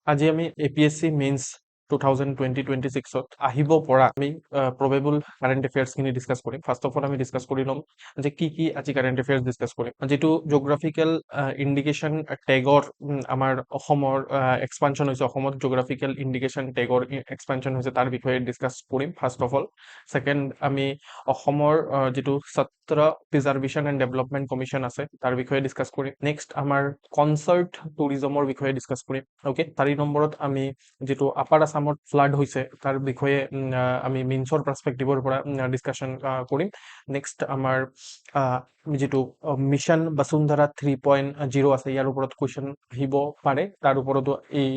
আজি আমি APS-C mains 2020-26ত আহিব পৰা আমি প্ৰবেবল কাৰেণ্ট এফেয়াৰ্ছখিনি ডিছকাছ কৰিম। ফাৰ্ষ্ট অফ অল আমি ডিছকাছ কৰি ল'ম যে কি আজি কাৰেণ্ট এফেয়াৰ্ছ ডিছকাছ কৰিম। যিটো জিঅ'গ্ৰাফিকেল ইণ্ডিকেশ্যন টেগৰ আমাৰ অসমৰ এক্সপানশ্যন হৈছে, অসমত জিঅ'গ্ৰাফিকেল ইণ্ডিকেশ্যন টেগৰ এক্সপানশ্যন হৈছে, তাৰ বিষয়ে ডিছকাছ কৰিম ফাৰ্ষ্ট অফ অল। ছেকেণ্ড, আমি অসমৰ যিটো ছাত্ৰ প্ৰিজাৰ্ভেশ্যন এণ্ড ডেভেলপমেণ্ট কমিশ্যন আছে তাৰ বিষয়ে ডিছকাছ কৰিম। নেক্সট আমাৰ কনচাৰ্ট টুৰিজমৰ বিষয়ে ডিছকাছ কৰিম। অ'কে, 4 নম্বৰত আমি যিটো আপাৰ আছামত ফ্লাড হৈছে তাৰ বিষয়ে আমি মেইনছৰ পাৰ্সপেক্টিভৰ পৰা ডিছকাশ্যন কৰিম। নেক্সট আমাৰ যিটো মিছন বসুন্ধৰা 3.0 আছে, ইয়াৰ ওপৰত কুৱেশ্যন আহিব পাৰে, তাৰ ওপৰতো এই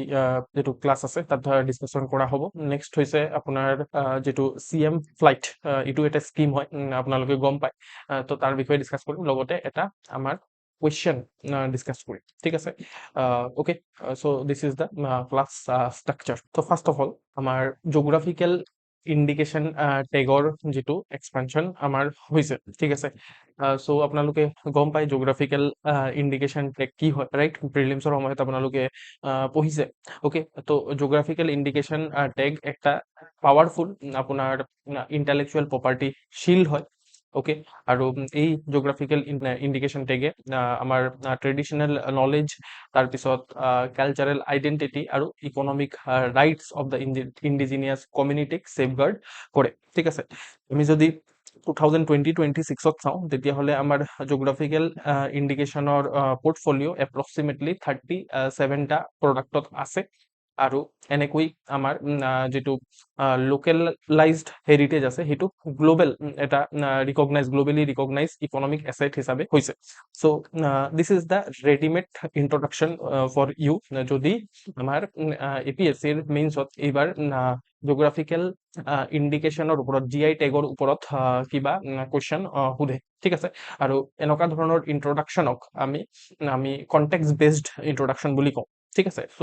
যিটো ক্লাছ আছে তাত ডিছকাশ্যন কৰা হ'ব। নেক্সট হৈছে আপোনাৰ যিটো CM ফ্লাইট, এইটো এটা স্কিম হয়, আপোনালোকে গম পায়, তো তাৰ বিষয়ে ডিছকাছ কৰিম। লগতে এটা আমাৰ কুৱেশ্যন ডিছকাছ কৰিম, ঠিক আছে। Okay, so this is the class structure. So first of all, আমাৰ জিঅ'গ্ৰাফিকেল ইণ্ডিকেশ্যন টেগৰ যিটো এক্সপানশ্যন আমাৰ হৈছে, ঠিক আছে। চ' আপোনালোকে গম পায় জিঅ'গ্ৰাফিকেল ইণ্ডিকেশ্যন টেগ কি হয়, ৰাইট? প্ৰিলিমছৰ সময়ত আপোনালোকে পঢ়িছে। অ'কে, তো জিঅ'গ্ৰাফিকেল ইণ্ডিকেশ্যন টেগ একটা পাৱাৰফুল আপোনাৰ ইণ্টেলেকচুৱেল প্ৰপাৰ্টি শ্বিল্ড হয়। ওকে, আৰু এই জিঅ'গ্ৰাফিকেল ইণ্ডিকেশ্যন টেগে আমাৰ ট্ৰেডিশ্যনেল নলেজ, তাৰপিছত কালচাৰেল আইডেণ্টিটি আৰু economic rights of the indigenous কমিউনিটিক ছেফগাৰ্ড কৰে, ঠিক আছে। আমি যদি 2020-26ত চাওঁ তেতিয়াহ'লে আমাৰ জিঅ'গ্ৰাফিকেল ইণ্ডিকেশ্যনৰ পৰ্টফলিঅ' এপ্ৰক্সিমেটলি 37টা প্ৰডাক্টত আছে। আৰু এনেকৈ আমাৰ যিটো লোকেলাইজড হেৰিটেজ আছে সেইটো গ্লোবেল এটা গ্লোবেলি ৰিকগনাইজ ইকনমিক এছেট হিচাপে হৈছে। So' this is the readymade introduction for you, যদি আমাৰ এপিএছচিৰ মেইনছত এইবাৰ জিঅ'গ্ৰাফিকেল ইণ্ডিকেশ্যনৰ ওপৰত GI টেগৰ ওপৰত কিবা কুৱেশ্যন সোধে, ঠিক আছে। আৰু এনেকুৱা ধৰণৰ ইন্ট্ৰডাকশ্যনক আমি কনটেক্সট বেছড ইন্ট্ৰডাকশ্যন বুলি কওঁ, ঠিক আছে। চ'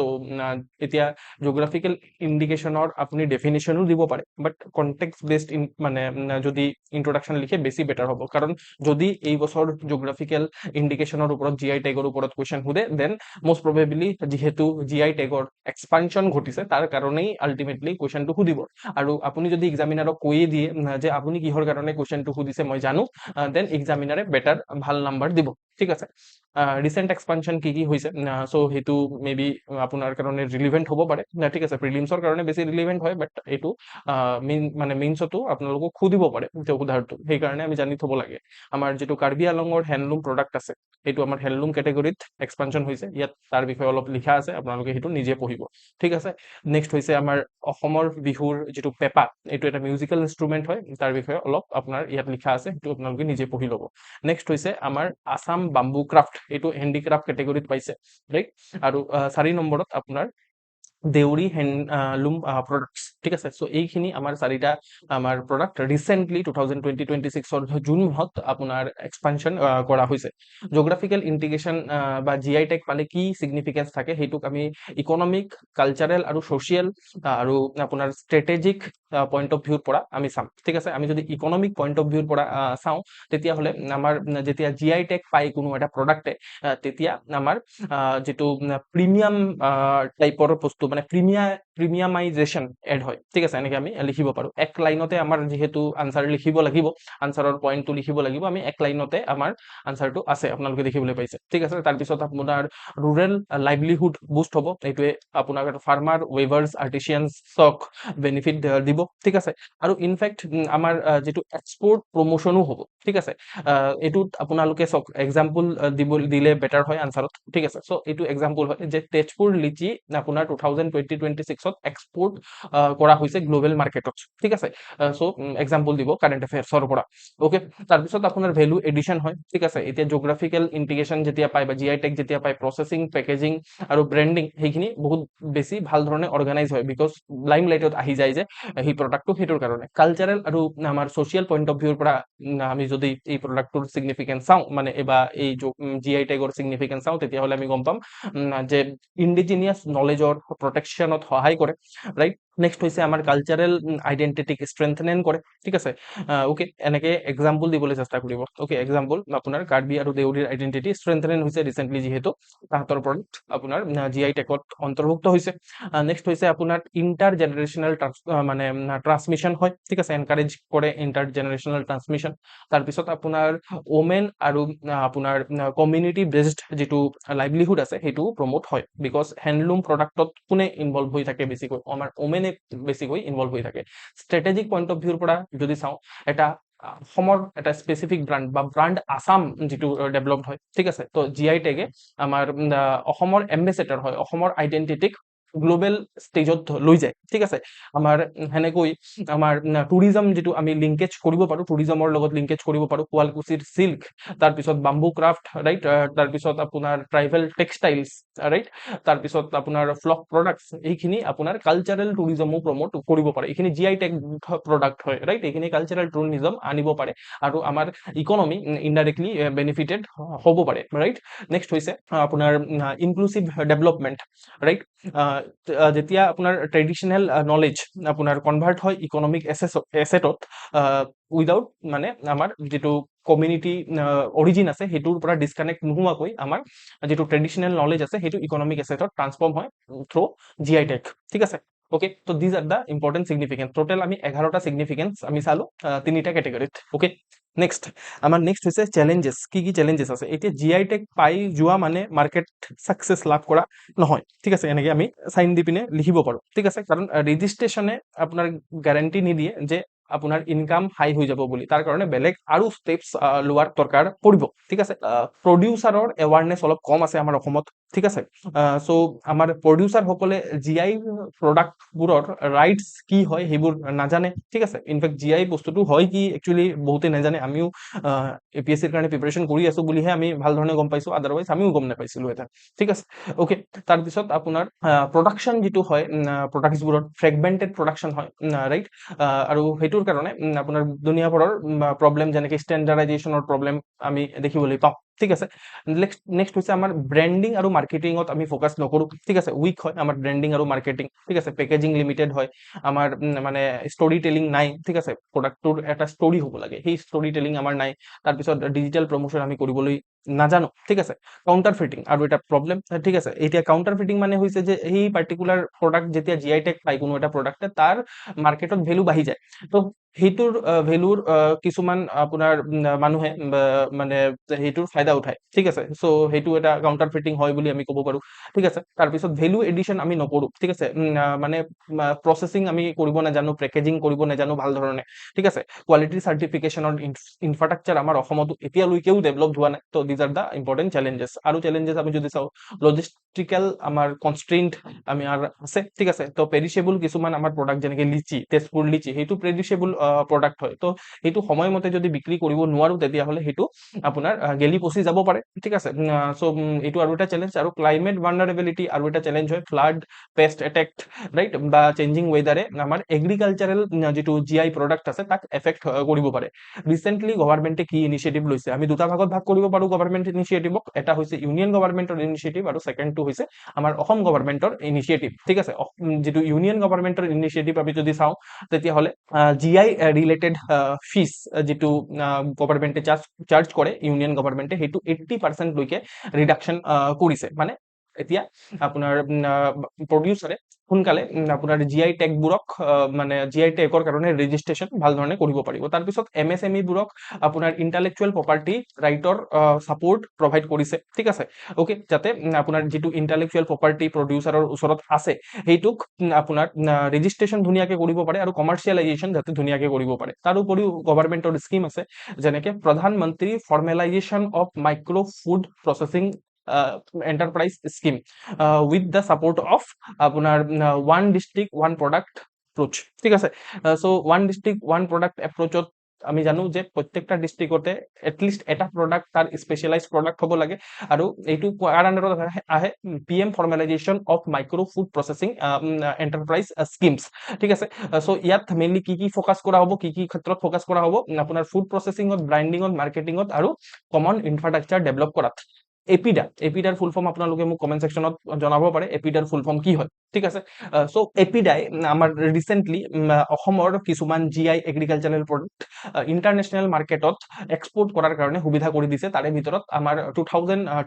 এতিয়া জিঅ'গ্ৰাফিকেল ইণ্ডিকেশ্যনৰ আপুনি ডেফিনেশ্যনো দিব পাৰে, বাট কনটেক্সট বেছড মানে যদি ইন্ট্ৰডাকশ্যন লিখে বেছি বেটাৰ হ'ব। কাৰণ যদি এই বছৰ জিঅ'গ্ৰাফিকেল ইণ্ডিকেশ্যনৰ ওপৰত GI টেগৰ ওপৰত কুৱেশ্যন সোধে, দেন most probably যিহেতু GI টেগৰ এক্সপানশ্যন ঘটিছে তাৰ কাৰণেই আল্টিমেটলি কুৱেশ্যনটো সুধিব। আৰু আপুনি যদি এক্সামিনাৰক কৈয়ে দিয়ে যে আপুনি কিহৰ কাৰণে কুৱেশ্যনটো সুধিছে মই জানো, দেন এক্সামিনাৰে বেটাৰ ভাল নাম্বাৰ দিব, ঠিক আছে। ৰিচেণ্ট এক্সপানশ্যন কি হৈছে, চ' সেইটো মে বি আপোনাৰ কাৰণে ৰিলিভেণ্ট হ'ব পাৰে, ঠিক আছে। প্ৰিলিমছৰ কাৰণে বেছি ৰিলিভেণ্ট হয়, বাট এইটো মেইনছতো আপোনালোকক সুধিব পাৰে সোধাৰটো, সেইকাৰণে আমি জানি থ'ব লাগে। আমাৰ যিটো কাৰ্বি আংলঙৰ হেণ্ডলুম প্ৰডাক্ট আছে, সেইটো আমাৰ হেণ্ডলুম কেটেগৰীত এক্সপানশ্যন হৈছে, ইয়াত তাৰ বিষয়ে অলপ লিখা আছে, আপোনালোকে সেইটো নিজে পঢ়িব, ঠিক আছে। নেক্সট হৈছে আমাৰ অসমৰ বিহুৰ যিটো পেঁপা, এইটো এটা মিউজিকেল ইনষ্ট্ৰুমেণ্ট হয়, তাৰ বিষয়ে অলপ আপোনাৰ ইয়াত লিখা আছে, সেইটো আপোনালোকে নিজে পঢ়ি ল'ব। নেক্সট হৈছে আমাৰ আছাম বাম্বু ক্ৰাফ্ট, এইটো হেণ্ডিক্ৰাফ্ট কেটেগৰীত পাইছে, ৰাইট। আৰু 4 নম্বৰত আপোনাৰ দেউৰী হেণ্ডলুম প্ৰডাক্টছ, ঠিক আছে। চ' এইখিনি আমাৰ 4টা আমাৰ প্ৰডাক্ট ৰিচেণ্টলি 2020-26ৰ জুন মাহত আপোনাৰ এক্সপানশ্যন কৰা হৈছে। জিঅ'গ্ৰাফিকেল ইণ্ডিকেশ্যন বা GI টেগ পালে কি ছিগনিফিকেঞ্চ থাকে, সেইটোক আমি ইকনমিক, কালচাৰেল আৰু ছ'চিয়েল আৰু আপোনাৰ ষ্ট্ৰেটেজিক পইণ্ট অফ ভিউৰ পৰা আমি চাম, ঠিক আছে। আমি যদি ইকনমিক পইণ্ট অফ ভিউৰ পৰা চাওঁ তেতিয়াহ'লে আমাৰ যেতিয়া GI টেগ পায় কোনো এটা প্ৰডাক্টে, তেতিয়া আমাৰ যিটো প্ৰিমিয়াম টাইপৰ বস্তু, মানে প্ৰিমিয়ামাইজেশ্যন এড হয়, ঠিক আছে। এনেকৈ আমি লিখিব পাৰোঁ। এক লাইনতে আমাৰ যিহেতু আনচাৰ লিখিব লাগিব, আনচাৰৰ পইণ্টটো লিখিব লাগিব, আমি এক লাইনতে আমাৰ আনচাৰটো আছে, আপোনালোকে দেখিবলৈ পাইছে, ঠিক আছে। তাৰপিছত আপোনাৰ ৰুৰেল লাইভলিহুড বুষ্ট হ'ব, এইটোৱে আপোনাৰ ফাৰ্মাৰ, ৱেভাৰ্ছ, আৰ্টিচিয়ানছক বেনিফিট দিব, ঠিক আছে। আৰু ইনফেক্ট আমাৰ যিটো এক্সপৰ্ট প্ৰমোশ্যনো হ'ব, ঠিক আছে। এইটোত আপোনালোকে চাওক, এক্সাম্পল দিলে বেটাৰ হয় আনচাৰত, ঠিক আছে। চ' এইটো এক্সাম্পল হয় যে তেজপুৰ লিচি আপোনাৰ 2020-26ত এক্সপৰ্ট কৰা হৈছে গ্লোবেল মাৰ্কেটত, ঠিক আছে। চ' এক্সাম্পল দিব কাৰেণ্ট এফেয়াৰ্ছৰ পৰা, অ'কে। তাৰপিছত আপোনাৰ ভেলু এডিশ্যন হয়, ঠিক আছে। এতিয়া জিঅ'গ্ৰাফিকেল ইণ্ডিকেশ্যন যেতিয়া পায় বা GI টেগ যেতিয়া পায়, প্ৰচেছিং, পেকেজিং আৰু ব্ৰেণ্ডিং সেইখিনি বহুত বেছি ভাল ধৰণে অৰ্গেনাইজ হয়, বিকজ লাইম লাইটত আহি যায় যে সেই প্ৰডাক্টটো, সেইটোৰ কাৰণে। কালচাৰেল আৰু আমাৰ ছ'চিয়েল পইণ্ট অফ ভিউৰ পৰা আমি যদি এই প্ৰডাক্টটোৰ ছিগনিফিকেঞ্চ চাওঁ, মানে এই GI টেগৰ ছিগনিফিকেঞ্চ চাওঁ, তেতিয়াহ'লে আমি গম পাম যে ইণ্ডিজিনিয়াছ নলেজৰ প্ৰটেকশ্যনত সহায় কৰে, ৰাইট। নেক্সট হৈছে আমাৰ কালচাৰেল আইডেন্টিটিক ষ্ট্ৰেংথেন কৰে, ঠিক আছে। ওকে, এনেকে এক্সাম্পল দিবলৈ চেষ্টা কৰিব। ওকে, এক্সাম্পল আপোনাৰ কাৰ্বি আৰু দেউৰীৰ আইডেন্টিটি ষ্ট্ৰেংথেন হৈছে ৰিচেণ্টলি, যিহেতু তাহাঁতৰ ওপৰত আপোনাৰ GI টেগত অন্তৰ্ভুক্ত হৈছে। নেক্সট হৈছে আপোনাৰ ইণ্টাৰ জেনেৰেশ্যনেল মানে ট্ৰান্সমিশ্যন হয়, ঠিক আছে, এনকাৰেজ কৰে ইণ্টাৰ জেনেৰেশ্যনেল ট্ৰান্সমিশ্যন। তাৰপিছত আপোনাৰ ওমেন আৰু আপোনাৰ কমিউনিটি বেছড যিটো লাইভলিহুড আছে সেইটো প্ৰমোট হয়, বিকজ হেণ্ডলুম প্ৰডাক্টত কোনে ইনভলভ হৈ থাকে বেছিকৈ, আমাৰ ওমেনে বেছিকৈ ইনভলভ হৈ থাকে। ষ্ট্ৰেটেজিক পইণ্ট অফ ভিউৰ পৰা যদি চাওঁ, এটা অসমৰ এটা স্পেচিফিক ব্ৰাণ্ড বা ব্ৰাণ্ড আছাম যিটো ডেভেলপড হয়, ঠিক আছে, তো GI টেগে আমাৰ অসমৰ এম্বেচেডৰ হয়, অসমৰ আইডেন্টিটিক গ্লোবেল ষ্টেজত লৈ যায়, ঠিক আছে। আমাৰ সেনেকৈ আমাৰ টুৰিজম যিটো আমি লিংকেজ কৰিব পাৰোঁ, টুৰিজমৰ লগত লিংকেজ কৰিব পাৰোঁ, শুৱালকুছিৰ চিল্ক, তাৰপিছত বাম্বু ক্ৰাফ্ট, ৰাইট, তাৰপিছত আপোনাৰ ট্ৰাইবেল টেক্সটাইলছ, ৰাইট, তাৰপিছত আপোনাৰ ফ্লক প্ৰডাক্টছ, এইখিনি আপোনাৰ কালচাৰেল টুৰিজমো প্ৰমোট কৰিব পাৰে, এইখিনি GI টেগ প্ৰডাক্ট হয়, ৰাইট, এইখিনি কালচাৰেল টুৰিজম আনিব পাৰে আৰু আমাৰ ইকনমি ইনডাইৰেক্টলি বেনিফিটেড হ'ব পাৰে, ৰাইট। নেক্সট হৈছে আপোনাৰ ইনক্লুচিভ ডেভেলপমেণ্ট, ৰাইট। যেতিয়া আপোনাৰ ট্ৰেডিশ্যনেল নলেজ আপোনাৰ কনভাৰ্ট হয় ইকনমিক এছেটত উইদাউট মানে আমাৰ যিটো কমিউনিটি অৰিজিন আছে সেইটোৰ পৰা ডিছকানেক্ট নোহোৱাকৈ আমাৰ যিটো ট্ৰেডিশ্যনেল নলেজ আছে সেইটো ইকনমিক এছেটত ট্ৰান্সফৰ্ম হয় থ্ৰু GI টেগ, ঠিক আছে। ওকে, তো these are the important significance. Total আমি 11টা সিগনিফিকেন্স আমি চালো তিনিটা কেটেগৰীত। ওকে, নেক্সট আমাৰ নেক্সট হৈছে চেলেঞ্জেছ। কি কি চেলেঞ্জেছ আছে? এতিয়া GI টেগ পাই যোৱা মানে মাৰ্কেট ছাকচেছ লাভ কৰা নহয়, ঠিক আছে, এনেকে আমি চাইন দি পিনে লিখিব পাৰোঁ, ঠিক আছে, কাৰণ ৰেজিষ্ট্ৰেশ্যনে আপোনাৰ গ্যাৰাণ্টি নিদিয়ে যে আপোনাৰ ইনকাম হাই হৈ যাব বুলি, তাৰ কাৰণে বেলেগ আৰু ষ্টেপছ লোৱাৰ দৰকাৰ পৰিব, ঠিক আছে। প্ৰডিউচাৰৰ এৱাৰনেছ অলপ কম আছে আমাৰ অসমত, ঠিক আছে। চ' আমাৰ প্ৰডিউচাৰসকলে GI প্ৰডাক্টবোৰৰ ৰাইটছ কি হয় সেইবোৰ নাজানে, ঠিক আছে। ইনফেক্ট GI বস্তুটো হয় কি একচুৱেলি বহুতে নাজানে। আমিও APSCৰ কাৰণে প্ৰিপাৰেশ্যন কৰি আছো বুলিহে আমি ভাল ধৰণে গম পাইছো, আদাৰৱাইজ আমিও গম নাপাইছিলো এটা, ঠিক আছে। ওকে, তাৰপিছত আপোনাৰ প্ৰডাকশ্যন যিটো হয় প্ৰডাক্টছবোৰত ফ্ৰেগমেণ্টেড প্ৰডাকশ্যন হয়, ৰাইট, আৰু সেইটোৰ কাৰণে আপোনাৰ দুনিয়াভৰৰ প্ৰব্লেম, যেনেকৈ ষ্টেণ্ডাৰ্ডাইজেশ্যনৰ প্ৰব্লেম আমি দেখিবলৈ পাওঁ, ঠিক আছে। নেক্সট হৈছে আমাৰ ব্ৰেণ্ডিং আৰু মাৰ্কেটিঙত আমি ফ'কাছ নকৰোঁ, ঠিক আছে, উইক হয় আমাৰ ব্ৰেণ্ডিং আৰু মাৰ্কেটিং, ঠিক আছে। পেকেজিং লিমিটেড হয় আমাৰ, মানে ষ্টৰি টেলিং নাই, ঠিক আছে। প্ৰডাক্টটোৰ এটা ষ্টৰি হ'ব লাগে, সেই ষ্টৰি টেলিং আমাৰ নাই। তাৰপিছত ডিজিটেল প্ৰমোশ্যন আমি কৰিবলৈ নাজানো, ঠিক আছে। কাউণ্টাৰ ফিটিং আৰু এটা প্ৰব্লেম, ঠিক আছে। এতিয়া কাউণ্টাৰ ফিটিং মানে হৈছে যে সেই পাৰ্টিকুলাৰ প্ৰডাক্ট যেতিয়া GI টেগ পায় কোনো এটা প্ৰডাক্টে, তাৰ মাৰ্কেটত ভেলু বাঢ়ি যায়, তো সেইটোৰ ভেলুৰ কিছুমান আপোনাৰ মানুহে মানে সেইটোৰ ফায়দা উঠায়, ঠিক আছে। চ' সেইটো এটা কাউণ্টাৰ ফিটিং হয় বুলি আমি ক'ব পাৰোঁ, ঠিক আছে। তাৰপিছত ভেলু এডিশ্যন আমি নকৰোঁ, ঠিক আছে, মানে প্ৰচেছিং আমি কৰিব নাজানো, পেকেজিং কৰিব নাজানো ভাল ধৰণে, ঠিক আছে। কোৱালিটি চাৰ্টিফিকেশ্যনৰ ইনফ্ৰাষ্ট্ৰাকচাৰ আমাৰ অসমতো এতিয়ালৈকেও ডেভেলপ হোৱা নাই। তো these are the important challenges. আৰু চেলেঞ্জেছ আমি যদি চাওঁ, লজিষ্টিকেল আমাৰ কনষ্ট্ৰেইণ্ট আমাৰ আছে, ঠিক আছে। তো পেৰিছেবল কিছুমান আমাৰ প্ৰডাক্ট, যেনেকৈ লিচি, তেজপুৰ লিচি, সেইটো পেৰিছেবল প্ৰডাক্ট হয়, তো সেইটো সময়মতে যদি বিক্ৰী কৰিব নোৱাৰোঁ তেতিয়াহ'লে সেইটো আপোনাৰ গেলি পচি যাব পাৰে, ঠিক আছে। চ' এইটো আৰু এটা চেলেঞ্জ। আৰু ক্লাইমেট ভালনাৰেবিলিটি আৰু এটা চেলেঞ্জ হয়, ফ্লাড, পেষ্ট এটেক, ৰাইট, বা চেঞ্জিং ৱেডাৰে আমাৰ এগ্ৰিকালচাৰেল যিটো GI প্ৰডাক্ট আছে তাক এফেক্ট কৰিব পাৰে। ৰিচেণ্টলি গভৰ্ণমেণ্টে কি ইনিচিয়েটিভ লৈছে, আমি দুটা ভাগত ভাগ কৰিব পাৰোঁ গভৰ্ণমেণ্ট ইনিচিয়েটিভক। এটা হৈছে ইউনিয়ন গভৰ্ণমেণ্টৰ ইনিচিয়েটিভ আৰু ছেকেণ্ডটো হৈছে আমাৰ অসম গভৰ্ণমেণ্টৰ ইনিচিয়েটিভ, ঠিক আছে। যিটো ইউনিয়ন গভৰ্ণমেণ্টৰ ইনিচিয়েটিভ আমি যদি চাওঁ, তেতিয়াহ'লে GI ৰিলেটেড ফিজ যিটো গভৰ্ণমেণ্টে চাৰ্জ কৰে, ইউনিয়ন গভৰ্ণমেণ্টে সেইটো 80% লৈকে ৰিডাকশ্যন কৰিছে। মানে এতিয়া আপোনাৰ প্ৰডিউচাৰে সোনকালে আপোনাৰ GI টেগবোৰক মানে GI টেগৰ কাৰণে ৰেজিষ্ট্ৰেশ্যন ভাল ধৰণে কৰিব পাৰিব। তাৰপিছত MSME বোৰক আপোনাৰ ইণ্টেলেকচুৱেল প্ৰপাৰ্টি ৰাইটৰ ছাপোৰ্ট প্ৰভাইড কৰিছে, ঠিক আছে। ওকে, যাতে আপোনাৰ যিটো ইণ্টেলেকচুৱেল প্ৰপাৰ্টি প্ৰডিউচাৰৰ ওচৰত আছে সেইটোক আপোনাৰ ৰেজিষ্ট্ৰেশ্যন ধুনীয়াকৈ কৰিব পাৰে আৰু কমাৰ্চিয়েলাইজেশ্যন যাতে ধুনীয়াকৈ কৰিব পাৰে। তাৰোপৰিও গভৰ্ণমেণ্টৰ স্কিম আছে, যেনেকৈ প্ৰধানমন্ত্ৰী formalisation of micro' food processing enterprise scheme with the support of আপোনাৰ one district one product approach, ঠিক আছে। So' one district one product এপ্ৰ'চত আমি জানো যে প্ৰত্যেকটা ডিষ্ট্ৰিক্টতে এটলিষ্ট এটা প্ৰডাক্ট তাৰ স্পেচিয়েলাইজ প্ৰডাক্ট হ'ব লাগে, আৰু এইটো কাৰ আণ্ডাৰত আহে, PM formalisation of micro' food processing enterprise schemes, ঠিক আছে। চ' ইয়াত মেইনলি কি কি ফ'কাছ কৰা হ'ব, কি কি ক্ষেত্ৰত ফ'কাছ কৰা হ'ব, আপোনাৰ ফুড প্ৰচেছিঙত, ব্ৰাইণ্ডিঙত, মাৰ্কেটিঙত আৰু কমন ইনফ্ৰাষ্ট্ৰাকচাৰ ডেভেলপ কৰাত। এপিডাৰ ফুল ফৰ্ম আপোনালোকে মোক কমেন্ট সেকশনত জনাব পাৰে এপিডাৰ ফুল ফৰ্ম কি হয় ঠিক আছে সো এপিডাই আমাৰ ৰিসেন্টলি অসমৰ কিছুমান জিআই এগ্ৰিকালচাৰেল প্ৰডাক্ট ইন্টাৰনেশ্যনেল মাৰ্কেটত এক্সপোৰ্ট কৰাৰ কাৰণে সুবিধা কৰি দিছে তাৰে ভিতৰত আমাৰ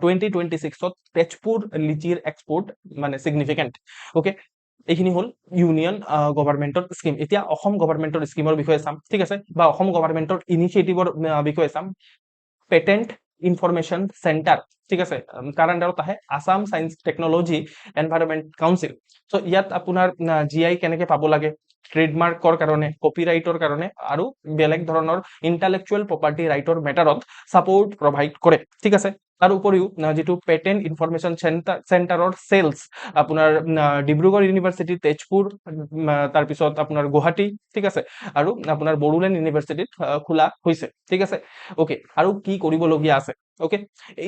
2026ত তেজপুৰ লিচিৰ এক্সপোৰ্ট মানে সিগনিফিকেন্ট ওকে এইখিনি হল ইউনিয়ন গভৰ্ণমেন্টৰ স্কিম এতিয়া অসম গভৰ্ণমেন্টৰ স্কিমৰ বিষয়ে চাম ঠিক আছে বা অসম গভৰ্ণমেন্টৰ ইনিচিয়েটিভৰ বিষয়ে চাম পেটেন্ট ইনফৰমেশন সেন্টাৰ ঠিক আছে কাৰ আন্ডাৰত আহে Assam science technology environment council so ইয়াত আপোনাৰ জিআই কেনেকে পাব লাগে ট্ৰেডমাৰ্কৰ কাৰণে কপিৰাইটৰ কাৰণে আৰু বেলেগ ধৰণৰ ইন্টেলেকচুৱেল প্ৰপাৰ্টি ৰাইটৰ মেটাৰত সাপোৰ্ট প্ৰভাইড কৰে ঠিক আছে তাৰ উপৰিও যেটো পেটেন্ট ইনফৰমেশন সেন্টাৰৰ সেলস আপোনাৰ ডিব্ৰুগড় ইউনিভাৰ্সিটি তেজপুৰ তাৰ পিছত আপোনাৰ গুৱাহাটী ঠিক আছে আৰু আপোনাৰ বড়োলেণ্ড ইউনিভাৰ্সিটিত খোলা হৈছে ঠিক আছে ওকে আৰু কি কৰিবলগীয়া আছে ওকে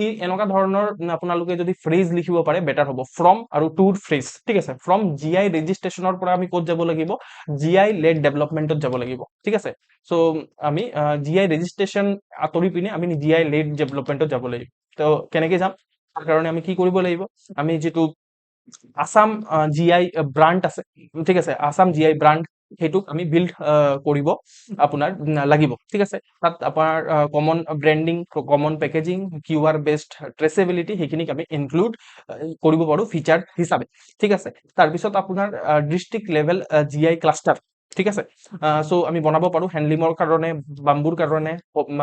এই এনেকা ধৰণৰ আপোনালোকে যদি ফ্ৰেজ লিখিব পাৰে বেটাৰ হ'ব ফ্ৰম আৰু টুৰ ফ্ৰেজ ঠিক আছে ফ্ৰম জিআই ৰেজিষ্ট্ৰেচনৰ পৰা আমি ক'ত যাব লাগিব জিআই লেড ডেভেলপমেন্টত যাব লাগিব ঠিক আছে সো আমি জিআই ৰেজিষ্ট্ৰেচন আতৰি পিনে আমি জিআই লেড ডেভেলপমেন্টত যাব লাগিব তো কেনেকে যাম তাৰ কাৰণে আমি কি কৰিব লাগিব আমি যেটো আসাম জিআই ব্ৰাণ্ড আছে ঠিক আছে আসাম জিআই ব্ৰাণ্ড হেতুক আমি বিল্ড কৰিব আপোনাৰ লাগিব ঠিক আছে তাত আপোনাৰ common branding common packaging QR based traceability হেখিনিক আমি ইনক্লুড কৰিব পাৰো ফিচাৰ হিচাপে ঠিক আছে তাৰ পিছত আপোনাৰ ডিস্ট্ৰিক্ট লেভেল জিআই ক্লাষ্টাৰ ঠিক আছে সো আমি বনাব পাৰো হ্যান্ডলিমৰ কাৰণে বাম্বুৰ কাৰণে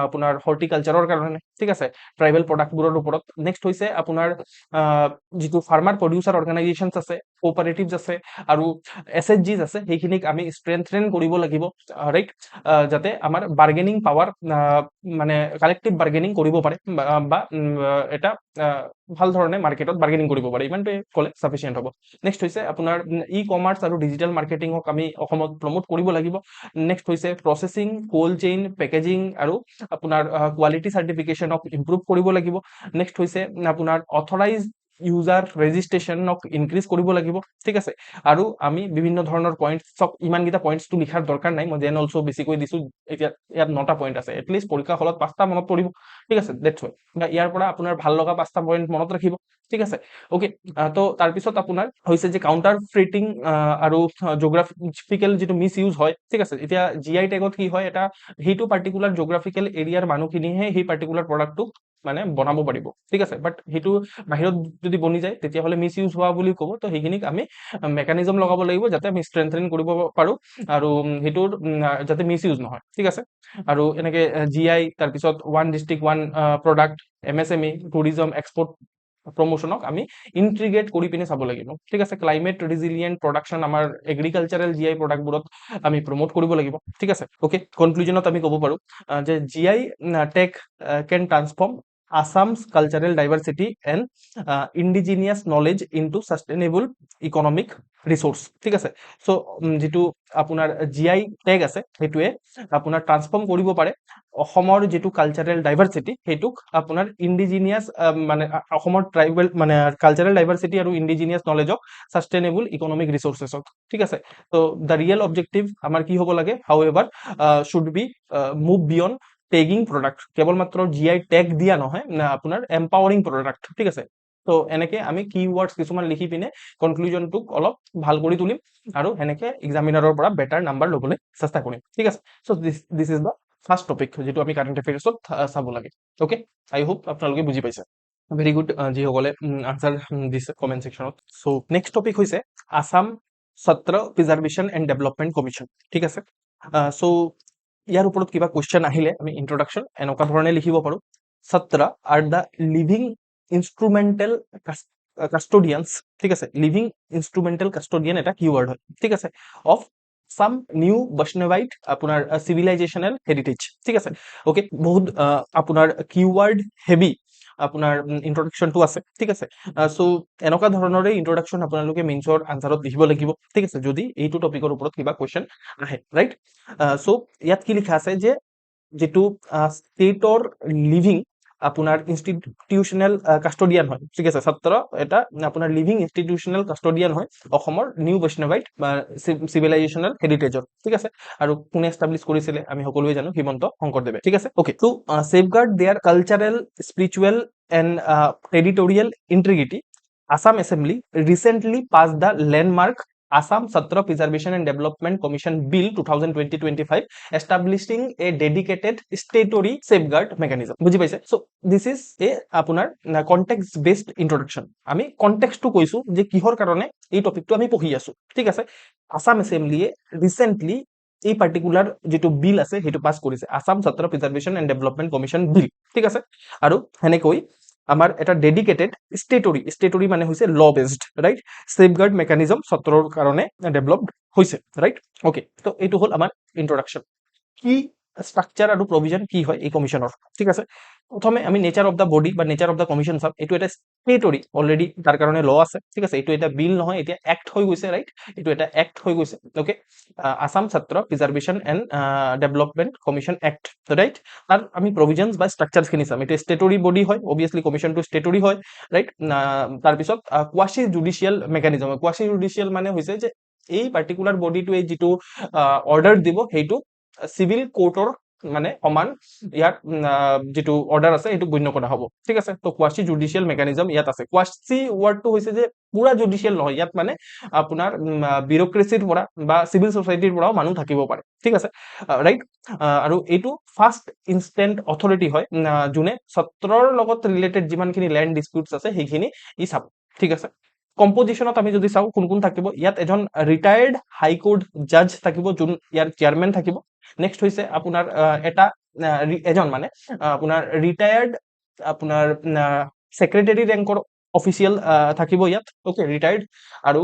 আপোনাৰ হৰ্টিকালচাৰৰ কাৰণে ঠিক আছে ট্ৰাইবেল প্ৰডাক্টবোৰৰ ওপৰত নেক্সট হৈছে আপোনাৰ যেটো ফাৰ্মাৰ প্ৰডিউসাৰ অৰ্গানাইজেশনছ আছে কোঅপাৰেটিভছ আছে আৰু এসএচজিস আছে সেইখিনিক আমি স্ট্ৰেংথেন কৰিব লাগিব ৰাইট যাতে আমাৰ বাৰ্গেনিং পাৱাৰ মানে কালেক্টিভ বাৰ্গেনিং কৰিব পাৰে বা এটা ভাল ধৰণে মাৰ্কেটত বাৰ্গেনিং কৰিব পাৰে ইমানটো কলে সাফিসিয়েন্ট হ'ব নেক্সট হৈছে আপোনাৰ ই কমাৰ্স আৰু ডিজিটেল মাৰ্কেটিংক আমি অসমত প্ৰমোট কৰিব লাগিব নেক্সট হৈছে প্ৰসেসিং কোল্ড চেইন পেকেজিং আৰু আপোনাৰ কোৱালিটি সাৰ্টিফিকেশনক ইমপ্ৰুভ কৰিব লাগিব নেক্সট হৈছে আপোনাৰ অথৰাইজ ইউজাৰ ৰেজিষ্ট্ৰেচনক ইনক্ৰিজ কৰিব লাগিব ঠিক আছে আৰু আমি বিভিন্ন ধৰণৰ পইণ্টছক ইমানকিটা পইণ্টছটো লিখাৰ দৰকাৰ নাই মই জেন অলসো বেছিকৈ দিছো এতিয়া ইয়াত 9টা পইণ্ট আছে এটলিষ্ট পৰীক্ষা হলত 5টা মনত পৰিব ঠিক আছে দ্যাটস হোৱাই ইয়াৰ পৰা আপোনাৰ ভাল লগা 5টা পইণ্ট মনত ৰাখিব ঠিক আছে ওকে তো তাৰ পিছত আপোনাৰ হৈছে যে কাউন্টাৰ ফ্ৰেটিং আৰু জিওগ্ৰাফিক্যাল যেটো মিস ইউজ হয় ঠিক আছে এতিয়া জিআই ট্যাগত কি হয় এটা হেটো পাৰ্টিকুলাৰ জিওগ্ৰাফিক্যাল এৰিয়াৰ মানুহখিনিহে সেই পাৰ্টিকুলাৰ প্ৰডাক্টটো মানে বনাব পাৰিব ঠিক আছে বাট হেটো বাহিৰত যদি বনি যায় তেতিয়া হলে মিস ইউজ হোৱা বুলি ক'ব তো হেখিনিক আমি মেকানিজম লগাব লাগিব যাতে আমি স্ট্ৰেংথেন কৰিব পাৰো আৰু হেটোৰ যাতে মিস ইউজ নহয় ঠিক আছে আৰু এনেকে জিআই তাৰ পিছত one district one product MSME tourism export প্ৰমোশনক আমি ইন্টিগ্ৰেট কৰি পিনে চাব লাগিব ঠিক আছে ক্লাইমেট ৰেজিলিয়েন্ট প্ৰডাকশন আমাৰ এগ্ৰিকালচাৰেল জিআই প্ৰডাক্টবোৰত আমি প্ৰমোট কৰিব লাগিব ঠিক আছে ওকে কনক্লুজনত আমি ক'ব পাৰো যে GI tech can transform Assam's cultural diversity and indigenous knowledge into sustainable economic resource ঠিক আছে সো যেটো আপোনাৰ জিআই ট্যাগ আছে হেতুৱে আপোনাৰ ট্ৰান্সফৰ্ম কৰিব পাৰে অসমৰ যেটো কালচাৰেল ডাইভাৰ্সিটি হেতুক আপোনাৰ ইন্ডিজিনিয়াস মানে অসমৰ ট্ৰাইবেল মানে কালচাৰেল ডাইভাৰ্সিটি আৰু ইন্ডিজিনিয়াস নলেজক সাস্টেইনেবল ইকোনমিক ৰিসোৰ্সেছত ঠিক আছে তো দা ৰিয়েল অবজেক্টিভ আমাৰ কি হ'ব লাগে however should be move beyond tagging product কেৱল মাত্ৰ জিআই ট্যাগ দিয়া নহয় আপোনাৰ এম্পাৱাৰিং প্ৰডাক্ট ঠিক আছে তো এনেকে আমি কিওয়াৰ্ডস কিছুমান লিখি পিনে কনক্লুজনটোক অলপ ভাল কৰি তুলিম আৰু এনেকে এক্সামিনাৰৰ পৰা বেটাৰ নাম্বাৰ লবলৈ চেষ্টা কৰিম ঠিক আছে so this is the first topic যেটো আমি কাৰেন্ট এফেয়াৰ্সত চাব লাগে ওকে আই হোপ আপোনালোকে বুজি পাইছে ভেৰি গুড যিসকলে আনসাৰ দিছে কমেন্ট সেকশনত সো নেক্সট টপিক হৈছে Assam Satra preservation and development commission ঠিক আছে সো ইয়াৰ ওপৰত কিবা কোৱেশ্চন আহিলে আমি ইন্ট্ৰোডাকশন এনেকুৱা ধৰণে লিখিব পাৰো সত্ৰ আৰ দা লিভিং ইনস্ট্ৰুমেন্টেল কাস্টোডিয়ানস ঠিক আছে লিভিং ইনস্ট্ৰুমেন্টেল কাস্টোডিয়ান এটা কিওয়াৰ্ড হয় ঠিক আছে অফ সাম নিউ বৈষ্ণৱাইট আপোনাৰ সিভিলাইজেশনাল হেৰিটেজ ঠিক আছে ওকে বহুত আপোনাৰ কিওয়াৰ্ড হেভি আপোনাৰ ইন্ট্ৰোডাকশনটো আছে ঠিক আছে সো এনেকুৱা ধৰণৰে ইন্ট্ৰোডাকশন আপোনালোকে মেইনছৰ আনসাৰত লিখিব লাগিব ঠিক আছে যদি এইটো টপিকৰ ওপৰত কিবা কোৱেশ্চন আহে ৰাইট সো ইয়াত কি লিখা আছে যে যেটো ষ্টেটৰ লিভিং আপোনাৰ ইনষ্টিটিউচনেল কাষ্টডিয়ান হয়, ঠিক আছে, সত্ৰ এটা আপোনাৰ লিভিং ইনষ্টিটিউচনেল কাষ্টডিয়ান হয় অসমৰ নিউ বৈষ্ণৱাইট বা চিভিলাইজেশ্যনেল হেৰিটেজৰ, ঠিক আছে। আৰু কোনে এষ্টাব্লিছ কৰিছিলে আমি সকলোৱে জানো, হিমন্ত শংকৰদেৱে, ঠিক আছে। Okay, to safeguard their cultural, spiritual and territorial integrity, Assam Assembly recently passed the landmark Assam Satra Preservation and Development Commission Bill 2020-25 establishing a dedicated statutory safeguard mechanism. বুজি পাইছে? So this is a আপোনাৰ context based introduction. আমি কনটেক্সটটো কৈছো যে কিহৰ কাৰণে এই টপিকটো আমি পঢ়ি আছো, ঠিক আছে। আসাম এছেম্বলিয়ে ৰিসেন্টলি এই পাৰ্টিকুলাৰ যিটো বিল আছে সেইটো পাছ কৰিছে, আসাম ছাত্ৰ প্ৰিজাৰ্ভেশ্যন এণ্ড ডেভেলপমেণ্ট কমিশ্যন বিল, ঠিক আছে। আৰু সেনেকৈ আমাৰ এটা ডেডিকেটেড ষ্টেটৰি মানে হৈছে ল বেছড, ৰাইট, সেফগাৰ্ড মেকানিজম সত্ৰৰ কাৰণে ডেভেলপড হৈছে, ৰাইট। অ'কে, তো এইটো হ'ল আমাৰ ইন্ট্ৰডাকশ্যন। কি স্ট্ৰাকচাৰ আৰু প্ৰভিজন কি হয় এই কমিশ্যনৰ, ঠিক আছে। প্ৰথমে আমি নেচাৰ অফ দ্য বডি বা নেচাৰ অফ দ্য কমিশ্যন চাম। এইটো এটা ষ্টেটৰি, অলৰেডি তাৰ কাৰণে ল আছে, ঠিক আছে। এইটো এটা বিল নহয়, এতিয়া এক্ট হৈ গৈছে, ৰাইট, এইটো এটা এক্ট হৈ গৈছে। অ'কে, আসাম ছাত্ৰ preservation and development commission act, right. তাৰ আমি প্ৰভিজনছ বা ষ্ট্ৰাকচাৰখিনি চাম। এইটো ষ্টেটৰি বডি হয়, অবভিয়াছলি কমিশ্যনটো ষ্টেটৰি হয়, ৰাইট। তাৰপিছত quasi judicial mechanism, quasi judicial মানে হৈছে যে এই পাৰ্টিকুলাৰ বডিটোৱে যিটো অৰ্ডাৰ দিব সেইটো চিভিল কোৰ্টৰ মানে সমান ইয়াত যিটো অৰ্ডাৰ আছে সেইটো গণ্য কৰা হ'ব, ঠিক আছে। তো কোৱাচি জুডিচিয়েল মেকানিজম ইয়াত আছে। কোৱাচি ৱৰ্ডটো হৈছে যে পুৰা জুডিচিয়েল নহয়, ইয়াত মানে আপোনাৰ বিউৰক্ৰেচিৰ পৰা বা চিভিল ছচাইটিৰ পৰাও মানুহ থাকিব পাৰে, ঠিক আছে, ৰাইট। আৰু এইটো ফাৰ্ষ্ট ইনষ্টেণ্ট অথৰিটি হয়, যোনে সত্ৰৰ লগত ৰিলেটেড যিমানখিনি লেণ্ড ডিস্পিউটছ আছে সেইখিনি ই চাব, ঠিক আছে। কম্পজিশ্যনত আমি যদি চাওঁ কোন কোন থাকিব, ইয়াত এজন ৰিটায়াৰ্ড হাইকোৰ্ট জাজ থাকিব, যোন ইয়াৰ চেয়াৰমেন থাকিব। নেক্সট হৈছে আপোনাৰ এজন মানে আপোনাৰ ৰিটায়াৰ্ড আপোনাৰ ছেক্ৰেটাৰী ৰেংকৰ অফিচিয়েল থাকিব ইয়াত, অ'কে, ৰিটায়াৰ্ড। আৰু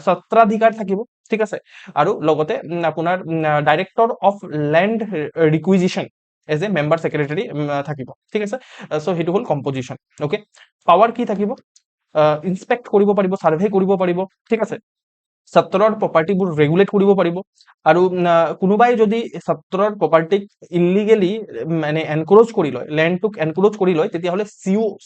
সত্ৰাধিকাৰ থাকিব, ঠিক আছে। আৰু লগতে আপোনাৰ director of land requisition as a member secretary থাকিব, ঠিক আছে। চ' সেইটো হ'ল কম্পজিশ্যন, অ'কে। পাৱাৰ কি থাকিব, ইনস্পেক্ট কৰিব পাৰিব, ছাৰ্ভে কৰিব পাৰিব, ঠিক আছে। সত্ৰৰ প্ৰপাৰ্টিবোৰ ৰেগুলেট কৰিব পাৰিব। আৰু কোনোবাই যদি সত্ৰৰ প্ৰপাৰ্টিক ইলিগেলি মানে এনক্ৰোচ কৰি লয়, লেণ্ডটোক এনক্ৰোচ কৰি লয়, তেতিয়াহ'লে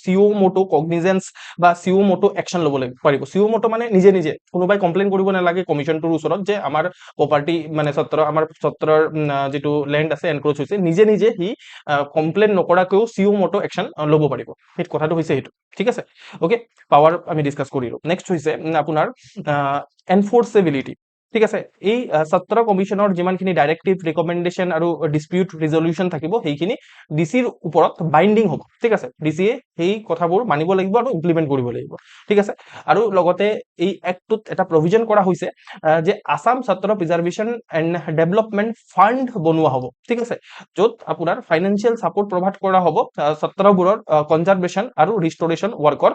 চিঅ মটো কগনিজেন্স বা চিঅ মটো একশ্যন ল'ব পাৰিব। চিঅ মটো মানে নিজে নিজে কোনোবাই কমপ্লেইন কৰিব নালাগে কমিশ্যনটোৰ ওচৰত যে আমাৰ প্ৰপাৰ্টি মানে আমাৰ সত্ৰৰ যিটো লেণ্ড আছে এনক্ৰোচ হৈছে, নিজে নিজে সি কমপ্লেইন নকৰাকৈও চিঅ মটো একশ্যন ল'ব পাৰিব। সেই কথাটো হৈছে সেইটো, ঠিক আছে। অ'কে, পাৱাৰ আমি ডিছকাছ কৰিলোঁ। নেক্সট হৈছে আপোনাৰ এনফৰ্চেবিলিটি, ঠিক আছে। এই সত্ৰ কমিশ্যনৰ যিমানখিনি ডাইৰেক্টিভ, ৰিকমেণ্ডেশ্যন আৰু ডিস্পিউট ৰিজলিউশ্যন থাকিব সেইখিনি ডিচিৰ ওপৰত বাইণ্ডিং হ'ব, ঠিক আছে। ডিচিয়ে সেই কথাবোৰ মানিব লাগিব আৰু ইমপ্লিমেণ্ট কৰিব লাগিব, ঠিক আছে। আৰু লগতে এই এক্টটোত এটা প্ৰভিজন কৰা হৈছে যে Assam Satra preservation and development fund বনোৱা হ'ব, ঠিক আছে, য'ত আপোনাৰ ফাইনেন্সিয়েল ছাপোৰ্ট প্ৰভাইড কৰা হ'ব সত্ৰবোৰৰ কনজাৰ্ভেশ্যন আৰু ৰিষ্টৰেশ্যন ৱৰ্কৰ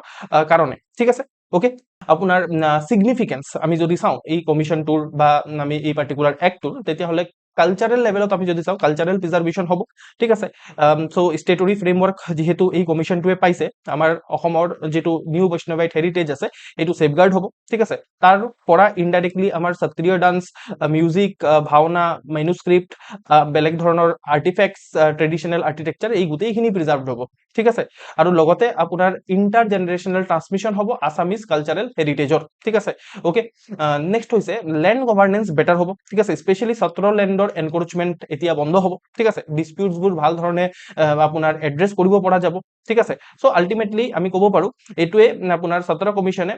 কাৰণে, ঠিক আছে। অ'কে, আপোনাৰ চিগনিফিকেন্স আমি যদি চাওঁ এই কমিশ্যনটোৰ বা আমি এই পাৰ্টিকুলাৰ এক্টটোৰ, তেতিয়াহ'লে কালচাৰেল লেভেলত আমি যদি চাওঁ কালচাৰেল প্ৰিজাৰ্ভেশ্যন হ'ব, ঠিক আছে। চ' ষ্টেটৰি ফ্ৰেমৱৰ্ক যিহেতু এই কমিশ্যনটোৱে পাইছে, আমাৰ অসমৰ যিটো নিউ বৈষ্ণৱাইট হেৰিটেজ আছে এইটো ছেফগাৰ্ড হ'ব, ঠিক আছে। তাৰ পৰা ইনডাইৰেক্টলি আমাৰ সত্ৰীয় ডান্স, মিউজিক, ভাওনা, মেনুস্ক্ৰিপ্ট, বেলেগ ধৰণৰ আৰ্টিফেক্টছ, ট্ৰেডিশ্যনেল আৰ্কিটেকচাৰ, এই গোটেইখিনি প্ৰিজাৰ্ভড হ'ব, ঠিক আছে। আৰু লগতে আপোনাৰ ইণ্টাৰ জেনেৰেশ্যনেল ট্ৰান্সমিশ্যন হ'ব আছামিজ কালচাৰেল হেৰিটেজৰ, ঠিক আছে। অ'কে, নেক্সট হৈছে লেণ্ড গভাৰ্নেন্স বেটাৰ হ'ব, ঠিক আছে। স্পেচিয়েলি সত্ৰ লেণ্ডৰ এনক্ৰোচমেণ্ট এতিয়া বন্ধ হ'ব, ঠিক আছে। ডিস্পিউটছবোৰ ভাল ধৰণে আপোনাৰ এড্ৰেছ কৰিব পৰা যাব, ঠিক আছে। চ' আল্টিমেটলি আমি ক'ব পাৰোঁ এইটোৱে আপোনাৰ সত্ৰ কমিশ্যনে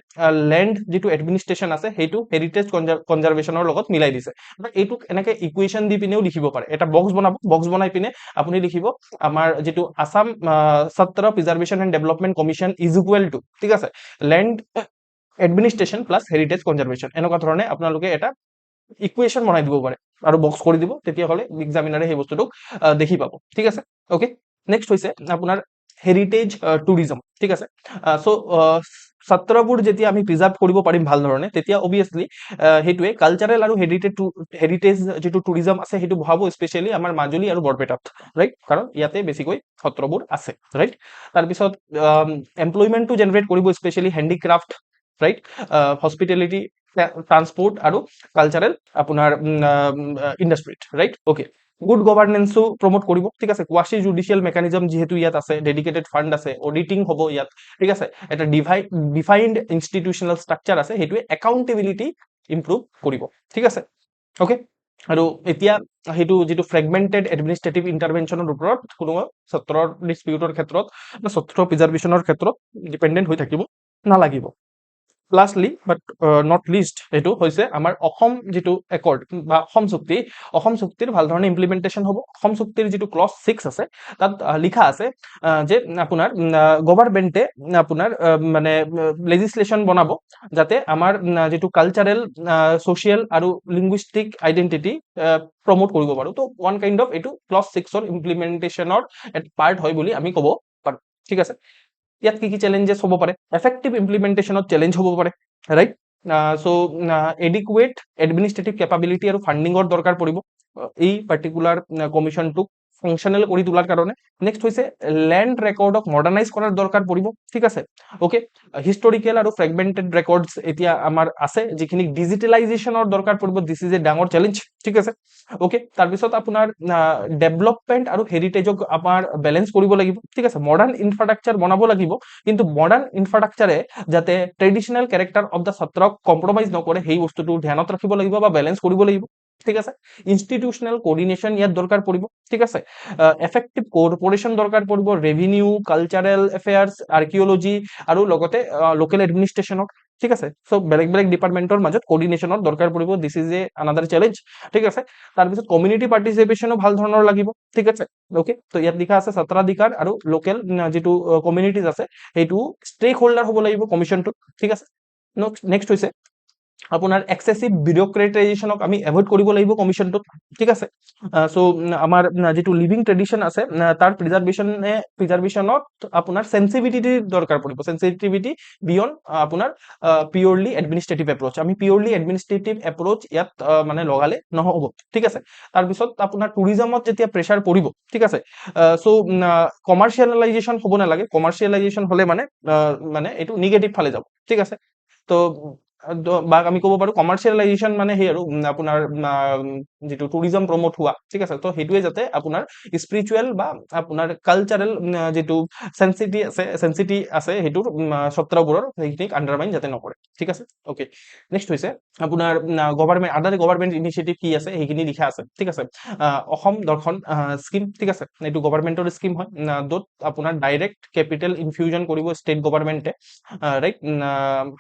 লেণ্ড যিটো এডমিনিষ্ট্ৰেশ্যন আছে সেইটো হেৰিটেজ কনজাৰ্ভেশ্যনৰ লগত মিলাই দিছে। এইটোক এনেকে ইকুৱেশ্যন দি পিনেও লিখিব পাৰে, এটা বক্স বনাব, বক্স বনাই পিনে আপুনি লিখিব আমাৰ যিটো Assam Satra preservation and development commission is equal to, ঠিক আছে, land administration plus heritage conservation, এনেকুৱা ধৰণে আপোনালোকে এটা ইকুৱেশ্যন বনাই দিব পাৰে আৰু বক্স কৰি দিব, তেতিয়াহ'লে এক্সামিনাৰে সেই বস্তুটোক দেখি পাব, ঠিক আছে। অ'কে, নেক্সট হৈছে আপোনাৰ হেৰিটেজ টুৰিজম, ঠিক আছে। চ' সত্ৰবোৰ যেতিয়া আমি প্ৰিজাৰ্ভ কৰিব পাৰিম ভাল ধৰণে, তেতিয়া অবভিয়াছলি সেইটোৱে কালচাৰেল আৰু হেৰিটেজ যিটো টুৰিজম আছে সেইটো বহাব, স্পেচিয়েলি আমাৰ মাজুলী আৰু বৰপেটাত, ৰাইট, কাৰণ ইয়াতে বেছিকৈ সত্ৰবোৰ আছে, ৰাইট। তাৰপিছত এমপ্লয়মেণ্টটো জেনেৰেট কৰিব, specially handicraft, right, hospitality, transport আৰু কালচাৰেল আপোনাৰ ইণ্ডাষ্ট্ৰীত, ৰাইট। অ'কে, গুড গভাৰ্নেন্সো প্ৰমোট কৰিব, ঠিক আছে। কোৱাচি জুডিচিয়েল মেকানিজম যিহেতু ইয়াত আছে, ডেডিকেটেড ফাণ্ড আছে, অডিটিং হ'ব ইয়াত, ঠিক আছে। এটা ডিফাইন্ড ইনষ্টিটিউচনেল ষ্ট্ৰাকচাৰ আছে, সেইটোৱে একাউণ্টেবিলিটি ইম্প্ৰুভ কৰিব, ঠিক আছে। অ'কে, আৰু এতিয়া সেইটো যিটো ফ্ৰেগমেণ্টেড এডমিনিষ্ট্ৰেটিভ ইণ্টাৰভেনশ্যনৰ ওপৰত কোনো ছাত্ৰৰ ডিছপিউটৰ ক্ষেত্ৰত বা ছাত্ৰ প্ৰিজাৰ্ভেশ্যনৰ ক্ষেত্ৰত ডিপেণ্ডেণ্ট হৈ থাকিব নালাগিব। লাষ্টলি বাট নট লিষ্ট এইটো হৈছে আমাৰ অসম যিটো একৰ্ড বা অসম চুক্তিৰ ভাল ধৰণে ইমপ্লিমেণ্টেশ্যন হ'ব। অসম চুক্তিৰ যিটো ক্লজ 6 আছে তাত লিখা আছে যে আপোনাৰ গভাৰ্ণমেণ্টে আপোনাৰ মানে লেজিসলেশ্যন বনাব যাতে আমাৰ যিটো কালচাৰেল, ছ'চিয়েল আৰু লিংগুইষ্টিক আইডেণ্টিটি প্ৰমোট কৰিব পাৰোঁ। তো ওৱান কাইণ্ড অফ এইটো ক্লজ 6ৰ ইমপ্লিমেণ্টেশ্যনৰ পাৰ্ট হয় বুলি আমি ক'ব পাৰোঁ, ঠিক আছে। ইয়াত কি কি চেলেঞ্জেছ হ'ব পাৰে? এফেক্টিভ ইমপ্লিমেণ্টেশ্যনত চেলেঞ্জ হ'ব পাৰে, ৰাইট। চ' এডিকুৱেট এডমিনিষ্ট্ৰেটিভ কেপাবিলিটি আৰু ফাণ্ডিঙৰ দৰকাৰ পৰিব এই পাৰ্টিকুলাৰ কমিশ্যনটোক ফাংচনেল কৰি তোলাৰ কাৰণে। নেক্সট হৈছে লেণ্ড ৰেকৰ্ডক মডাৰ্ণাইজ কৰাৰ দৰকাৰ পৰিব, ঠিক আছে। অ'কে, হিষ্টৰিকেল আৰু ফ্ৰেগমেণ্টেড ৰেকৰ্ডছ এতিয়া আমাৰ আছে, যিখিনি ডিজিটেলাইজেশ্যনৰ দৰকাৰ পৰিব। দিছ ইজ এ ডাঙৰ চেলেঞ্জ, ঠিক আছে। অ'কে, তাৰপিছত আপোনাৰ ডেভেলপমেণ্ট আৰু হেৰিটেজক আমাৰ বেলেঞ্চ কৰিব লাগিব, ঠিক আছে। মডাৰ্ণ ইনফ্ৰাষ্ট্ৰাকচাৰ বনাব লাগিব, কিন্তু মডাৰ্ণ ইনফ্ৰাষ্ট্ৰাকচাৰে যাতে ট্ৰেডিশ্যনেল কেৰেক্টাৰ অফ দ্য ছাত্ৰক কম্প্ৰমাইজ নকৰে সেই বস্তুটো ধ্যানত ৰাখিব লাগিব বা বেলেঞ্চ কৰিব লাগিব, ঠিক আছে। ইনষ্টিটিউচনেল কোঅৰ্ডিনেশ্যন ইয়াত দৰকাৰ পৰিব, ঠিক আছে। এফেক্টিভ কোঅপাৰেশ্যন দৰকাৰ পৰিব, ৰেভিনিউ, কালচাৰেল এফেয়াৰ্ছ, আৰ্কিঅলজি আৰু লগতে লোকেল এডমিনিষ্ট্ৰেশ্যনক, ঠিক আছে। চ' বেলেগ বেলেগ ডিপাৰ্টমেণ্টৰ মাজত কোঅৰ্ডিনেশ্যনৰ দৰকাৰ পৰিব। This is a another challenge, ঠিক আছে। তাৰপিছত কমিউনিটি পাৰ্টিচিপেশ্যনো ভাল ধৰণৰ লাগিব, ঠিক আছে। অ'কে, তো ইয়াত লিখা আছে ছাত্ৰাধিকাৰ আৰু লোকেল যিটো কমিউনিটিজ আছে সেইটো ষ্টেক হোল্ডাৰ হ'ব লাগিব কমিশ্যনটোত, ঠিক আছে। নেক্সট হৈছে আপোনাৰ এক্সেচিভ বিউৰক্ৰেটাইজেশ্যনক আমি এভইড কৰিব লাগিব কমিশ্যনটোত, ঠিক আছে। চ' আমাৰ যিটো লিভিং ট্ৰেডিশ্যন আছে তাৰ প্ৰিজাৰ্ভেশ্যনত আপোনাৰ চেনচিটিভিটিৰ দৰকাৰ পৰিব, চেনচিটিভিটি বিয়ণ্ড আপোনাৰ পিয়ৰলি এডমিনিষ্ট্ৰেটিভ এপ্ৰ'চ। আমি পিয়ৰলি এডমিনিষ্ট্ৰেটিভ এপ্ৰ'চ ইয়াত মানে লগালে নহ'ব, ঠিক আছে। তাৰপিছত আপোনাৰ টুৰিজমত যেতিয়া প্ৰেছাৰ পৰিব, ঠিক আছে। চ' কমাৰ্চিয়েলাইজেশ্যন হ'ব নালাগে, কমাৰ্চিয়েলাইজেশ্যন হ'লে মানে এইটো নিগেটিভ ফালে যাব, ঠিক আছে। তো বা আমি ক'ব পাৰোঁ কমাৰ্চিয়েলাইজেশ্যন মানে সেই আৰু আপোনাৰ যিটো টুৰিজম প্ৰমোট হোৱা, ঠিক আছে। তো সেইটোৱে যাতে আপোনাৰ স্পিৰিচুৱেল বা আপোনাৰ কালচাৰেল যিটো চেনচিটি আছে সেইটোৰ সত্ৰবোৰৰ সেইখিনিক আণ্ডাৰমাইন যাতে নকৰে, ঠিক আছে। অ'কে, নেক্সট হৈছে আপোনাৰ আদাৰ গভৰ্ণমেণ্ট ইনিচিয়েটিভ কি আছে সেইখিনি লিখা আছে, ঠিক আছে। অসম দৰ্শন স্কিম, ঠিক আছে। এইটো গভৰ্ণমেণ্টৰ স্কিম হয়, য'ত আপোনাৰ ডাইৰেক্ট কেপিটেল ইনফিউজন কৰিব ষ্টেট গভৰ্ণমেণ্টে, ৰাইট।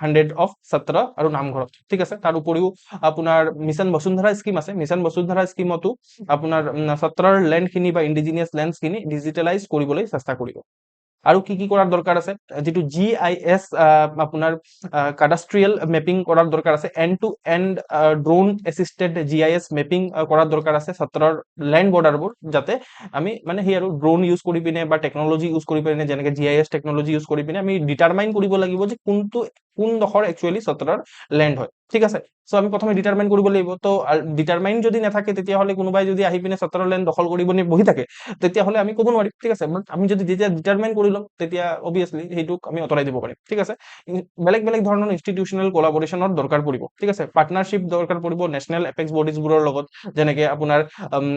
100 অফ ছাত্ৰ আৰু নামঘৰত, ঠিক আছে। তাৰ উপৰিও আপোনাৰ মিছন বসুন্ধৰা স্কিম আছে, মিছন বসুন্ধৰা স্কিমতো আপোনাৰ ছাত্ৰৰ লেণ্ডখিনি বা ইণ্ডিজিনিয়াছ লেণ্ডছখিনি ডিজিটেলাইজ কৰিবলৈ চেষ্টা কৰিব। আৰু কি কি কৰাৰ দৰকাৰ আছে? যিটো GIS আপোনাৰ কাডাষ্ট্ৰিয়েল মেপিং কৰাৰ দৰকাৰ আছে, end to end drone assisted GIS mapping কৰাৰ দৰকাৰ আছে ছাত্ৰৰ লেণ্ড বৰ্ডাৰবোৰ, যাতে আমি মানে সেই আৰু ড্ৰোন ইউজ কৰি পিনে বা টেকনলজি ইউজ কৰি পিনে, যেনেকে GIS টেকনলজি ইউজ কৰি পিনে আমি ডিটাৰমাইন কৰিব লাগিব যে কোনডোখৰ একচুৱেলি ছাত্ৰৰ লেণ্ড হয়, ঠিক আছে। চ' আমি প্ৰথমে ডিটাৰমাইন কৰিব লাগিব। তো ডিটাৰমাইন যদি নাথাকে তেতিয়াহ'লে কোনোবাই যদি আহি পিনে ছাত্ৰৰ লেণ্ড দখল কৰিব বহি থাকে তেতিয়াহ'লে আমি ক'ব নোৱাৰিম, ঠিক আছে। বাট আমি যদি যেতিয়া ডিটাৰমাইন কৰি ল'ম তেতিয়া অবভিয়াছলি সেইটোক আমি আঁতৰাই দিব পাৰিম, ঠিক আছে। বেলেগ বেলেগ ধৰণৰ ইনষ্টিটিউচনেল কলাবৰেশ্যনৰ দৰকাৰ পৰিব, ঠিক আছে। পাৰ্টনাৰশ্বিপ দৰকাৰ পৰিব নেশ্যনেল এপেক্স বডিজবোৰৰ লগত, যেনেকে আপোনাৰ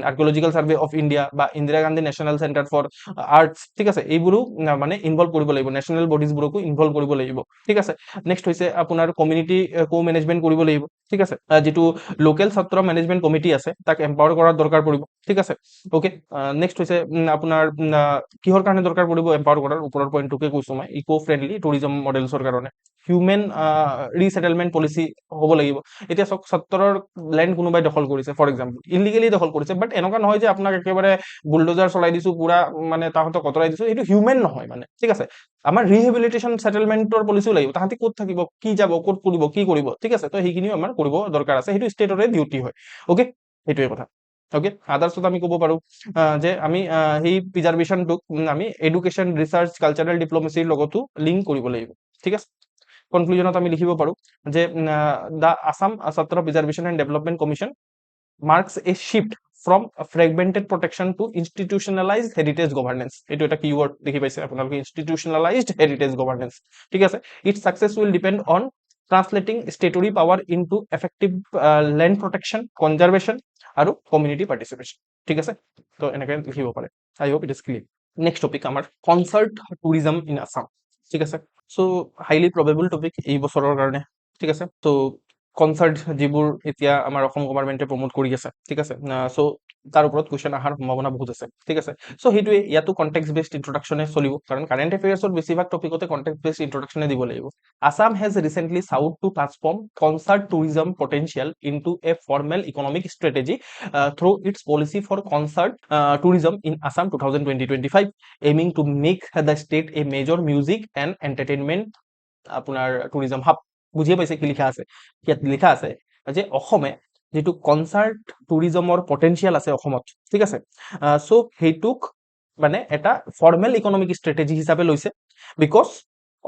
আৰ্কিঅলজিকেল ছাৰ্ভে অফ ইণ্ডিয়া বা Indira Gandhi national centre for arts, ঠিক আছে। এইবোৰো মানে ইনভলভ কৰিব লাগিব, নেশ্যনেল বডিজবোৰকো ইনভলভ কৰিব লাগিব, ঠিক আছে। নেক্সট হৈছে আপোনাৰ কমিউনিটি মেনেজমেণ্ট কৰিব লাগিব, ঠিক আছে। যিটো লোকেল ছাত্ৰ মেনেজমেণ্ট কমিটি আছে তাক এম্পাৱাৰ কৰাৰ দৰকাৰ পৰিব, ঠিক আছে। অ'কে, নেক্সট হৈছে আপোনাৰ কিহৰ কাৰণে দৰকাৰ পৰিব এম্পাৱাৰ কৰাৰ? ওপৰৰ পইণ্টটোকে কৈছোঁ মই, ইকো ফ্ৰেণ্ডলি টুৰিজম মডেলছৰ কাৰণে হিউমেন ৰিছেটেলমেণ্ট পলিচি হ'ব লাগিব। এতিয়া চাওক, ছাত্ৰৰ লেণ্ড কোনোবাই দখল কৰিছে, ফৰ এক্সাম্পল ইলিগেলি দখল কৰিছে, বাট এনেকুৱা নহয় যে আপোনাক একেবাৰে বুলডোজাৰ চলাই দিছোঁ পুৰা মানে তাহাঁতক আঁতৰাই দিছোঁ, এইটো হিউমেন নহয় মানে, ঠিক আছে। আমাৰ ৰিহেবিলিটেশ্যন ছেটেলমেণ্টৰ পলিচিও লাগিব, তাহাঁতি ক'ত থাকিব, কি যাব, ক'ত কৰিব, কি কৰিব, ঠিক আছে। তো সেইখিনিও আমাৰ কৰিব দৰকাৰ আছে, সেইটো ষ্টেটৰে ডিউটি হয়। অ'কে, সেইটোৱে কথা। অ'কে, আদাৰ্ছত আমি ক'ব পাৰোঁ যে আমি সেই প্ৰিজাৰ্ভেশ্যনটোক আমি এডুকেশ্যন, ৰিচাৰ্চ, কালচাৰেল ডিপ্ল'মেচিৰ লগতো লিংক কৰিব লাগিব, ঠিক আছে। কনক্লুজনত আমি লিখিব পাৰোঁ যে দ্য আছাম ছাত্ৰ preservation and development commission marks a shift from fragmented protection to institutionalized heritage governance. এইটো এটা কিৱৰ্ড দেখি পাইছে আপোনালোকে, institutionalized heritage governance, ঠিক আছে। Its success will depend on translating statutory power into effective land protection, conservation আৰু community participation. ঠিক আছে, তো এনেকৈ লিখিব পাৰে। I hope it is clear. Next topic আমাৰ কনচাৰ্ট টুৰিজম ইন আছাম। ঠিক আছে, চ' হাইলি প্ৰবেবল টপিক এই বছৰৰ কাৰণে। ঠিক আছে, ত' কনচাৰ্ট যিবোৰ এতিয়া আমাৰ অসম গভৰ্ণমেণ্টে প্ৰমোট কৰি আছে, ঠিক আছে, চ' তাৰ ওপৰত কুৱেশ্যন অহাৰ সম্ভাৱনা বহুত আছে। ঠিক আছে, চ' সেইটোৱে ইয়াতো কণ্টেক্সট বেছড ইন্ট্ৰডাকশ্যনে চলিব, কাৰণ কাৰেণ্ট এফেয়াৰ্ছত বেছিভাগ টপিকতে কণ্টেক্সট বেছড ইন্ট্ৰডাকশ্যনে দিব লাগিব। Assam has recently sought to transform concert tourism potential into a formal economic strategy through its policy for concert tourism in Assam 2020-25, aiming to make the state a major music and entertainment আপোনাৰ tourism hub. বুজিয়ে পাইছে কি লিখা আছে? ইয়াত লিখা আছে যে অসমে যিটো কনচাৰ্ট টুৰিজমৰ পটেনচিয়েল আছে অসমত, ঠিক আছে, চ' সেইটোক মানে এটা ফৰ্মেল ইকনমিক ষ্ট্ৰেটেজি হিচাপে লৈছে, বিকজ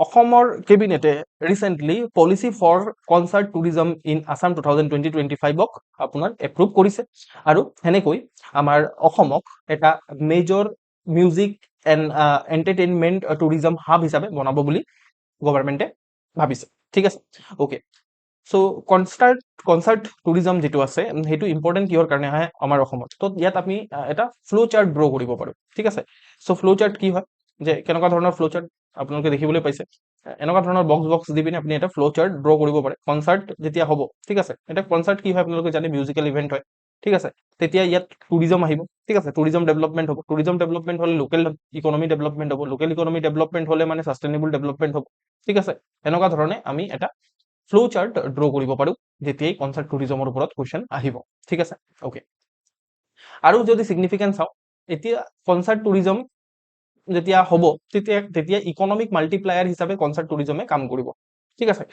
অসমৰ কেবিনেটে recently policy for concert tourism in Assam 2020-25ক আপোনাৰ এপ্ৰুভ কৰিছে, আৰু সেনেকৈ আমাৰ অসমক এটা major music and entertainment tourism hub হিচাপে বনাব বুলি গভৰ্ণমেণ্টে ভাবিছে। ঠিক আছে, অ'কে। চ' কনচাৰ্ট টুৰিজম যিটো আছে সেইটো ইম্পৰ্টেণ্ট কিহৰ কাৰণে আহে আমাৰ অসমত, তো ইয়াত আমি এটা ফ্ল' চাৰ্ট ড্ৰ কৰিব পাৰোঁ। ঠিক আছে, চ' ফ্ল' চাৰ্ট কি হয়, যে কেনেকুৱা ধৰণৰ ফ্ল' চাৰ্ট আপোনালোকে দেখিবলৈ পাইছে, এনেকুৱা ধৰণৰ বক্স দি পিনে আপুনি এটা ফ্ল' চাৰ্ট ড্ৰ কৰিব পাৰে। কনচাৰ্ট যেতিয়া হ'ব, ঠিক আছে, এটা কনচাৰ্ট কি হয় আপোনালোকে জানে, মিউজিকেল ইভেণ্ট হয়। ঠিক আছে, তেতিয়া ইয়াত টুৰিজম আহিব। ঠিক আছে, টুৰিজম ডেভেলপমেণ্ট হ'ব, টুৰিজম ডেভেলপমেণ্ট হ'লে লোকেল ইকনমি ডেভেলপমেণ্ট হ'ব, লোকেল ইকনমি ডেভেলপমেণ্ট হ'লে মানে ছাষ্টেইনেবল ডেভেলপমেণ্ট হ'ব। ঠিক আছে, এনেকুৱা ধৰণে আমি এটা ফ্ল' চাৰ্ট ড্ৰ কৰিব পাৰোঁ যেতিয়াই কনচাৰ্ট টুৰিজমৰ ওপৰত কুৱেশ্যন আহিব। ঠিক আছে, অ'কে। আৰু যদি চিগনিফিকেঞ্চ চাওঁ, এতিয়া কনচাৰ্ট টুৰিজম যেতিয়া হ'ব, তেতিয়া ইকনমিক মাল্টিপ্লায়াৰ হিচাপে কনচাৰ্ট টুৰিজমে কাম কৰিব। ঠিক আছে,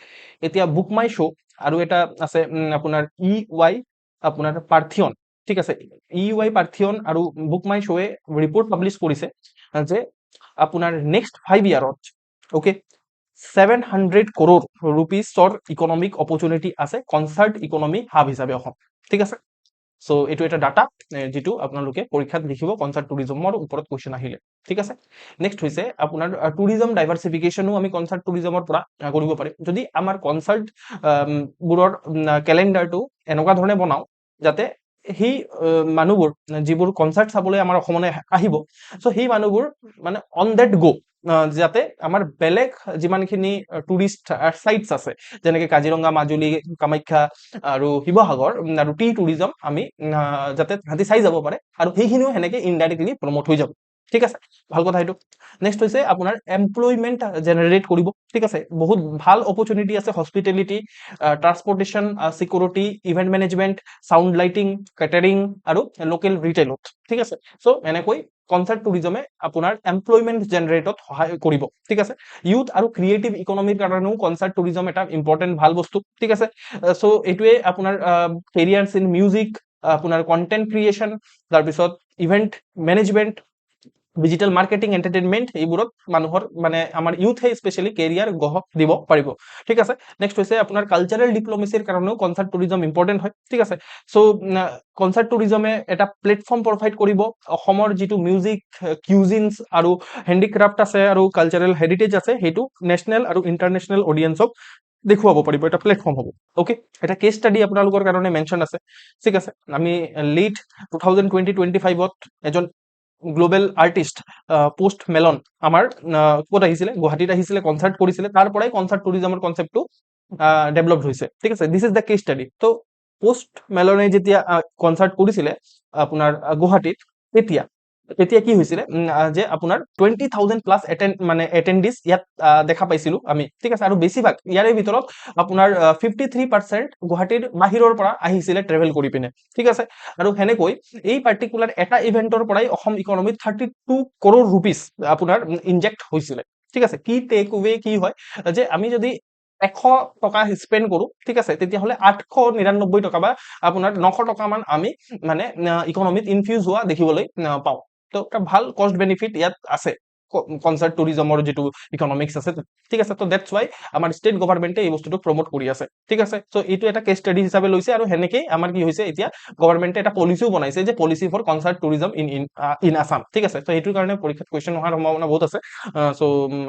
এতিয়া বুক মাই শ্ব' আৰু এটা আছে আপোনাৰ EY আপোনাৰ পাৰ্থিয়ন। ঠিক আছে, EY পাৰ্থিয়ন আৰু বুক মাই শ্ব'য়ে ৰিপৰ্ট পাব্লিছ কৰিছে যে আপোনাৰ নেক্সট 5 ইয়াৰত, অ'কে, 700 crore rupees-ৰ ইকনমিক অপৰচুনিটি আছে কনচাৰ্ট ইকনমি হাব হিচাপে অসম। ঠিক আছে, চ' এইটো এটা ডাটা যিটো আপোনালোকে পৰীক্ষাত লিখিব কনচাৰ্ট টুৰিজমৰ ওপৰত কুৱেশ্যন আহিলে। ঠিক আছে, নেক্সট হৈছে আপোনাৰ টুৰিজম ডাইভাৰ্চিফিকেশ্যনো আমি কনচাৰ্ট টুৰিজমৰ পৰা কৰিব পাৰিম, যদি আমাৰ কনচাৰ্ট বোৰৰ কেলেণ্ডাৰটো এনেকুৱা ধৰণে বনাওঁ যাতে সেই মানুহবোৰ যিবোৰ কনচাৰ্ট চাবলৈ আমাৰ অসমলৈ আহিব, চ' সেই মানুহবোৰ মানে অন ডেট গ', যাতে আমাৰ বেলেগ যিমানখিনি টুৰিষ্ট চাইটছ আছে, যেনেকে কাজিৰঙা, মাজুলী, কামাখ্যা আৰু শিৱসাগৰ আৰু টি টুৰিজম আমি যাতে তাহাঁতি চাই যাব পাৰে, আৰু সেইখিনিও সেনেকে ইনডাইৰেক্টলি প্ৰমোট হৈ যাব। ঠিক আছে, ভাল কথা এইটো। নেক্সট হৈছে আপোনাৰ এমপ্লয়মেণ্ট জেনেৰেট কৰিব। ঠিক আছে, বহুত ভাল অপৰচুনিটি আছে hospitality, transportation, security, event management, sound lighting, catering আৰু লোকেল ৰিটেইলত। ঠিক আছে, চ' এনেকৈ কনচাৰ্ট টুৰিজমে আপোনাৰ এমপ্লয়মেণ্ট জেনেৰেটত সহায় কৰিব। ঠিক আছে, ইউথ আৰু ক্ৰিয়েটিভ ইকনমিৰ কাৰণেও কনচাৰ্ট টুৰিজম এটা ইম্পৰ্টেণ্ট ভাল বস্তু। ঠিক আছে, চ' এইটোৱে আপোনাৰ কেৰিয়াৰ্ছ ইন মিউজিক, আপোনাৰ কণ্টেণ্ট ক্ৰিয়েশ্যন, তাৰপিছত event management, digital marketing, entertainment, এইবোৰত মানুহৰ মানে আমাৰ ইউথে স্পেচিয়েলি কেৰিয়াৰ গঢ় দিব পাৰিব। ঠিক আছে, নেক্সট হৈছে আপোনাৰ কালচাৰেল ডিপ্ল'মেচিৰ কাৰণেও কনচাৰ্ট টুৰিজম ইম্পৰ্টেণ্ট হয়। ঠিক আছে, চ' কনচাৰ্ট টুৰিজমে এটা প্লেটফৰ্ম প্ৰভাইড কৰিব অসমৰ যিটো মিউজিক, কিউজিনছ আৰু হেণ্ডিক্ৰাফ্ট আছে আৰু কালচাৰেল হেৰিটেজ আছে, সেইটো নেশ্যনেল আৰু ইণ্টাৰনেশ্যনেল অডিয়েন্সক দেখুৱাব পাৰিব, এটা প্লেটফৰ্ম হ'ব। অ'কে, এটা কেছ ষ্টাডি আপোনালোকৰ কাৰণে মেনশ্যন আছে। ঠিক আছে, আমি লেট 2020-25ত এজন গ্ল'বেল আৰ্টিষ্ট পোষ্ট মেলন আমাৰ ক'ত আহিছিলে, গুৱাহাটীত আহিছিলে, কনচাৰ্ট কৰিছিলে, তাৰ পৰাই কনচাৰ্ট টুৰিজমৰ কনচেপ্টটো ডেভেলপ হৈছে। ঠিক আছে, this is the case study. ত' পোষ্ট মেলনে যেতিয়া কনচাৰ্ট কৰিছিলে আপোনাৰ গুৱাহাটীত, তেতিয়া কি হৈছিলে যে আপোনাৰ 20,000+ এটেণ্ডিছ ইয়াত দেখা পাইছিলো আমি। ঠিক আছে, আৰু বেছিভাগ ইয়াৰে ভিতৰত আপোনাৰ 53% গুৱাহাটীৰ বাহিৰৰ পৰা আহিছিলে ট্ৰেভেল কৰি পিনে। ঠিক আছে, আৰু সেনেকৈ এই পাৰ্টিকুলাৰ এটা ইভেণ্টৰ পৰাই অসম ইকনমিত 32 crore rupees আপোনাৰ ইনজেক্ট হৈছিলে। ঠিক আছে, কি টেক অৱে কি হয় যে আমি যদি 100 টকা স্পেণ্ড কৰো, ঠিক আছে, তেতিয়াহ'লে 899 টকা বা আপোনাৰ 900 টকা মান আমি মানে ইকনমিত ইনফিউজ হোৱা দেখিবলৈ পাওঁ। তো এটা ভাল কষ্ট বেনিফিট ইয়াত আছে। কনসাৰ্ট টুৰিজমৰ যিটো ইকনমিক্স আছে, ঠিক আছে। তো দ্যাটছ ৱাই আমাৰ ষ্টেট গভৰ্ণমেণ্টে এই বস্তুটো প্ৰমোট কৰি আছে, ঠিক আছে। চ' এইটো এটা কেছ ষ্টাডি হিচাপে লৈছে, আৰু সেনেকেই আমাৰ কি হৈছে এতিয়া গভৰ্ণমেণ্টে এটা পলিচিও বনাইছে যে policy for concert tourism in Assam, ঠিক আছে। তো সেইটোৰ কাৰণে পৰীক্ষাত কুৱেশ্যন অহাৰ সম্ভাৱনা বহুত আছে। চ'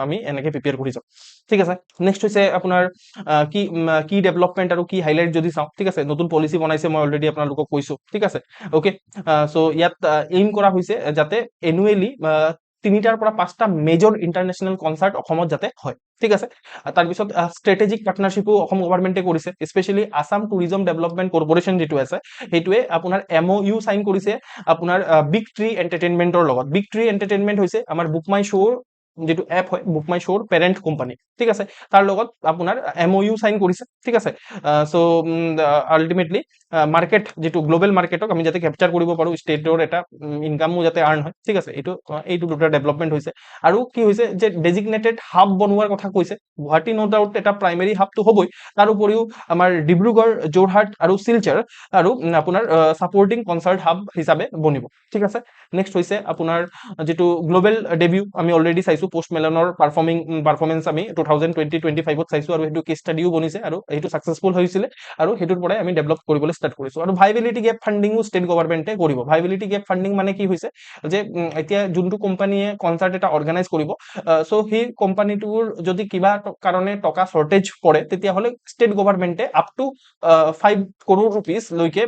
আমি এনেকে প্ৰিপেয়াৰ কৰি যাম, ঠিক আছে। নেক্সট হৈছে আপোনাৰ কি ডেভেলপমেণ্ট আৰু কি হাইলাইট যদি চাওঁ, ঠিক আছে। নতুন পলিচি বনাইছে, মই অলৰেডি আপোনালোকক কৈছো, ঠিক আছে। অ'কে, চ' ইয়াত এইম কৰা হৈছে যাতে এনুৱেলি 3টাৰ পৰা 5টা মেজৰ ইণ্টাৰনেশ্যনেল কনচাৰ্ট অসমত যাতে হয়, ঠিক আছে। তাৰপিছত ষ্ট্ৰেটেজিক পাৰ্টনাৰশ্বিপো অসম গভৰ্ণমেণ্টে কৰিছে, specially Assam tourism development corporation যিটো আছে সেইটোৱে আপোনাৰ MOU চাইন কৰিছে আপোনাৰ বিগ ট্ৰী এণ্টাৰটেইনমেণ্টৰ লগত। বিগ ট্ৰী এণ্টাৰটেইনমেণ্ট হৈছে আমাৰ বুক মাই শ্ব'ৰ যিটো এপ হয়, বুক মাই শ্ব'ৰ পেৰেণ্ট কোম্পানী, ঠিক আছে। তাৰ লগত আপোনাৰ MOU চাইন কৰিছে, ঠিক আছে। চ' আল্টিমেটলি মাৰ্কেট যিটো গ্ল'বেল মাৰ্কেটক আমি যাতে কেপচাৰ কৰিব পাৰোঁ, ষ্টেটৰ এটা ইনকামো যাতে আৰ্ণ হয়, ঠিক আছে। এইটো দুটা ডেভেলপমেণ্ট হৈছে। আৰু কি হৈছে যে ডেজিগনেটেড হাব বনোৱাৰ কথা কৈছে। গুৱাহাটী ন' ডাউট এটা প্ৰাইমেৰী হাবটো হ'বই, তাৰ উপৰিও আমাৰ ডিব্ৰুগড়, যোৰহাট আৰু শিলচৰ আৰু আপোনাৰ ছাপৰ্টিং কনচাৰ্ট হাব হিচাপে বনিব, ঠিক আছে। নেক্সট হৈছে আপোনাৰ যিটো গ্ল'বেল ডেবিউ আমি অলৰেডি চাইছো, পষ্ট মেলনৰ পাৰফৰ্মেঞ্চ আমি 2020-25ত চাইছো, আৰু সেইটো কেছ ষ্টাডিও বনিছে, আৰু সেইটো ছাকচেছফুল হৈছিলে, আৰু সেইটোৰ পৰাই আমি ডেভেলপ কৰিবলৈ ষ্টাৰ্ট কৰিছো। আৰু ভাইবিলিটি গেপ ফাণ্ডিঙো ষ্টেট গভৰ্ণমেণ্টে কৰিব। ভাইবিলিটি গেপ ফাণ্ডিং মানে কি হৈছে যে এতিয়া যোনটো কোম্পানীয়ে কনচাৰ্ট এটা অৰ্গেনাইজ কৰিব, চ' সেই কোম্পানীটোৰ যদি কিবা কাৰণে টকা শ্বৰ্টেজ পৰে, তেতিয়াহ'লে ষ্টেট গভৰ্ণমেণ্টে আপ টু 5 crore rupees লৈকে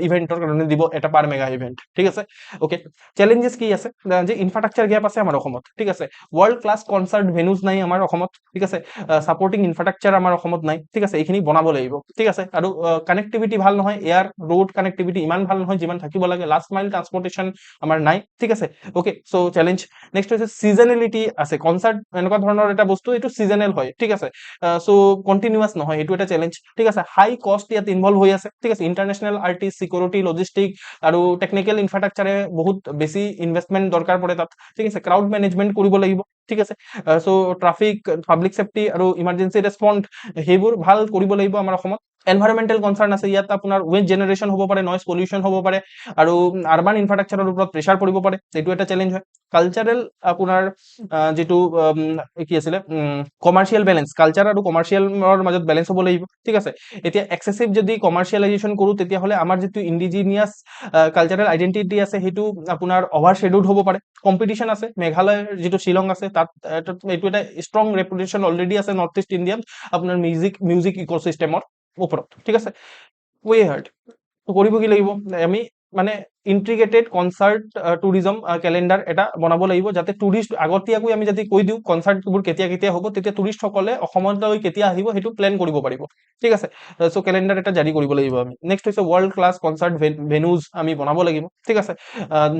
ইভেণ্টৰ কাৰণে দিব, এটা পাৰ মেগা ইভেণ্ট, ঠিক আছে। অ'কে, চেলেঞ্জেছ কি আছে যে ইনফ্ৰাষ্ট্ৰাকচাৰ গেপ আছে আমাৰ অসমত, ঠিক আছে। ৱৰ্ল্ড ক্লাছ কনচাৰ্ট ভেনুজ নাই আমাৰ অসমত, ঠিক আছে। ছাপৰ্টিং ইনফ্ৰাষ্ট্ৰাকচাৰ আমাৰ অসমত নাই, ঠিক আছে। এইখিনি বনাব লাগিব, ঠিক আছে। আৰু কানেক্টিভিটি ভাল নহয়, এয়াৰ ৰোড কানেক্টিভিটি ইমান ভাল নহয় যিমান থাকিব লাগে, লাষ্ট মাইল ট্ৰান্সপৰ্টেশ্যন আমাৰ নাই, ঠিক আছে। অ'কে, চ' চেলেঞ্জ। নেক্সট হৈছে ছিজনেলিটি আছে। কনচাৰ্ট এনেকুৱা ধৰণৰ এটা বস্তু, এইটো ছিজনেল হয়, ঠিক আছে। চ' কণ্টিনিউৱাছ নহয়, এইটো এটা চেলেঞ্জ, ঠিক আছে। হাই কষ্ট ইয়াত ইনভলভ হৈ আছে, ঠিক আছে। ইণ্টাৰনেশ্যনেল আৰ্টিষ্ট, চিকিউৰিটি, লজিষ্টিক আৰু টেকনিকেল ইনফ্ৰাষ্ট্ৰাকচাৰে বহুত বেছি ইনভেষ্টমেণ্ট দৰকাৰ পৰে তাত, ঠিক আছে। ক্ৰাউড মেনেজমেণ্ট কৰিব লাগিব, ঠিক আছে। চ' ট্ৰাফিক, পাব্লিক ছেফটি আৰু ইমাৰ্জেঞ্চি ৰেছপন্ড সেইবোৰ ভাল কৰিব লাগিব আমাৰ অসমত। এনভাইৰমেণ্টেল কনচাৰ্ণ আছে, ইয়াত আপোনাৰ ৱেষ্ট জেনেৰেশ্যন হ'ব পাৰে, নইজ পলিউশ্যন হ'ব পাৰে, আৰু আৰ্বান ইনফ্ৰাষ্ট্ৰাকচাৰৰ ওপৰত প্ৰেছাৰ পৰিব পাৰে, এইটো এটা চেলেঞ্জ হয়। কালচাৰেল আপোনাৰ যিটো কি আছিলে কমাৰ্চিয়েল বেলেঞ্চ, কালচাৰ আৰু কমাৰ্চিয়েলৰ মাজত বেলেঞ্চ হ'ব লাগিব, ঠিক আছে। এতিয়া এক্সেচিভ যদি কমাৰ্চিয়েলাইজেশ্যন কৰোঁ, তেতিয়াহ'লে আমাৰ যিটো ইণ্ডিজিনিয়াছ কালচাৰেল আইডেণ্টিটি আছে সেইটো আপোনাৰ অভাৰ শ্বেডুড হ'ব পাৰে। কম্পিটিশ্যন আছে, মেঘালয়ৰ যিটো শ্বিলং আছে তাত এইটো এটা ষ্ট্ৰং ৰেপুটেশ্যন অলৰেডি আছে নৰ্থ ইষ্ট ইণ্ডিয়াত আপোনাৰ মিউজিক ইক'চিষ্টেমৰ ওপৰত, ঠিক আছে। ৱে হাৰ্ড কৰিব কি লাগিব, আমি মানে ইণ্টিগ্ৰেটেড কনচাৰ্ট টুৰিজম কেলেণ্ডাৰ এটা বনাব লাগিব, যাতে টুৰিষ্ট আগতীয়াকৈ আমি যদি কৈ দিওঁ কনচাৰ্টবোৰ কেতিয়া কেতিয়া হ'ব, তেতিয়া টুৰিষ্টসকলে অসমলৈ কেতিয়া আহিব সেইটো প্লেন কৰিব পাৰিব, ঠিক আছে। চ' কেলেণ্ডাৰ এটা জাৰি কৰিব লাগিব আমি। নেক্সট হৈছে ৱৰ্ল্ড ক্লাছ কনচাৰ্ট ভেনুজ আমি বনাব লাগিব, ঠিক আছে।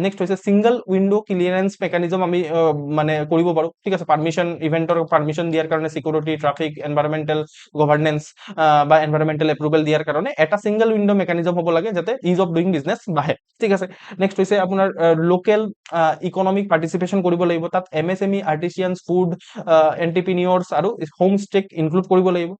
নেক্সট হৈছে ছিংগল উইণ্ড' ক্লিয়াৰেঞ্চ মেকানিজম আমি মানে কৰিব পাৰোঁ, ঠিক আছে। পাৰ্মিশ্যন, ইভেণ্টৰ পাৰ্মিশ্যন দিয়াৰ কাৰণে চিকিউৰিটি, ট্ৰাফিক, এনভাইৰমেণ্টেল গভাৰ্নেন্স বা এনভাইৰমেণ্টেল এপ্ৰুভেল দিয়াৰ কাৰণে এটা ছিংগল উইণ্ড' মেকানিজম হ'ব লাগে, যাতে ইজ অফ ডুইং বিজনেছ বাঢ়ে, ঠিক আছে। নেক্সট হৈছে আপোনাৰ লোকেল ইকনমিক পাৰ্টিচিপেশ্যন কৰিব লাগিব, তাত MSME, আৰ্টিচিয়ানছ, ফুড এণ্টাৰপ্ৰিনিয়ৰ্ছ আৰু হোম ষ্টেক ইনক্লুড কৰিব লাগিব।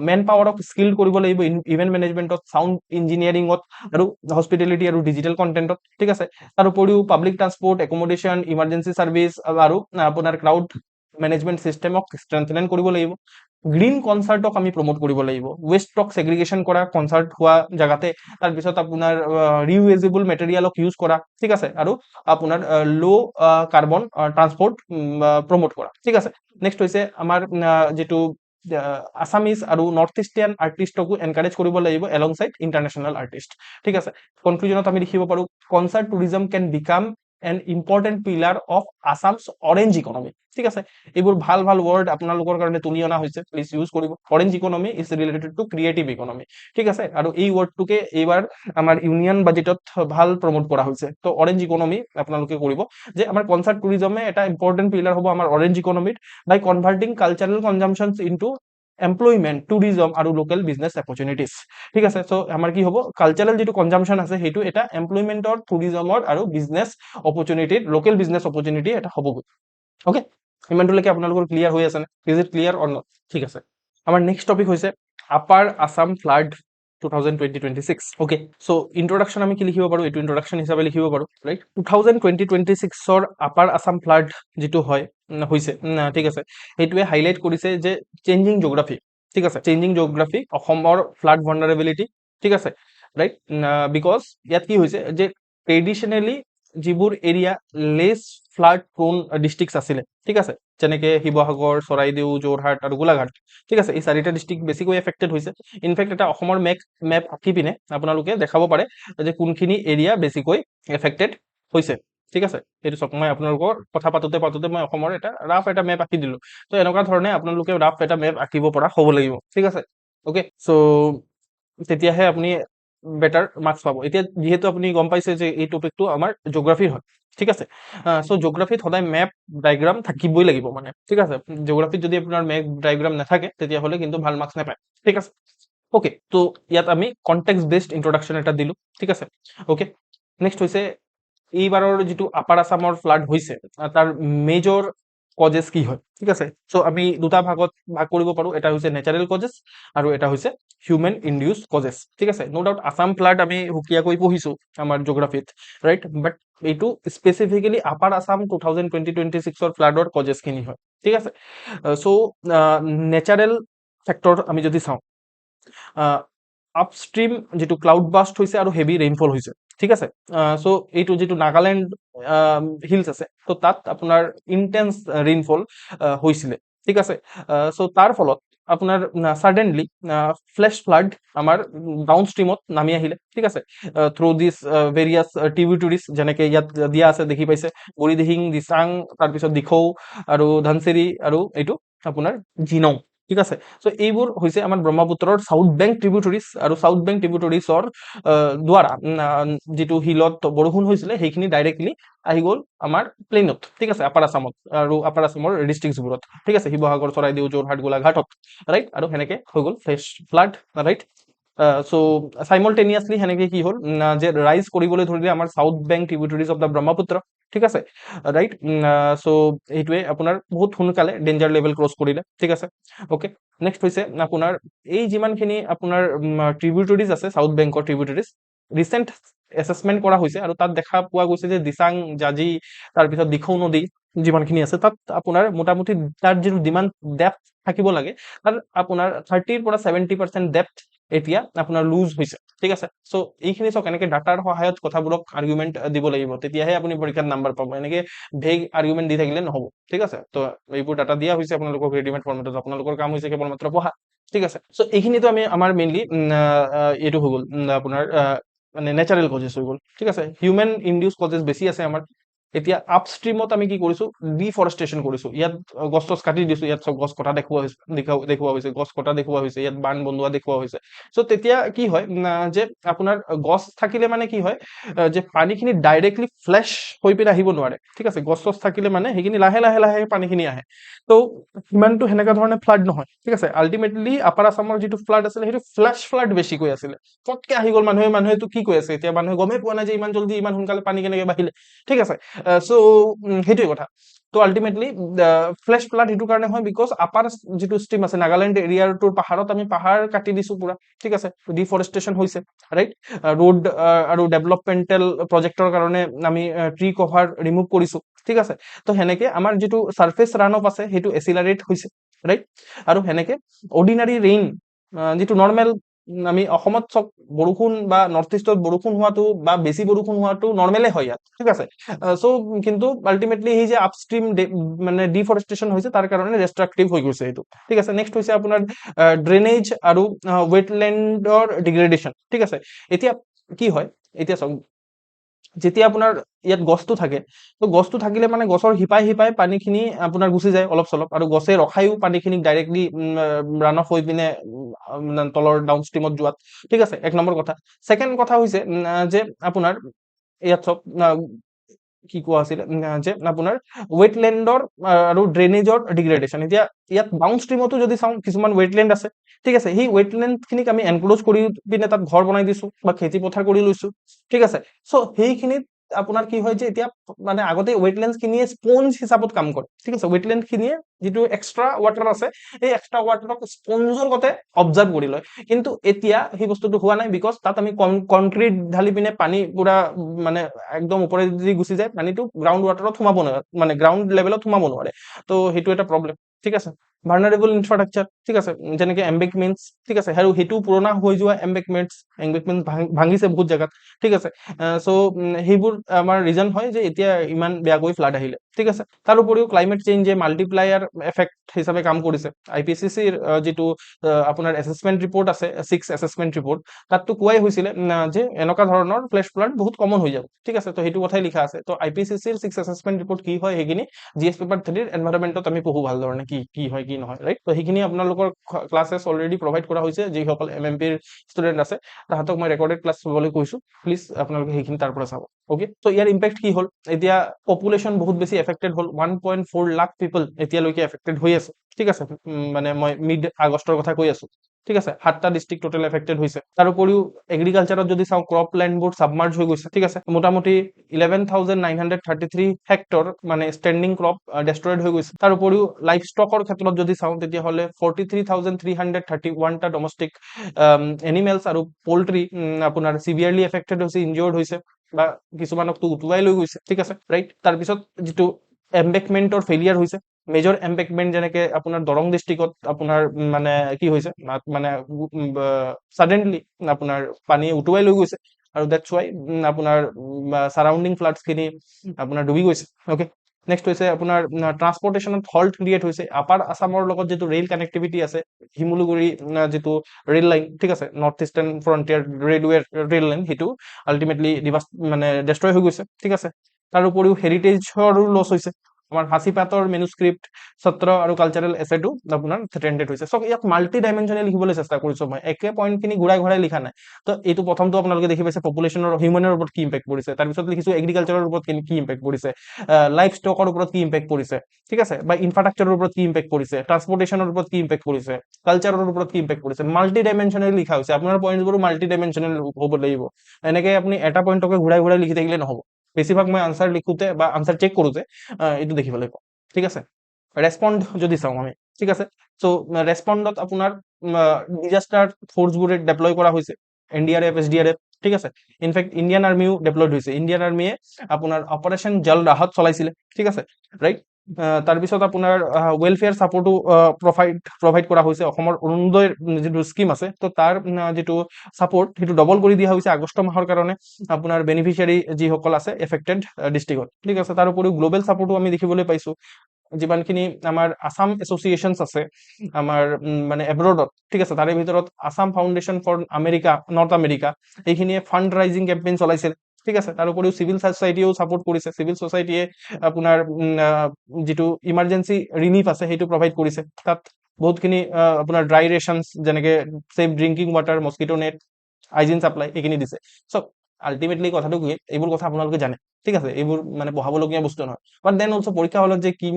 মেন পাৱাৰক স্কিল্ড কৰিব লাগিব, ইভেণ্ট মেনেজমেণ্টত, চাউণ্ড ইঞ্জিনিয়াৰিঙত, আৰু হস্পিটেলিটি আৰু ডিজিটেল কণ্টেণ্টত, ঠিক আছে। তাৰ উপৰিও public transport, accommodation, emergency service আৰু আপোনাৰ ক্ৰাউড মেনেজমেণ্ট ছিষ্টেমক ষ্ট্ৰেংথেন কৰিব লাগিব। গ্ৰীণ কনচাৰ্টক আমি প্ৰমোট কৰিব লাগিব, ৱেষ্টক ছেগ্ৰিগেশ্যন কৰা কনচাৰ্ট হোৱা জেগাতে, তাৰপিছত আপোনাৰ ৰিউজেবল মেটেৰিয়েলক ইউজ কৰা, ঠিক আছে। আৰু আপোনাৰ ল' কাৰ্বন ট্ৰান্সপৰ্ট প্ৰমোট কৰা, ঠিক আছে। নেক্সট হৈছে আমাৰ যিটো আছামিজ আৰু নৰ্থ ইষ্টাৰ্ণ আৰ্টিষ্টকো এনকাৰেজ কৰিব লাগিব এলং চাইড ইণ্টাৰনেশ্যনেল আৰ্টিষ্ট, ঠিক আছে। কনক্লুজনত আমি দেখিব পাৰোঁ concert tourism can become an important pillar of Assam's orange economy, ঠিক আছে। এইবোৰ ভাল ভাল ৱৰ্ড আপোনালোকৰ কাৰণে তুলি অনা হৈছে, প্লিজ ইউজ কৰিব। Orange economy is related to creative economy, ঠিক আছে। আৰু এই ৱৰ্ডটোকে এইবাৰ আমাৰ ইউনিয়ন বাজেটত ভাল প্ৰমোট কৰা হৈছে। তো অৰেঞ্জ ইকনমি আপোনালোকে কৰিব, যে আমাৰ কনচাৰ্ট টুৰিজমে এটা ইম্পৰ্টেণ্ট পিলাৰ হ'ব আমাৰ অৰেঞ্জ ইকনমিত বাই converting cultural কনজামশ্যনছ into employment, tourism আৰু লোকেল বিজনেছ অপৰচুনিটিজ, ঠিক আছে। চ' আমাৰ কি হ'ব, কালচাৰেল যিটো কনজামশ্যন আছে সেইটো এটা এমপ্লয়মেণ্টৰ, টুৰিজমৰ আৰু বিজনেছ অপৰচুনিটিৰ, লোকেল বিজনেছ অপৰচুনিটি এটা হ'বগৈ। অ'কে, ইমানটোলৈকে আপোনালোকৰ ক্লিয়াৰ হৈ আছে নে? Is it clear or not? ঠিক আছে। আমাৰ নেক্সট টপিক হৈছে upper Assam flood 2020-26 okay so introduction আমি কি লিখিব পাৰোঁ এইটো ইন্ট্ৰডাকশ্যন হিচাপে লিখিব পাৰোঁ ৰাইট 2020-26ৰ আপাৰ আছাম ফ্লাড যিটো হয় হৈছে ঠিক আছে সেইটোৱে হাইলাইট কৰিছে যে চেঞ্জিং জিঅ'গ্ৰাফি ঠিক আছে চেঞ্জিং জিঅ'গ্ৰাফি অসমৰ ফ্লাড ভালনাৰেবিলিটি ঠিক আছে ৰাইট বিকজ ইয়াত কি হৈছে যে ট্ৰেডিশ্যনেলি যিবোৰ এৰিয়া লেছ ফ্লাড প্ৰোন ডিষ্ট্ৰিক্টছ আছিলে ঠিক আছে যেনেকে শিৱসাগৰ চৰাইদেউ যোৰহাট আৰু গোলাঘাট ঠিক আছে এই চাৰিটা ডিষ্ট্ৰিক্ট বেছিকৈ এফেক্টেড হৈছে ইনফেক্ট এটা অসমৰ মেপ আঁকি পিনে আপোনালোকে দেখাব পাৰে যে কোনখিনি এৰিয়া বেছিকৈ এফেক্টেড হৈছে ঠিক আছে এইটো চক মই আপোনালোকৰ কথা পাতোতে মই অসমৰ এটা ৰাফ এটা মেপ আঁকি দিলোঁ তো এনেকুৱা ধৰণে আপোনালোকে ৰাফ এটা মেপ আঁকিব পৰা হ'ব লাগিব ঠিক আছে ওকে চ' তেতিয়াহে আপুনি বেটাৰ মাৰ্কছ পাব এতিয়া যিহেতু আপুনি গম পাইছে যে এই টপিকটো আমাৰ জিঅ'গ্ৰাফিৰ হয় ঠিক আছে চ' জিঅ'গ্ৰাফিত সদায় মেপ ডায়গ্ৰাম থাকিবই লাগিব মানে ঠিক আছে জিঅ'গ্ৰাফিত যদি আপোনাৰ মেপ ডায়গ্ৰাম নাথাকে তেতিয়াহ'লে কিন্তু ভাল মাৰ্কছ নাপায় ঠিক আছে ওকে তো ইয়াত আমি কনটেক্সট বেছড ইন্ট্ৰডাকশ্যন এটা দিলোঁ ঠিক আছে ওকে নেক্সট হৈছে এইবাৰৰ যিটো আপাৰ আছামৰ ফ্লাড হৈছে তাৰ মেজৰ কজেছ কি হয় ঠিক আছে চ' আমি দুটা ভাগত ভাগ কৰিব পাৰোঁ এটা হৈছে নেচাৰেল কজেছ আৰু এটা হৈছে হিউমেন ইনডিউচ কজেছ ঠিক আছে ন' ডাউট আছাম ফ্লাড আমি সুকীয়াকৈ পঢ়িছোঁ আমাৰ জিঅ'গ্ৰাফিত ৰাইট বাট এইটো স্পেচিফিকেলি আপাৰ আছাম 2020-26ৰ ফ্লাডৰ কজেছখিনি হয় ঠিক আছে চ' নেচাৰেল ফেক্টৰ আমি যদি চাওঁ আপষ্ট্ৰীম যিটো ক্লাউড বাষ্ট হৈছে আৰু হেভি ৰেইনফল হৈছে ঠিক আছে চ' এইটো যিটো নাগালেণ্ড হিলছ আছে ত' তাত আপোনাৰ ইনটেন্স ৰেইনফল হৈছিলে ঠিক আছে চ' তাৰ ফলত আপোনাৰ ছাডেনলি ফ্লেছ ফ্লাড আমাৰ ডাউন ষ্ট্ৰীমত নামি আহিলে ঠিক আছে থ্ৰু দিছ ভেৰিয়াছ ট্ৰিবিউটৰিজ যেনেকে ইয়াত দিয়া আছে দেখি পাইছে বুঢ়ীদিহিং দিচাং তাৰপিছত দিখৌ আৰু ধনচিৰি আৰু এইটো আপোনাৰ জিনং ঠিক আছে চ' এইবোৰ হৈছে আমাৰ ব্ৰহ্মপুত্ৰৰ চাউথ বেংক ট্ৰিবিউটৰিজ আৰু চাউথ বেংক ট্ৰিবিউটৰিজৰ দ্বাৰা যিটো হিলত বৰষুণ হৈছিলে সেইখিনি ডাইৰেক্টলি আহি গ'ল আমাৰ প্লেইনত ঠিক আছে আপাৰ আছামত আৰু আপাৰ আছামৰ ডিষ্ট্ৰিক্টছবোৰত ঠিক আছে শিৱসাগৰ চৰাইদেউ যোৰহাট গোলাঘাটত ৰাইট আৰু সেনেকে হৈ গ'ল flash flood right so' simultaneously সেনেকে কি হ'ল যে ৰাইজ কৰিবলৈ ধৰিলে আমাৰ south bank tributaries of the Brahmaputra ঠিক আছে ৰাইট চ' এইটোৱে আপোনাৰ বহুত সোনকালে ডেঞ্জাৰ লেভেল ক্ৰছ কৰিলে ঠিক আছে ওকে নেক্সট হৈছে আপোনাৰ এই যিমানখিনি আপোনাৰ ট্ৰিবিউটৰিজ আছে চাউথ বেংকৰ ট্ৰিবিউটৰিজ ৰিচেণ্ট এছেছমেণ্ট কৰা হৈছে আৰু তাত দেখা পোৱা গৈছে যে দিচাং জাজি তাৰপিছত দিখৌ নদী যিমানখিনি আছে তাত আপোনাৰ মোটামুটি তাৰ যিটো যিমান ডেপ্থ থাকিব লাগে তাত আপোনাৰ 30% ডেপ্থ এতিয়া আপোনাৰ লুজ হৈছে ঠিক আছে চ' এইখিনি চাওক এনেকে ডাটাৰ সহায়ত কথাবোৰক আৰ্গুমেণ্ট দিব লাগিব তেতিয়াহে আপুনি পৰীক্ষাত নাম্বাৰ পাব এনেকে ভেগ আৰ্গুমেণ্ট দি থাকিলে নহ'ব ঠিক আছে তো এইবোৰ ডাটা দিয়া হৈছে আপোনালোকক ৰেডিমেড ফৰ্মেটত আপোনালোকৰ কাম হৈছে কেৱল মাত্ৰ পঢ়া ঠিক আছে চ' এইখিনিতো আমি আমাৰ মেইনলি এইটো হৈ গ'ল আপোনাৰ মানে নেচাৰেল কজেছ হৈ গ'ল ঠিক আছে হিউমেন ইনডিউচ কজেছ বেছি আছে আমাৰ এতিয়া আপষ্ট্ৰীমত আমি কি কৰিছো ডিফৰেষ্টেশ্যন কৰিছো ইয়াত গছ টছ কাটি দিছো ইয়াত চব গছ কটা দেখুওৱা হৈছে গছ কটা দেখুওৱা হৈছে ইয়াত বান বনোৱা দেখুওৱা হৈছে চ' তেতিয়া কি হয় যে আপোনাৰ গছ থাকিলে মানে কি হয় যে পানীখিনি ডাইৰেক্টলি ফ্লেছ হৈ পিনে আহিব নোৱাৰে ঠিক আছে গছ টছ থাকিলে মানে সেইখিনি লাহে লাহে লাহে পানীখিনি আহে ত' সিমানটো সেনেকুৱা ধৰণে ফ্লাড নহয় ঠিক আছে আল্টিমেটলি আপাৰ আছামৰ যিটো ফ্লাড আছিলে সেইটো ফ্লেছ ফ্লাড বেছিকৈ আছিলে পটকে আহি গ'ল মানুহেতো কি কৈ আছে এতিয়া মানুহে গমেই পোৱা নাই যে ইমান জল্দি ইমান সোনকালে পানী কেনেকে বাঢ়িলে ঠিক আছে চ' সেইটোৱে কথা তো আল্টিমেটলি ফ্লেছ ফ্লাড সেইটো কাৰণে হয় বিকজ আপাৰ যিটো ষ্ট্ৰীম আছে নাগালেণ্ড এৰিয়াটোৰ পাহাৰত আমি পাহাৰ কাটি দিছো পুৰা ঠিক আছে ডিফৰেষ্টেশ্যন হৈছে ৰাইট ৰোড আৰু ডেভেলপমেণ্টেল প্ৰজেক্টৰ কাৰণে আমি ট্ৰি কভাৰ ৰিমুভ কৰিছো ঠিক আছে তো সেনেকে আমাৰ যিটো ছাৰ্ফেচ ৰান অফ আছে সেইটো এচিলাৰেট হৈছে ৰাইট আৰু সেনেকে অৰ্ডিনাৰী ৰেইন যিটো নৰ্মেল আমি অসমত চব বৰষুণ বা নৰ্থ ইষ্টত বৰষুণ হোৱাটো বা বেছি বৰষুণ হোৱাটো নৰ্মেলে হয় ইয়াত ঠিক আছে চ' কিন্তু আল্টিমেটলি সেই যে আপষ্ট্ৰীম মানে ডিফৰেষ্টেশ্যন হৈছে তাৰ কাৰণে ৰেষ্ট্ৰাকটিভ হৈ গৈছে এইটো ঠিক আছে নেক্সট হৈছে আপোনাৰ ড্ৰেইনেজ আৰু ৱেটলেণ্ডৰ ডিগ্ৰেডেশ্যন ঠিক আছে এতিয়া কি হয় এতিয়া চাওক যেতিয়া আপোনাৰ ইয়াত গছটো থাকে তো গছটো থাকিলে মানে গছৰ শিপাই শিপাই পানীখিনি আপোনাৰ গুচি যায় অলপ চলপ আৰু গছে ৰখায়ো পানীখিনিক ডাইৰেক্টলি ৰান অফ হৈ পিনে তলৰ ডাউন ষ্ট্ৰীমত যোৱাত ঠিক আছে এক নম্বৰ কথা ছেকেণ্ড কথা হৈছে যে আপোনাৰ ইয়াত চব কি কোৱা আছিলে যে আপোনাৰ ৱেটলেণ্ডৰ আৰু ড্ৰেইনেজৰ ডিগ্ৰেডেশ্যন এতিয়া ইয়াত ডাউন ষ্ট্ৰীমতো যদি চাওঁ কিছুমান ৱেটলেণ্ড আছে ঠিক আছে সেই ৱেটলেণ্ডখিনিক আমি এনক্ল'জ কৰি পিনে তাত ঘৰ বনাই দিছো বা খেতি পথাৰ কৰি লৈছো ঠিক আছে চ' সেইখিনিত আপোনাৰ কি হয় যে এতিয়া মানে আগতে ৱেটলেণ্ড খিনিয়ে স্পঞ্জ হিচাপত কাম কৰে, ঠিক আছে, ৱেটলেণ্ড খিনিয়ে যিটো এক্সট্ৰা ৱাটাৰ আছে এই এক্সট্ৰা ৱাটাৰক স্পঞ্জৰ গতে অবজাৰ্ভ কৰি লয়, কিন্তু এতিয়া সেই বস্তুটো হোৱা নাই, বিকজ তাত আমি কনক্ৰিট ঢালি পিনে পানী পুৰা মানে একদম ওপৰেদি গুচি যায়, পানীটো গ্ৰাউণ্ড ৱাটাৰত সোমাব নোৱাৰে, মানে গ্ৰাউণ্ড লেভেলত সোমাব নোৱাৰে, তো সেইটো এটা প্ৰব্লেম, ঠিক আছে। ভাৰ্নাৰেবল ইনফ্ৰাষ্ট্ৰাকচাৰ, ঠিক আছে, যেনেকে এম্বেকমেণ্টছ, ঠিক আছে, আৰু সেইটো পুৰণা হৈ যোৱা এম্বেকমেণ্টছ ভাঙিছে বহুত জেগাত, ঠিক আছে। চ' সেইবোৰ আমাৰ ৰিজন হয় যে এতিয়া ইমান বেয়াকৈ ফ্লাড আহিলে, ঠিক আছে। তাৰ উপৰিও ক্লাইমেট চেঞ্জে মাল্টিপ্লায়াৰ এফেক্ট হিচাপে কাম কৰিছে। IPCCৰ যিটো আপোনাৰ এছেছমেণ্ট ৰিপৰ্ট আছে, 6 এছেছমেণ্ট ৰিপৰ্ট, তাততো কোৱাই হৈছিলে যে এনেকুৱা ধৰণৰ ফ্লেছ ফ্লাড বহুত কমন হৈ যাব, ঠিক আছে, তো সেইটো কথাই লিখা আছে। তো IPCCৰ 6 এছেছমেণ্ট ৰিপৰ্ট কি হয় সেইখিনি GS পেপাৰ 3ৰ এনভাইৰনমেণ্টত আমি পঢ়ো ভাল ধৰণে কি হয় কি নহয়, ৰাইট। তো সেইখিনি আপোনালোকৰ ক্লাছেছ অলৰেডি প্ৰভাইড কৰা হৈছে, যিসকল MMPৰ ষ্টুডেণ্ট আছে তাহাঁতক মই ৰেকৰ্ডেড ক্লাছ চাবলৈ কৈছো, প্লিজ আপোনালোকে সেইখিনি তাৰ পৰা চাব। ওকে, তো ইয়াৰ ইম্পেক্ট কি হ'ল, এতিয়া পপুলেশ্যন বহুত বেছি এফেক্টেড হ'ল, 1.4 লাখ পিপল এতিয়ালৈকে এফেক্টেড হৈ আছে, ঠিক আছে, মানে মই মিড আগষ্টৰ কথা কৈ আছো, ঠিক আছে, 7টা ডিষ্ট্ৰিক্ট টোটেল এফেক্টেড হৈছে। তাৰ উপৰিও এগ্ৰিকালচাৰত যদি চাওঁ, ক্ৰপ লেণ্ডবোৰ ছাবমাৰ্জ হৈ গৈছে, ঠিক আছে, মোটামুটি 11,933 হেক্টৰ মানে ষ্টেণ্ডিং ক্ৰপ ডেষ্ট্ৰইড হৈ গৈছে। তাৰ উপৰিও লাইফ ষ্টকৰ ক্ষেত্ৰত যদি চাওঁ তেতিয়াহ'লে 43,331টা ডমেষ্টিক এনিমেলছ আৰু পল্ট্ৰি আপোনাৰ চিভিয়াৰলি এফেক্টেড হৈছে, ইনজিয়ৰ্ড হৈছে, বা কিছুমানকতো উটুৱাই লৈ গৈছে, ঠিক আছে, ৰাইট। তাৰপিছত যিটো এম্বেকমেণ্টৰ ফেইলিয়াৰ হৈছে, মেজৰ এম্বেকমেণ্ট যেনেকে আপোনাৰ দৰং ডিষ্ট্ৰিক্টত আপোনাৰ মানে কি হৈছে, মানে ছাডেনলি আপোনাৰ পানী উটুৱাই লৈ গৈছে, আৰু দেটছ ৱাই আপোনাৰ ছাৰাউণ্ডিং ফ্লাডছখিনি আপোনাৰ ডুবি গৈছে। অ'কে, নেক্সট হৈছে আপোনাৰ ট্ৰান্সপৰ্টেশ্যনত হল্ট ক্ৰিয়েট হৈছে। আপাৰ আছামৰ লগত যিটো ৰেল কানেক্টিভিটি আছে, শিমলুগুৰি যিটো ৰেল লাইন, ঠিক আছে, north eastern frontier railway rail line, সেইটো আল্টিমেটলি মানে ডেষ্ট্ৰয় হৈ গৈছে, ঠিক আছে। তাৰ উপৰিও হেৰিটেজৰো লছ হৈছে, আমাৰ সাঁচিপাতৰ মেনুস্ক্ৰিপ্ট সত্ৰ আৰু কালচাৰেল এছেটো আপোনাৰ থ্ৰেটেণ্ডেড হৈছে। চ' ইয়াক মাল্টি ডাইমেনশ্যনেল লিখিবলৈ চেষ্টা কৰিছো মই, একে পইণ্টখিনি ঘূৰাই লিখা নাই। তো এইটো প্ৰথমটো আপোনালোকে দেখি পাইছে, পপুলেশ্যনৰ হিউমেনৰ ওপৰত কি ইম্পেক্ট পৰিছে, তাৰপিছত লিখিছো এগ্ৰিকালচাৰৰ ওপৰত কি ইম্পেক্ট পৰিছে, লাইফ ষ্টকৰ ওপৰত কি ইম্পেক্ট পৰিছে, ঠিক আছে, বা ইনফ্ৰাষ্ট্ৰাকচাৰৰ ওপৰত কি ইম্পেক্ট পৰিছে, ট্ৰান্সপৰ্টেশ্যনৰ ওপৰত কি ইম্পেক্ট পৰিছে, কালচাৰৰ ওপৰত কি ইম্পেক্ট পৰিছে, মাল্টি ডাইমেনশ্যনেল লিখা হৈছে। আপোনাৰ পইণ্টবোৰো মাল্টি ডাইমেনশ্যনেল হ'ব লাগিব, এনেকে আপুনি এটা পইণ্টকে ঘূৰাই লিখি থাকিলে নহ'ব। বেছিভাগ মই আনচাৰ লিখোতে বা আনচাৰ চেক কৰোতে এইটো দেখিব লাগিব, ঠিক আছে। ৰেছপণ্ড যদি চাওঁ আমি, ঠিক আছে, চ' ৰেছপণ্ডত আপোনাৰ ডিজাষ্টাৰ ফ'ৰ্চবোৰে ডেপ্লয় কৰা হৈছে, NDRF SDRF, ঠিক আছে। ইনফেক্ট ইণ্ডিয়ান আৰ্মিও ডেপ্লয়ড হৈছে, ইণ্ডিয়ান আৰ্মিয়ে আপোনাৰ অপাৰেশ্যন জল ৰাহত চলাইছিলে, ঠিক আছে, ৰাইট। তাৰপিছত আপোনাৰ ৱেলফেয়াৰ ছাপৰ্টো প্ৰভাইড কৰা হৈছে। অসমৰ অৰুণোদয় যিটো স্কিম আছে, তো তাৰ যিটো ছাপৰ্ট সেইটো ডবল কৰি দিয়া হৈছে আগষ্ট মাহৰ কাৰণে আপোনাৰ বেনিফিচিয়াৰী যিসকল আছে এফেক্টেড ডিষ্ট্ৰিক্টত, ঠিক আছে। তাৰ উপৰিও গ্ল'বেল ছাপৰ্টো আমি দেখিবলৈ পাইছো, যিমানখিনি আমাৰ আছাম এছ'চিয়েশ্যনছ আছে আমাৰ মানে এব্ৰডত, ঠিক আছে, তাৰে ভিতৰত Assam foundation for America, north America, এইখিনিয়ে ফাণ্ড ৰাইজিং কেম্পেইন চলাইছিল, ঠিক আছে। তাৰ উপৰিও চিভিল ছ'চাইটিয়েও ছাপৰ্ট কৰিছে, চিভিল ছ'চাইটিয়ে আপোনাৰ যিটো ইমাৰ্জেঞ্চি ৰিলিফ আছে সেইটো প্ৰভাইড কৰিছে। তাত বহুতখিনি আপোনাৰ ড্ৰাই ৰেচনছ যেনেকে safe drinking water, mosquito net, hygiene supply এইখিনি দিছে। চ' আল্টিমেটলি কথাটো কি, এইবোৰ কথা আপোনালোকে জানে, ঠিক আছে, এইবোৰ মানে পঢ়াবলগীয়া বস্তু নহয়। বাট দেন অলছ' পৰীক্ষা হলত যে কি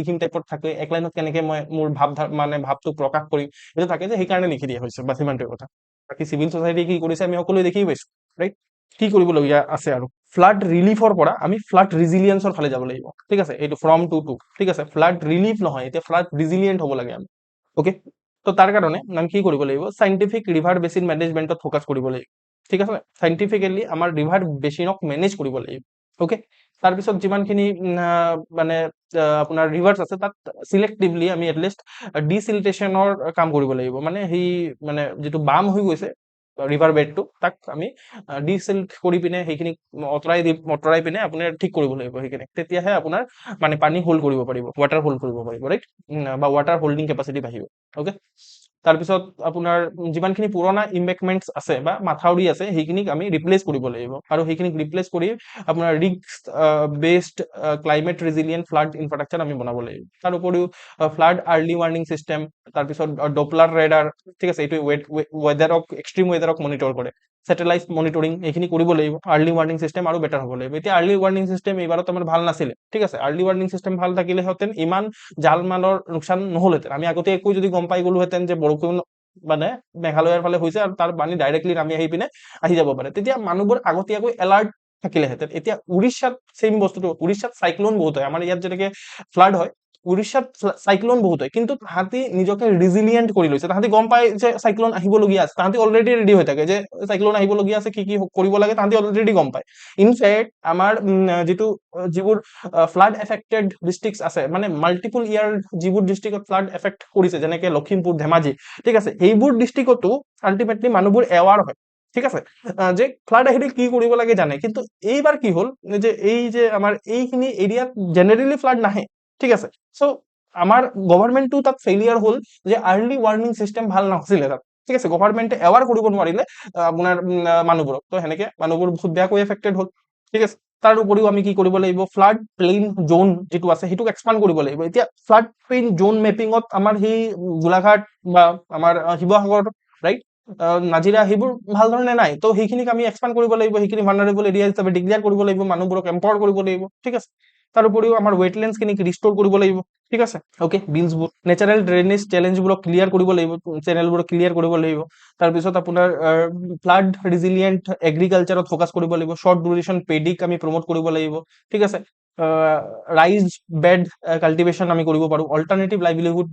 লিখিম টাইপত থাকে, এক লাইনত কেনেকে মই মোৰ ভাৱটো প্ৰকাশ কৰিম, সেইটো থাকে যে সেইকাৰণে লিখি দিয়া হৈছে, বাছ সিমানটোৱে কথা। বাকী চিভিল ছ'চাইটি কি কৰিছে আমি সকলোৱে দেখি পাইছো, ৰাইট। কি কৰিবলগীয়া আছে আৰু, ফ্লাড ৰিলিফৰ পৰা আমি ফ্লাড ৰিজিলিয়েন্সৰ ফালে যাব লাগিব, ঠিক আছে, এইটো ফ্ৰম টু, ঠিক আছে, ফ্লাড ৰিলিফ নহয়, এতিয়া ফ্লাড ৰিজিলিয়েন্ট হ'ব লাগে আমি। অ'কে, তো তাৰ কাৰণে আমি কি কৰিব লাগিব, চাইণ্টিফিক ৰিভাৰ বেচিন মেনেজমেণ্টত ফ'কাছ কৰিব লাগিব, ঠিক আছে। চাইণ্টিফিকেলি আমাৰ ৰিভাৰ বেচিনক মেনেজ কৰিব লাগিব। অ'কে, তাৰপিছত যিমানখিনি মানে আপোনাৰ ৰিভাৰ্ছ আছে তাত চিলেক্টিভলি আমি এটলিষ্ট ডিচিল্টেশ্যনৰ কাম কৰিব লাগিব, মানে সেই মানে যিটো বাম হৈ গৈছে ৰিভাৰ বেডটো, তাক আমি ডিচিল্ট কৰি পিনে সেইখিনি অঁতৰাই পিনে আপুনি ঠিক কৰিব লাগিব সেইখিনি, তেতিয়াহে আপোনাৰ মানে পানী হোল্ড কৰিব পাৰিব, ৱাটাৰ হোল্ড কৰিব পাৰিব, ৰাইট, বা ৱাটাৰ হোল্ডিং কেপাচিটি বাঢ়িব। অ'কে, তাৰপিছত আপোনাৰ যিমানখিনি পুৰণা ইম্বেকমেণ্টছ আছে বা মাথাউৰি আছে সেইখিনিক আমি ৰিপ্লেচ কৰিব লাগিব, আৰু সেইখিনিক ৰিপ্লেচ কৰি আপোনাৰ risk based climate resilient flood infrastructure আমি বনাব লাগিব। তাৰ উপৰিও ফ্লাড আৰ্লি ৱাৰ্ণিং চিষ্টেম, তাৰপিছত ডপলাৰ ৰেডাৰ, ঠিক আছে, এইটো ৱেডাৰক এক্সট্ৰিম ৱেডাৰক মনিটৰ কৰে, ছেটেলাইট মনিটৰিং এইখিনি কৰিব লাগিব। আৰ্লি ৱাৰ্ণিং চিষ্টেম আৰু বেটাৰ হ'ব লাগিব। এতিয়া আৰ্লি ৱাৰ্ণিং চিষ্টেম এইবাৰত আমাৰ ভাল নাছিলে, ঠিক আছে, আৰ্লি ৱাৰ্ণিং চিষ্টেম ভাল থাকিলেহেঁতেন ইমান জাল মালৰ লোকচান নহ'লহেঁতেন। আমি আগতীয়াকৈ যদি গম পাই গ'লোহেঁতেন যে বৰষুণ মানে মেঘালয়ৰ ফালে হৈছে আৰু তাৰ পানী ডাইৰেক্টলি নামি আহি পিনে আহি যাব পাৰে, তেতিয়া মানুহবোৰ আগতীয়াকৈ এলাৰ্ট থাকিলেহেঁতেন। এতিয়া উৰিষ্যাত ছেইম বস্তুটো, উৰিষ্যাত চাইক্লোন বহুত হয়, আমাৰ ইয়াত যেনেকে ফ্লাড হয়, উৰিষ্যাত চাইক্লোন বহুত হয়, কিন্তু তাহাঁতি নিজকে ৰিজিলিয়েণ্ট কৰি লৈছে। তাহাঁতি গম পায় যে চাইক্লোন আহিবলগীয়া আছে, তাহাঁতি অলৰেডি ৰেডি হৈ থাকে যে চাইক্লোন আহিবলগীয়া আছে, কি কি কৰিব লাগে তাহাঁতি অলৰেডি গম পায়। ইনফেক্ট আমাৰ যিটো যিবোৰ ফ্লাড এফেক্টেড ডিষ্ট্ৰিক্ট আছে, মানে মাল্টিপুল ইয়াৰ যিবোৰ ডিষ্ট্ৰিক্টত ফ্লাড এফেক্ট কৰিছে, যেনেকে লখিমপুৰ, ধেমাজি, ঠিক আছে, সেইবোৰ ডিষ্ট্ৰিক্টতো আল্টিমেটলি মানুহবোৰ এৱাৰ হয়, ঠিক আছে, যে ফ্লাড আহিলে কি কৰিব লাগে জানে। কিন্তু এইবাৰ কি হ'ল যে এই যে আমাৰ এইখিনি এৰিয়াত জেনেৰেলি ফ্লাড নাহে, ঠিক আছে। চ' আমাৰ গভৰ্ণমেণ্টটো তাত ফেইলিয়াৰ হ'ল যে আৰ্লি ৱাৰ্ণিং চিষ্টেম ভাল নাছিলে তাত, ঠিক আছে। গভৰ্ণমেণ্টে এৱাৰ কৰিব নোৱাৰিলে আপোনাৰ মানুহবোৰক, তো সেনেকে মানুহবোৰ বহুত বেয়াকৈ এফেক্টেড হ'ল, ঠিক আছে। তাৰ উপৰিও আমি কি কৰিব লাগিব, ফ্লাড প্লেইন জোন যিটো আছে সেইটোক এক্সপাণ্ড কৰিব লাগিব। এতিয়া ফ্লাড প্লেইন জোন মেপিঙত আমাৰ সেই গোলাঘাট বা আমাৰ শিৱসাগৰ, ৰাইট, নাজিৰা, সেইবোৰ ভাল ধৰণে নাই। তো সেইখিনিক আমি এক্সপাণ্ড কৰিব লাগিব, সেইখিনি ভালনাৰেবল এৰিয়া হিচাপে ডিক্লেয়াৰ কৰিব লাগিব, মানুহবোৰক এম্পাৱাৰ কৰিব লাগিব, ঠিক আছে। তাৰ উপৰিও আমাৰ ৱেটলেণ্ডছখিনিক ৰিষ্ট'ৰ কৰিব লাগিব, ঠিক আছে। অ'কে, বিলছবোৰ, নেচাৰেল ড্ৰেইনেজ চেলেঞ্জবোৰক ক্লিয়াৰ কৰিব লাগিব, চেনেলবোৰক ক্লিয়াৰ কৰিব লাগিব। তাৰপিছত আপোনাৰ ফ্লাড ৰিজিলিয়েণ্ট এগ্ৰিকালচাৰত ফ'কাছ কৰিব লাগিব, শ্বৰ্ট ডিউৰেশ্যন পেডিক আমি প্ৰমোট কৰিব লাগিব, ঠিক আছে। ৰাইজ বেড কাল্টিভেশ্যন আমি কৰিব পাৰোঁ, অল্টাৰনেটিভ লাইভলিহুড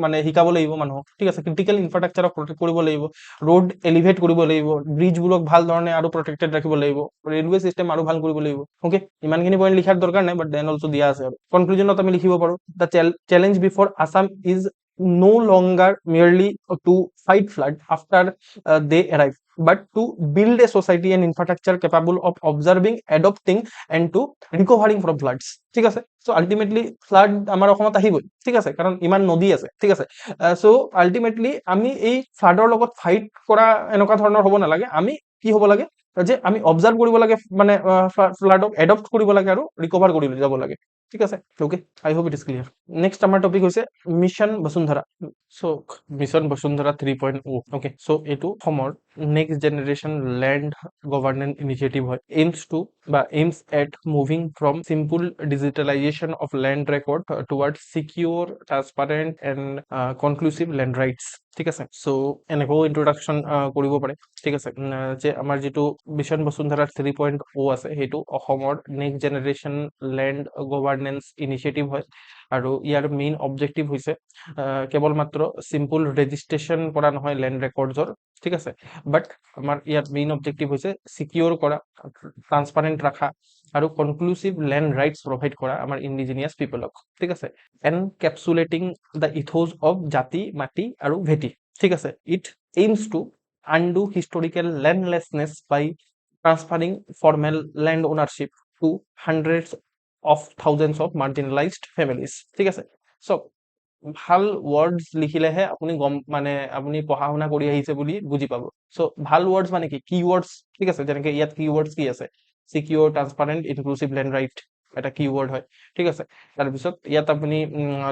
মানে শিকাব লাগিব মানুহক, ঠিক আছে। ক্ৰিটিকেল ইনফ্ৰাষ্ট্ৰাকচাৰক প্ৰটেক্ট কৰিব লাগিব, ৰোড এলিভেট কৰিব লাগিব, ব্ৰিজবোৰক ভাল ধৰণে আৰু প্ৰটেক্টেড ৰাখিব লাগিব, ৰেলৱে চিষ্টেম আৰু ভাল কৰিব লাগিব। অ'কে, ইমানখিনি পইণ্ট লিখাৰ দৰকাৰ নাই, বাট দেন অলছো দিয়া আছে। আৰু কনক্লুজনত আমি লিখিব পাৰোঁ, the challenge before Assam is no longer merely to fight flood after they arrive, but to build a society and infrastructure capable of observing, adopting, and to recovering from floods, ঠিক আছে। চ' ultimately flood আমাৰ অসমত আহিবই, ঠিক আছে, কাৰণ ইমান নদী আছে, ঠিক আছে। চ' আল্টিমেটলি আমি এই ফ্লাডৰ লগত ফাইট কৰা এনেকুৱা ধৰণৰ হ'ব নালাগে। আমি কি হ'ব লাগে যে আমি অবজাৰ্ভ কৰিব লাগে, মানে ফ্লাডক এডপ্ট কৰিব লাগে আৰু ৰিকভাৰ কৰি যাব লাগে, ঠিক আছে। Okay, I hope it is clear. Next আমাৰ টপিক হৈছে mission Basundhara. So' mission Basundhara 3.0। Okay, so' এইটো অসমৰ next generation land governance initiative হয়। Aims at moving from simple digitalisation of land record toward secure, transparent and conclusive land rights, ঠিক আছে। চ' এনেকৈও introduction কৰিব পাৰে, ঠিক আছে, যে আমাৰ যিটো মিছন বসুন্ধৰা 3.0 আছে, সেইটো অসমৰ next generation land governance initiative হয়। আৰু ইয়াৰ মেইন অবজেক্টিভ হৈছে কেৱল মাত্ৰ চিম্পল ৰেজিষ্ট্ৰেশ্যন কৰা নহয় লেণ্ড ৰেকৰ্ডছৰ, ঠিক আছে, বাট আমাৰ ইয়াত মেইন অবজেক্টিভ হৈছে চিকিউৰ কৰা, ট্ৰান্সপাৰেণ্ট ৰখা আৰু কনক্লুচিভ লেণ্ড ৰাইটছ প্ৰভাইড কৰা আমাৰ ইণ্ডিজিনিয়াছ পিপলক, ঠিক আছে। এনকেপচুলেটিং দ্য ইথোজ অফ জাতি, মাটি আৰু ভেটি, ঠিক আছে। It aims to undo historical landlessness by transferring formal land ownership to hundreds of thousands of marginalized families, ঠিক আছে। চ' ভাল ৱৰ্ডছ লিখিলেহে আপুনি গম, মানে আপুনি পঢ়া শুনা কৰি আহিছে বুলি বুজি পাব। চ' ভাল ৱৰ্ডছ মানে কি, কি ৱৰ্ডছ, ঠিক আছে, যেনেকে ইয়াত কি ৱৰ্ডছ কি আছে, secure, transparent, inclusive land right, এটা কি ৱৰ্ড হয়, ঠিক আছে। তাৰপিছত ইয়াত আপুনি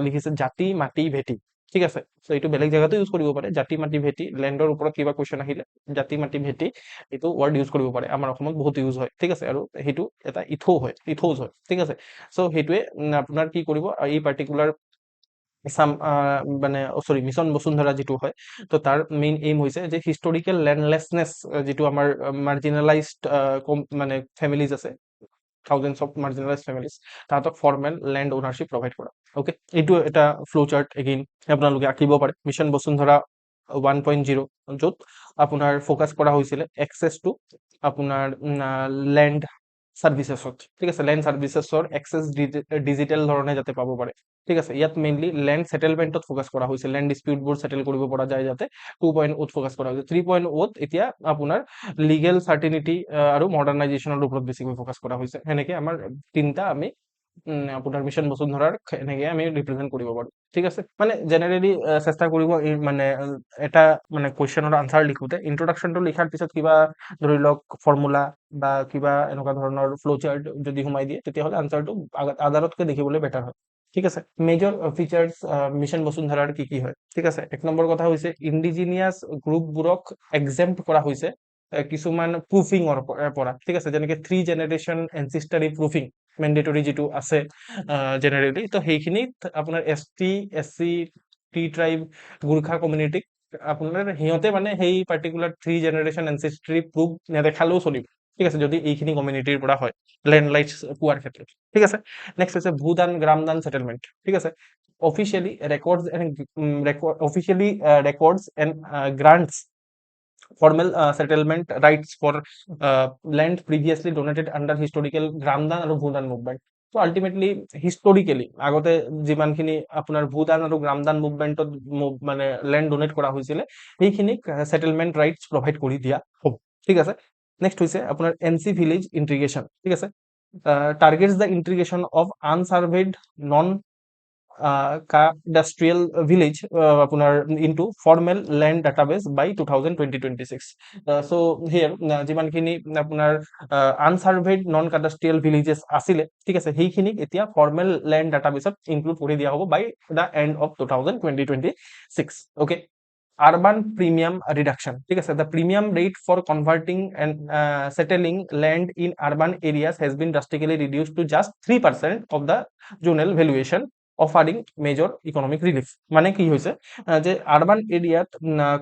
লিখিছে জাতি, মাটি, ভেটি, ঠিক আছে। চ' এইটো বেলেগ জেগাতো ইউজ কৰিব পাৰে, জাতি, মাটি, ভেটি, লেণ্ডৰ ওপৰত কিবা কুৱেশ্যন আহিলে জাতি, মাটি, ভেটি এইটো ৱৰ্ড ইউজ কৰিব পাৰে। আমাৰ অসমত বহুত ইউজ হয়, ঠিক আছে, আৰু সেইটো এটা ইথোজ হয়, ঠিক আছে। চ' সেইটোৱে আপোনাৰ কি কৰিব, এই পাৰ্টিকুলাৰ মানে চৰি মিছন বসুন্ধৰা যিটো হয়, তো তাৰ মেইন এইম হৈছে যে হিষ্টৰিকেল লেণ্ডলেছনেছ, যিটো আমাৰ মাৰ্জিনেলাইজড মানে ফেমিলিজ আছে, থাউজেণ্ডছ অফ মাৰ্জিনেলাইজড ফেমিলিজ, তাহাঁতক ফৰ্মেল লেণ্ড অ'নাৰশ্বিপ প্ৰভাইড কৰা। অ'কে, এইটো এটা ফ্ল' চাৰ্ট এগেইন আপোনালোকে আঁকিব পাৰে। মিছন বসুন্ধৰা 1.0, য'ত আপোনাৰ ফ'কাছ কৰা হৈছিলে এক্সেছ টু আপোনাৰ লেণ্ড ছাৰ্ভিচেছত, ঠিক আছে, লেণ্ড ছাৰ্ভিচেছৰ এক্সেছ ডিজিটেল ধৰণে যাতে পাব পাৰে, ঠিক আছে। ইয়াত মেইনলি লেণ্ড ছেটেলমেণ্টত ফ'কাছ কৰা হৈছে, লেণ্ড ডিস্পিউটবোৰ ছেটেল কৰিব পৰা যায় যাতে 2.0ত ফ'কাছ কৰা হৈছে। 3.0ত এতিয়া আপোনাৰ লিগেল চাৰ্টিনিটি আৰু মডাৰ্ণাইজেশ্যনৰ ওপৰত বেছিকৈ ফ'কাছ কৰা হৈছে। সেনেকে আমাৰ তিনিটা আমি আপোনাৰ মিছন বসুন্ধৰাৰ এনেকে আমি ৰিপ্ৰেজেণ্ট কৰিব পাৰোঁ, ঠিক আছে। মানে জেনেৰেলি চেষ্টা কৰিব মানে এটা মানে কুৱেশ্যনৰ আনচাৰ লিখোঁতে ইন্ট্ৰডাকশ্যনটো লিখাৰ পিছত কিবা ধৰি লওক ফৰ্মুলা বা কিবা এনেকুৱা ধৰণৰ ফ্ল' চাৰ্ট যদি সোমাই দিয়ে, তেতিয়াহ'লে আনচাৰটো আদাৰতকৈ দেখিবলৈ বেটাৰ হয়, ঠিক আছে। মেজৰ ফিচাৰ্ছ মিছন বসুন্ধৰাৰ কি কি হয়, ঠিক আছে। এক নম্বৰ কথা হৈছে ইণ্ডিজিনিয়াছ গ্ৰুপবোৰক এক্সেম্প্ট কৰা হৈছে কিছুমান প্ৰুফিঙৰ পৰা, ঠিক আছে, যেনেকে 3 জেনেৰেশ্যন এনচিষ্টাৰী প্ৰুফিং মেণ্ডেটৰী যিটো আছে জেনেৰেলি, তো সেইখিনিত আপোনাৰ ST SC tea tribe Gorkha কমিউনিটিক আপোনাৰ সিহঁতে মানে সেই পাৰ্টিকুলাৰ 3 জেনেৰেশ্যন এনচিষ্টাৰী প্ৰুফ নেদেখালেও চলিব, ঠিক আছে, যদি এইখিনি কমিউনিটিৰ পৰা হয় লেণ্ড ৰাইটছ পোৱাৰ ক্ষেত্ৰত। ঠিক আছে, নেক্সট হৈছে ভূদান গ্ৰামদান সেটেলমেন্ট। ঠিক আছে, officially records and grants formal settlement rights for land previously donated under historical Gramdan আৰু ভূদান মুভমেণ্ট। চ' আল্টিমেটলি হিষ্টৰিকেলি আগতে যিমানখিনি আপোনাৰ ভূদান আৰু গ্ৰামদান মুভমেণ্টত মানে লেণ্ড ডোনেট কৰা হৈছিলে সেইখিনিক ছেটেলমেণ্ট ৰাইটছ প্ৰভাইড কৰি দিয়া হ'ব। ঠিক আছে, নেক্সট হৈছে আপোনাৰ এনচি ভিলেজ ইন্টিগ্ৰেশ্যন। ঠিক আছে, টাৰ্গেটছ দ্য ইন্টিগ্ৰেশ্যন অফ আনচাৰ্ভেড নন কাডাষ্ট্ৰিয়েল ভিলেজ আপোনাৰ ইনটু ফৰ্মেল লেণ্ড ডাটাবেছ বাই 2026। চ' হেয়াৰ যিমানখিনি আপোনাৰ আনচাৰ্ভেড নন কাডাষ্ট্ৰিয়েল ভিলেজেছ আছিলে, ঠিক আছে, সেইখিনিক এতিয়া ফৰ্মেল লেণ্ড ডাটাবেছত ইনক্লুড কৰি দিয়া হ'ব by the end of 2026। Okay, urban premium reduction. ঠিক আছে, the premium rate for converting and settling land in urban areas has been drastically reduced to just 3% of the zonal valuation, offering major economic relief. মানে কি হৈছে যে urban এৰিয়াত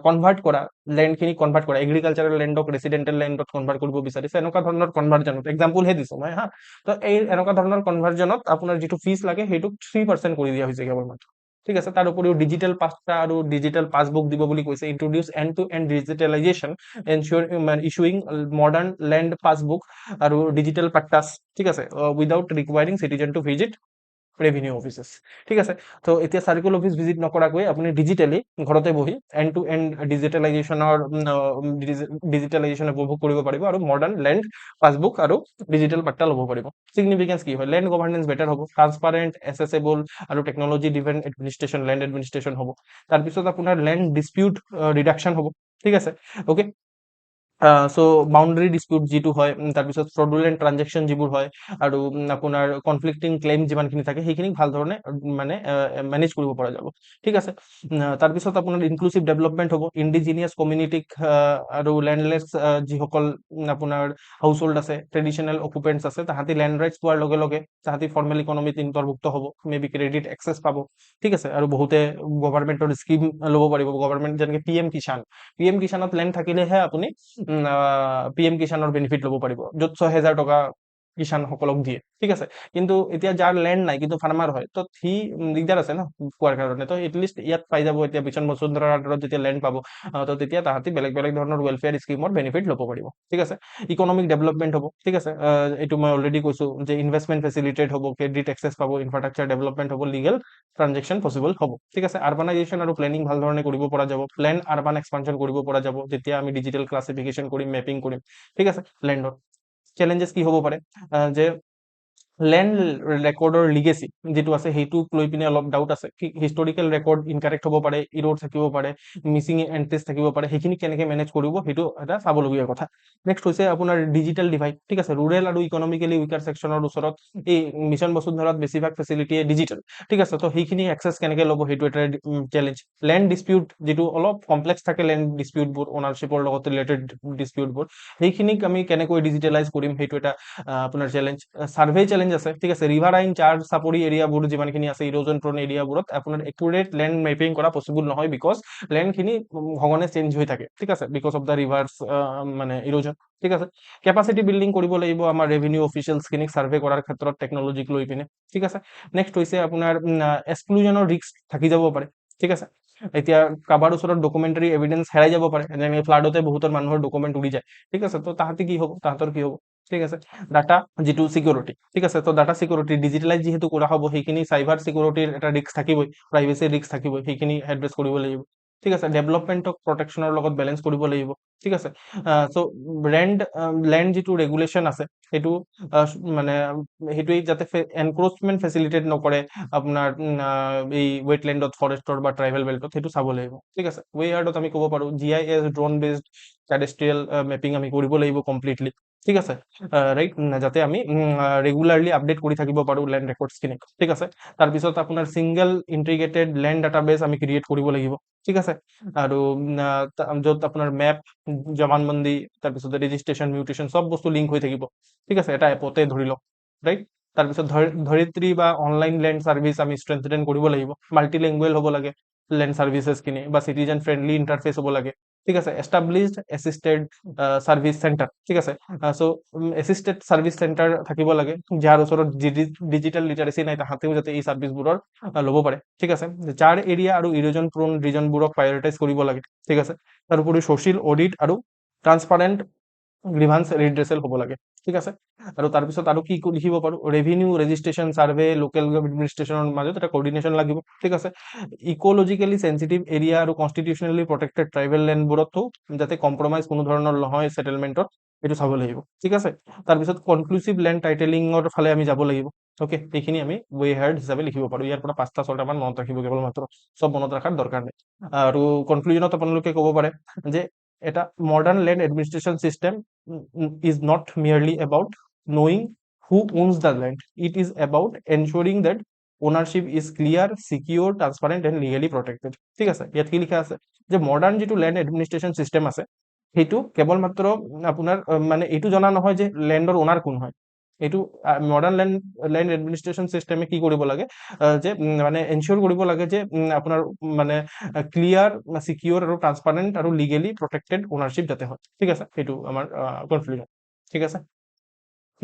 convert কৰা লেণ্ডখিনি convert কৰা agricultural লেণ্ডক residential লেণ্ডত convert কৰিব বিচাৰিছে, এনেকুৱা ধৰণৰ কনভাৰ্জনত এক্সাম্পলহে দিছো মই হা। তো এই এনেকুৱা ধৰণৰ কনভাৰ্জনত আপোনাৰ যিটো ফিজ লাগে সেইটোক 3% কৰি দিয়া হৈছে কেৱল মাত্ৰ। ঠিক আছে, তাৰ উপৰিও ডিজিটেল পাছটা আৰু ডিজিটেল পাছবুক দিব বুলি কৈছে। Introduce end to end digitalisation ensure issuing modern land passbook আৰু ডিজিটেল পাট্টাছ। ঠিক আছে, without requiring citizen to visit revenue offices. ঠিক আছে, তো এতিয়া চাৰ্কুল অফিচ ভিজিট নকৰাকৈ আপুনি ডিজিটেলি ঘৰতে বহি এণ্ড টু এণ্ড ডিজিটেলাইজেশ্যন উপভোগ কৰিব পাৰিব আৰু মডাৰ্ণ লেণ্ড পাছবুক আৰু ডিজিটেল পাট্টা ল'ব পাৰিব। চিগনিফিকেন্স কি হয়? লেণ্ড গভাৰ্নেন্স বেটাৰ হ'ব, ট্ৰান্সপাৰেণ্ট, এচেছেবল আৰু টেকনলজি ডিভেন এডমিনিষ্ট্ৰেশ্যন, লেণ্ড এডমিনিষ্ট্ৰেশ্যন হ'ব। তাৰপিছত আপোনাৰ লেণ্ড ডিস্পিউট ৰিডাকশ্যন হ'ব। ঠিক আছে, অ'কে। চ' বাউণ্ডাৰী ডিস্পিউট যিটো হয়, তাৰপিছত ফ্ৰডুলেণ্ট ট্ৰানজেকশ্যন যিবোৰ হয় আৰু আপোনাৰ কনফ্লিক্টিং ক্লেইম যিমানখিনি থাকে সেইখিনিক ভাল ধৰণে মানে মেনেজ কৰিব পৰা যাব। ঠিক আছে, তাৰপিছত আপোনাৰ ইনক্লুচিভ ডেভেলপমেণ্ট হ'ব, ইণ্ডিজিনিয়াছ কমিউনিটিক আৰু লেণ্ডলেছ যিসকল আপোনাৰ হাউচ হোল্ড আছে, ট্ৰেডিশ্যনেল অকুপেণ্টছ আছে, তাহাঁতি লেণ্ড ৰাইটছ পোৱাৰ লগে লগে তাহাঁতি ফৰ্মেল ইকনমিত অন্তৰ্ভুক্ত হ'ব, মে বি ক্ৰেডিট এক্সেছ পাব। ঠিক আছে, আৰু বহুতে গভৰ্ণমেণ্টৰ স্কিম ল'ব পাৰিব, গভৰ্ণমেণ্ট যেনেকৈ পি এম কিষাণত লেণ্ড থাকিলেহে আপুনি পি এম কিষাণৰ বেনিফিট ল'ব পাৰিব, য'ত 6,000 টকা কিষাণসকলক দিয়ে। ঠিক আছে, কিন্তু এতিয়া যাৰ লেণ্ড নাই কিন্তু ফাৰ্মাৰ হয়, তো সি দিগদাৰ আছে ন পোৱাৰ কাৰণে। তো এটলিষ্ট ইয়াত পাই যাব, এতিয়া মিছন বসুন্ধৰাৰ আণ্ডাৰত যেতিয়া লেণ্ড পাব, তো তেতিয়া তাহাঁতি বেলেগ বেলেগ ধৰণৰ ৱেলফেয়াৰ স্কিমৰ বেনিফিট ল'ব পাৰিব। ঠিক আছে, ইকনমিক ডেভেলপমেণ্ট হ'ব। ঠিক আছে, এইটো মই অলৰেডি কৈছো যে ইনভেষ্টমেণ্ট ফেচিলিটেট হ'ব, ক্ৰেডিট এক্সেছ পাব, ইনফ্ৰাষ্ট্ৰাকচাৰ ডেভেলপমেণ্ট হ'ব, লিগেল ট্ৰানজেকশ্যন পচিবল হ'ব। ঠিক আছে, আৰবানাইজেশ্যন আৰু প্লেনিং ভাল ধৰণে কৰিব পৰা যাব, প্লেন আৰবান এক্সপানশ্যন কৰিব পৰা যাব যেতিয়া আমি ডিজিটেল ক্লাছিফিকেশ্যন কৰিম, মেপিং কৰিম। ঠিক আছে, লেণ্ডৰ চেলেঞ্জেছ কি হ'ব পাৰে যে লেণ্ড ৰেকৰ্ডৰ লিগেচি যিটো আছে সেইটোক লৈ পিনে অলপ ডাউট আছে। হিষ্টৰিকেল ৰেকৰ্ড ইনকাৰেক্ট হ'ব পাৰে, ইৰোড থাকিব পাৰে, মিচিং এণ্ট্ৰিজ থাকিব পাৰে, সেইখিনি কেনেকৈ মেনেজ কৰিব সেইটো এটা চাবলগীয়া কথা। নেক্সট হৈছে আপোনাৰ ডিজিটেল ডিভাইড। ঠিক আছে, ৰুৰেল আৰু ইকনমিকেলি উইকাৰ ছেকশ্যনৰ ওচৰত এই মিছন বসুন্ধৰাত বেছিভাগ ফেচিলিটিয়ে ডিজিটেল। ঠিক আছে, তো সেইখিনি এক্সেছ কেনেকৈ ল'ব সেইটো এটা চেলেঞ্জ। লেণ্ড ডিস্পিউট যিটো অলপ কমপ্লেক্স থাকে, লেণ্ড ডিস্পিউটবোৰ অনাৰশ্বিপৰ লগত ৰিলেটেড ডিস্পিউটবোৰ, সেইখিনিক আমি কেনেকৈ ডিজিটেলাইজ কৰিম সেইটো এটা আপোনাৰ চেলেঞ্জ। সাৰ্ভে চেলেঞ্জ আছে। ঠিক আছে, ৰিভাৰাইন চাৰ্জ চাপৰি এৰিয়াবোৰ যিমানখিনি আছে, ইৰোজন প্ৰন এৰিয়াবোৰত আপোনাৰ একুৰেট লেণ্ড মেপিং কৰা পচিবল নহয়, বিকজ লেণ্ডখিনি সঘনে চেঞ্জ হৈ থাকে। ঠিক আছে, বিকজ অফ দ্য ৰিভাৰ্ছ মানে ইৰোজন। ঠিক আছে, কেপাচিটি বিল্ডিং কৰিব লাগিব আমাৰ ৰেভিনিউ অফিচিয়েলছখিনিক ছাৰ্ভে কৰাৰ ক্ষেত্ৰত টেকনলজিক লৈ পিনে। ঠিক আছে, নেক্সট হৈছে আপোনাৰ এক্সক্লুজনৰ ৰিস্ক থাকি যাব পাৰে। ঠিক আছে, এতিয়া কাৰোবাৰ ওচৰত ডকুমেণ্টাৰী এভিডেন্স হেৰাই যাব পাৰে, যেনেকৈ ফ্লাডতে বহুতৰ মানুহৰ ডকুমেণ্ট উৰি যায়। ঠিক আছে, তো তাহাঁতি কি হ'ব, তাহাঁতৰ কি হ'ব। ঠিক আছে, ডাটা যিটো সিকিউৰিটি। ঠিক আছে, তো ডাটা সিকিউৰিটি ডিজিটেলাইজ যিহেতু কৰা হ'ব, সেইখিনি চাইবাৰ সিকিউৰিটিৰ এটা ৰিস্ক থাকিবই, প্ৰাইভেচিৰ ৰিস্ক থাকিবই, সেইখিনি এড্ৰেছ কৰিব লাগিব। ঠিক আছে, ডেভেলপমেণ্টক প্ৰটেকশ্যনৰ লগত বেলেঞ্চ কৰিব লাগিব। ঠিক আছে, চ' লেণ্ড যিটো ৰেগুলেশ্যন আছে সেইটো মানে সেইটোৱে যাতে এনক্ৰচমেণ্ট ফেচিলিটেট নকৰে আপোনাৰ এই ৱেটলেণ্ডত, ফৰেষ্টৰ বা ট্ৰাইবেল বেল্টত, সেইটো চাব লাগিব। ঠিক আছে, ৱেয়াৰ্ডত আমি ক'ব পাৰোঁ GIS ড্ৰোন বেছড কেডাষ্ট্ৰিয়েল মেপিং আমি কৰিব লাগিব কমপ্লিটলি। ঠিক আছে, ৰাইট, যাতে আমি ৰেগুলাৰলি আপডেট কৰি থাকিব পাৰোঁ লেণ্ড ৰেকৰ্ডছখিনিক। ঠিক আছে, তাৰপিছত আপোনাৰ ছিংগল ইণ্টিগ্ৰেটেড লেণ্ড ডাটাবেছ আমি ক্ৰিয়েট কৰিব লাগিব। ঠিক আছে, আৰু য'ত আপোনাৰ মেপ, জমানবন্দী, তাৰপিছত ৰেজিষ্ট্ৰেশ্যন, মিউটেশ্যন চব বস্তু লিংক হৈ থাকিব। ঠিক আছে, এটা এপতে ধৰি লওক, ৰাইট। তাৰপিছত ধৰিত্ৰী বা অনলাইন লেণ্ড ছাৰ্ভিচ আমি ষ্ট্ৰেংথেন কৰিব লাগিব, মাল্টি লেংগুৱেজ হ'ব লাগে লেণ্ড ছাৰ্ভিচেছখিনি, বা চিটিজেন ফ্ৰেণ্ডলি ইণ্টাৰফেচ হ'ব লাগে। ঠিক আছে, এষ্টাব্লিছড এছিষ্টেড ছাৰ্ভিচ চেণ্টাৰ, ঠিক আছে। চ' এছিষ্টেড ছাৰ্ভিচ চেণ্টাৰ থাকিব লাগে, যাৰ ওচৰত ডিজিটেল লিটাৰেচি নাই তাহাঁতেও যাতে এই ছাৰ্ভিচবোৰৰ ল'ব পাৰে, ঠিক আছে। যাৰ এৰিয়া আৰু ইৰোজন প্ৰোন ৰিজনবোৰক প্ৰায়ৰিটাইজ কৰিব লাগে, ঠিক আছে। তাৰোপৰি ছ'চিয়েল অডিট আৰু ট্ৰান্সপাৰেণ্ট গ্ৰিভান্স ৰিড্ৰেচেল হ'ব লাগে, ঠিক আছে। আৰু তাৰপিছত আৰু কি লিখিব পাৰোঁ, ৰেভিনিউ ৰেজিষ্ট্ৰেশ্যন ছাৰ্ভে লোকেল এডমিনিষ্ট্ৰেশ্যনৰ মাজত এটা কোৰ্ডিনেশ্যন লাগিব, ঠিক আছে। ইক'লজিকেলি চেঞ্চিটিভ এৰিয়া আৰু কনষ্টিটিউচনেলি প্ৰটেক্টেড ট্ৰাইবেল লেণ্ডবোৰতো যাতে কম্প্ৰমাইজ কোনো ধৰণৰ নহয় ছেটেলমেণ্টত, সেইটো চাব লাগিব, ঠিক আছে। তাৰপিছত কনক্লুচিভ লেণ্ড টাইটেলিঙৰ ফালে আমি যাব লাগিব, অ'কে। এইখিনি আমি ৱে হাৰ্ড হিচাপে লিখিব পাৰোঁ। ইয়াৰ পৰা 5-6টা মান মনত ৰাখিব কেৱল মাত্ৰ, চব মনত ৰখাৰ দৰকাৰ নাই। আৰু কনক্লুজনত আপোনালোকে ক'ব পাৰে যে এটা modern land administration system is not merely about knowing who owns the land. It is about ensuring that ownership is clear, secure, transparent and legally protected, ঠিক আছে। ইয়াত কি লিখা আছে যে মডাৰ্ণ যিটো লেণ্ড এডমিনিষ্ট্ৰেশ্যন চিষ্টেম আছে সেইটো কেৱল মাত্ৰ আপোনাৰ মানে এইটো জনা নহয় যে লেণ্ডৰ ওনাৰ কোন হয়। এইটো মডাৰ্ণ লেণ্ড এডমিনিষ্ট্ৰেশ্যন চিষ্টেমে কি কৰিব লাগে যে মানে এনচিয়ৰ কৰিব লাগে যে আপোনাৰ মানে ক্লিয়াৰ, চিকিউৰ আৰু ট্ৰান্সপাৰেণ্ট আৰু লিগেলি প্ৰটেক্টেড ওনাৰশ্বিপ যাতে হয়, ঠিক আছে। সেইটো আমাৰ কনক্লুজন, ঠিক আছে।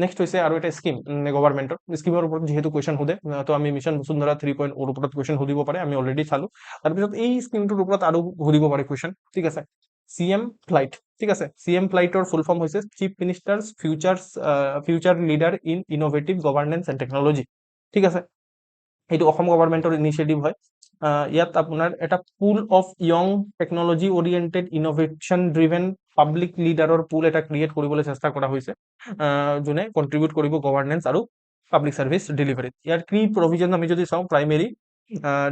নেক্সট হৈছে আৰু এটা স্কিম গভৰ্ণমেণ্টৰ স্কিমৰ ওপৰত যিহেতু কুৱেশ্যন সোধে, তো আমি মিছন বসুন্ধৰা 3.0 ওপৰত কুৱেশ্যন সুধিব পাৰে, আমি অলৰেডি চালোঁ। তাৰপিছত এই স্কিমটোৰ ওপৰত আৰু সুধিব পাৰে কুৱেশ্যন, ঠিক আছে। CM ফ্লাইট, ঠিক আছে। CM ফ্লাইটৰ ফুল ফৰ্ম হৈছে chief ministers future leader in innovative governance and technology, ঠিক আছে। এইটো অসম গভৰ্ণমেণ্টৰ ইনিচিয়েটিভ হয়। ইয়াত আপোনাৰ এটা pool of young technology oriented innovation driven public লিডাৰৰ পুল এটা ক্ৰিয়েট কৰিবলৈ চেষ্টা কৰা হৈছে, যোনে কণ্ট্ৰিবিউট কৰিব গভাৰ্নেন্স আৰু পাব্লিক ছাৰ্ভিচ ডেলিভাৰীত। ইয়াৰ কি প্ৰভিজন আমি যদি চাওঁ, প্ৰাইমেৰী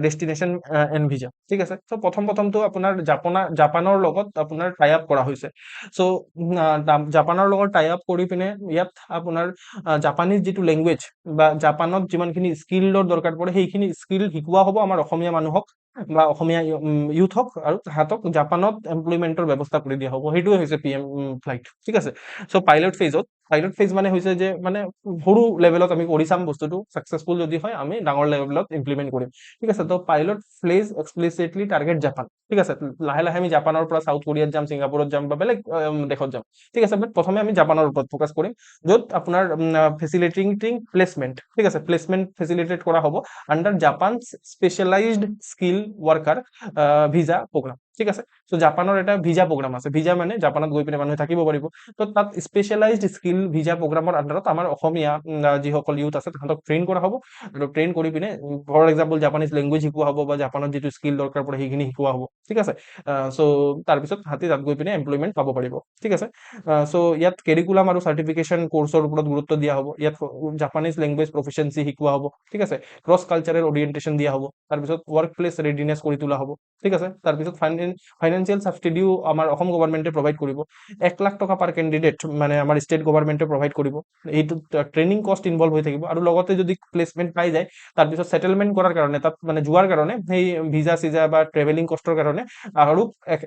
ডেষ্টিনেশ্যন এণ্ড ভিজা, ঠিক আছে। চ' প্ৰথমটো আপোনাৰ জাপানৰ লগত আপোনাৰ টাই আপ কৰা হৈছে। চ' জাপানৰ লগত টাই আপ কৰি পিনে ইয়াত আপোনাৰ জাপানীজ যিটো লেংগুৱেজ বা জাপানত যিমানখিনি স্কিলৰ দৰকাৰ পৰে সেইখিনি স্কিল শিকোৱা হ'ব আমাৰ অসমীয়া মানুহক বা অসমীয়া ইউথক, আৰু তাহাঁতক জাপানত এমপ্লয়মেণ্টৰ ব্যৱস্থা কৰি দিয়া হ'ব। সেইটোৱে হৈছে PM ফ্লাইট, ঠিক আছে। চ' পাইলট ফেজ মানে হৈছে যে মানে সৰু লেভেলত আমি কৰি চাম বস্তুটো, ছাকচেছফুল যদি হয় আমি ডাঙৰ লেভেলত ইমপ্লিমেণ্ট কৰিম, ঠিক আছে। তো পাইলট ফেজ এক্সপ্লিচিটলি টাৰ্গেট জাপান, ঠিক আছে। লাহে লাহে আমি জাপানৰ পৰা চাউথ কোৰিয়াত যাম, ছিংগাপুৰত যাম বা বেলেগ দেশত যাম, ঠিক আছে। বাট প্ৰথমে আমি জাপানৰ ওপৰত ফ'কাছ কৰিম, য'ত আপোনাৰ ফেচিলিটিং প্লেচমেণ্ট, ঠিক আছে, প্লেচমেণ্ট ফেচিলিটেট কৰা হ'ব under Japan specialised skill worker visa programme, ঠিক আছে। চ' জাপানৰ এটা ভিজা প্ৰগ্ৰাম আছে, ভিজা মানে জাপানত গৈ পিনে মানুহে থাকিব পাৰিব। তো তাত স্পেচিয়েলাইজড স্কিল ভিজা প্ৰগ্ৰামৰ আণ্ডাৰত আমাৰ অসমীয়া যিসকল ইউথ আছে তাহাঁতক ট্ৰেইন কৰা হ'ব, আৰু ট্ৰেইন কৰি পিনে ফৰ এক্সাম্পল জাপানিজ লেংগুৱেজ শিকোৱা হ'ব বা জাপানত যিটো স্কিল দৰকাৰ পৰে সেইখিনি শিকোৱা হ'ব, ঠিক আছে। চ' তাৰপিছত তাহাঁতি তাত গৈ পিনে এমপ্লয়মেণ্ট পাব পাৰিব, ঠিক আছে। চ' ইয়াত কেৰিকুলাম আৰু চাৰ্টিফিকেশ্যন কোৰ্চৰ ওপৰত গুৰুত্ব দিয়া হ'ব। ইয়াত জাপানিজ লেংগুৱেজ প্ৰফিচিয়েঞ্চি শিকোৱা হ'ব, ঠিক আছে। ক্ৰছ কালচাৰেল অৰিয়েণ্টেশ্যন দিয়া হ'ব। তাৰপিছত ৱৰ্ক প্লেচ ৰেডিনেছ কৰি তোলা হ'ব, ঠিক আছে। তাৰপিছত ফাইনেন্সিয়েল ছাবচিডিও আমাৰ অসম গভৰ্ণমেণ্টে প্ৰভাইড কৰিব। 1 লাখ টকা পাৰ কেণ্ডিডেট মানে আমাৰ ষ্টেট গভৰ্ণমেণ্টে প্ৰভাইড কৰিব। এইটো ট্ৰেইনিং কষ্ট ইনভল্ভ হৈ থাকিব, আৰু লগতে যদি প্লেচমেণ্ট পাই যায় তাৰপিছত ছেটেলমেণ্ট কৰাৰ কাৰণে তাত মানে যোৱাৰ কাৰণে সেই ভিজা চিজা বা ট্ৰেভেলিং কষ্টৰ কাৰণে আৰু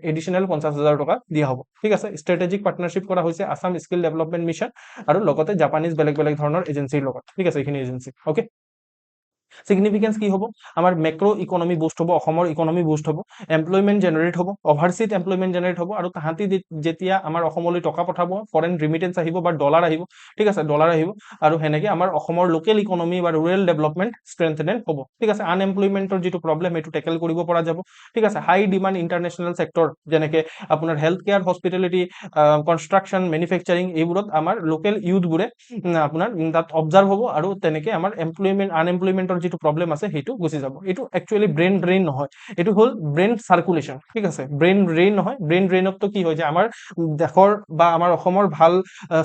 এডিশ্যনেল 50,000 টকা দিয়া হ'ব, ঠিক আছে। ষ্ট্ৰেটেজিক পাৰ্টনাৰশ্বিপ কৰা হৈছে আছাম স্কিল ডেভেলপমেণ্ট মিছন আৰু লগতে জাপানিজ বেলেগ ধৰণৰ এজেঞ্চিৰ লগত, ঠিক আছে, এইখিনি এজেঞ্চি, অ'কে। সিগনিফিকেন্স কি হ'ব, আমাৰ মেক্ৰ' ইকনমি বুষ্ট হ'ব, অসমৰ ইকনমি বুষ্ট হ'ব, এমপ্লয়মেণ্ট জেনেৰেট হ'ব, অভাৰচিজ এমপ্লয়মেণ্ট জেনেৰেট হ'ব, আৰু তাহাঁতি যেতিয়া আমাৰ অসমলৈ টকা পঠাব, ফৰেন ৰিমিটেন্স আহিব বা ডলাৰ আহিব, ঠিক আছে, ডলাৰ আহিব, আৰু সেনেকে আমাৰ অসমৰ লোকেল ইকনমি বা ৰুৰেল ডেভেলপমেণ্ট ষ্ট্ৰেংথেন হ'ব, ঠিক আছে। আনএমপ্লয়মেণ্টৰ যিটো প্ৰব্লেম সেইটো টেকেল কৰিব পৰা যাব, ঠিক আছে। হাই ডিমাণ্ড ইণ্টাৰনেশ্যনেল ছেক্টৰ যেনেকে আপোনাৰ health care, hospitality, construction, manufacturing, এইবোৰত আমাৰ লোকেল ইউথবোৰে আপোনাৰ তাত অবজাৰ্ভ হ'ব, আৰু তেনেকে আমাৰ আনএমপ্লয়মেণ্টৰ যিটো প্ৰব্লেম আছে সেইটো গুচি যাব। এইটো একচুৱেলি ব্ৰেইন ড্ৰেইন নহয়, এইটো হ'ল ব্ৰেইন চাৰ্কুলেশ্যন, ঠিক আছে। ব্ৰেইন ড্ৰেইন নহয়, ব্ৰেইন ড্ৰেইনততো কি হয় যে আমাৰ দেশৰ বা আমাৰ অসমৰ ভাল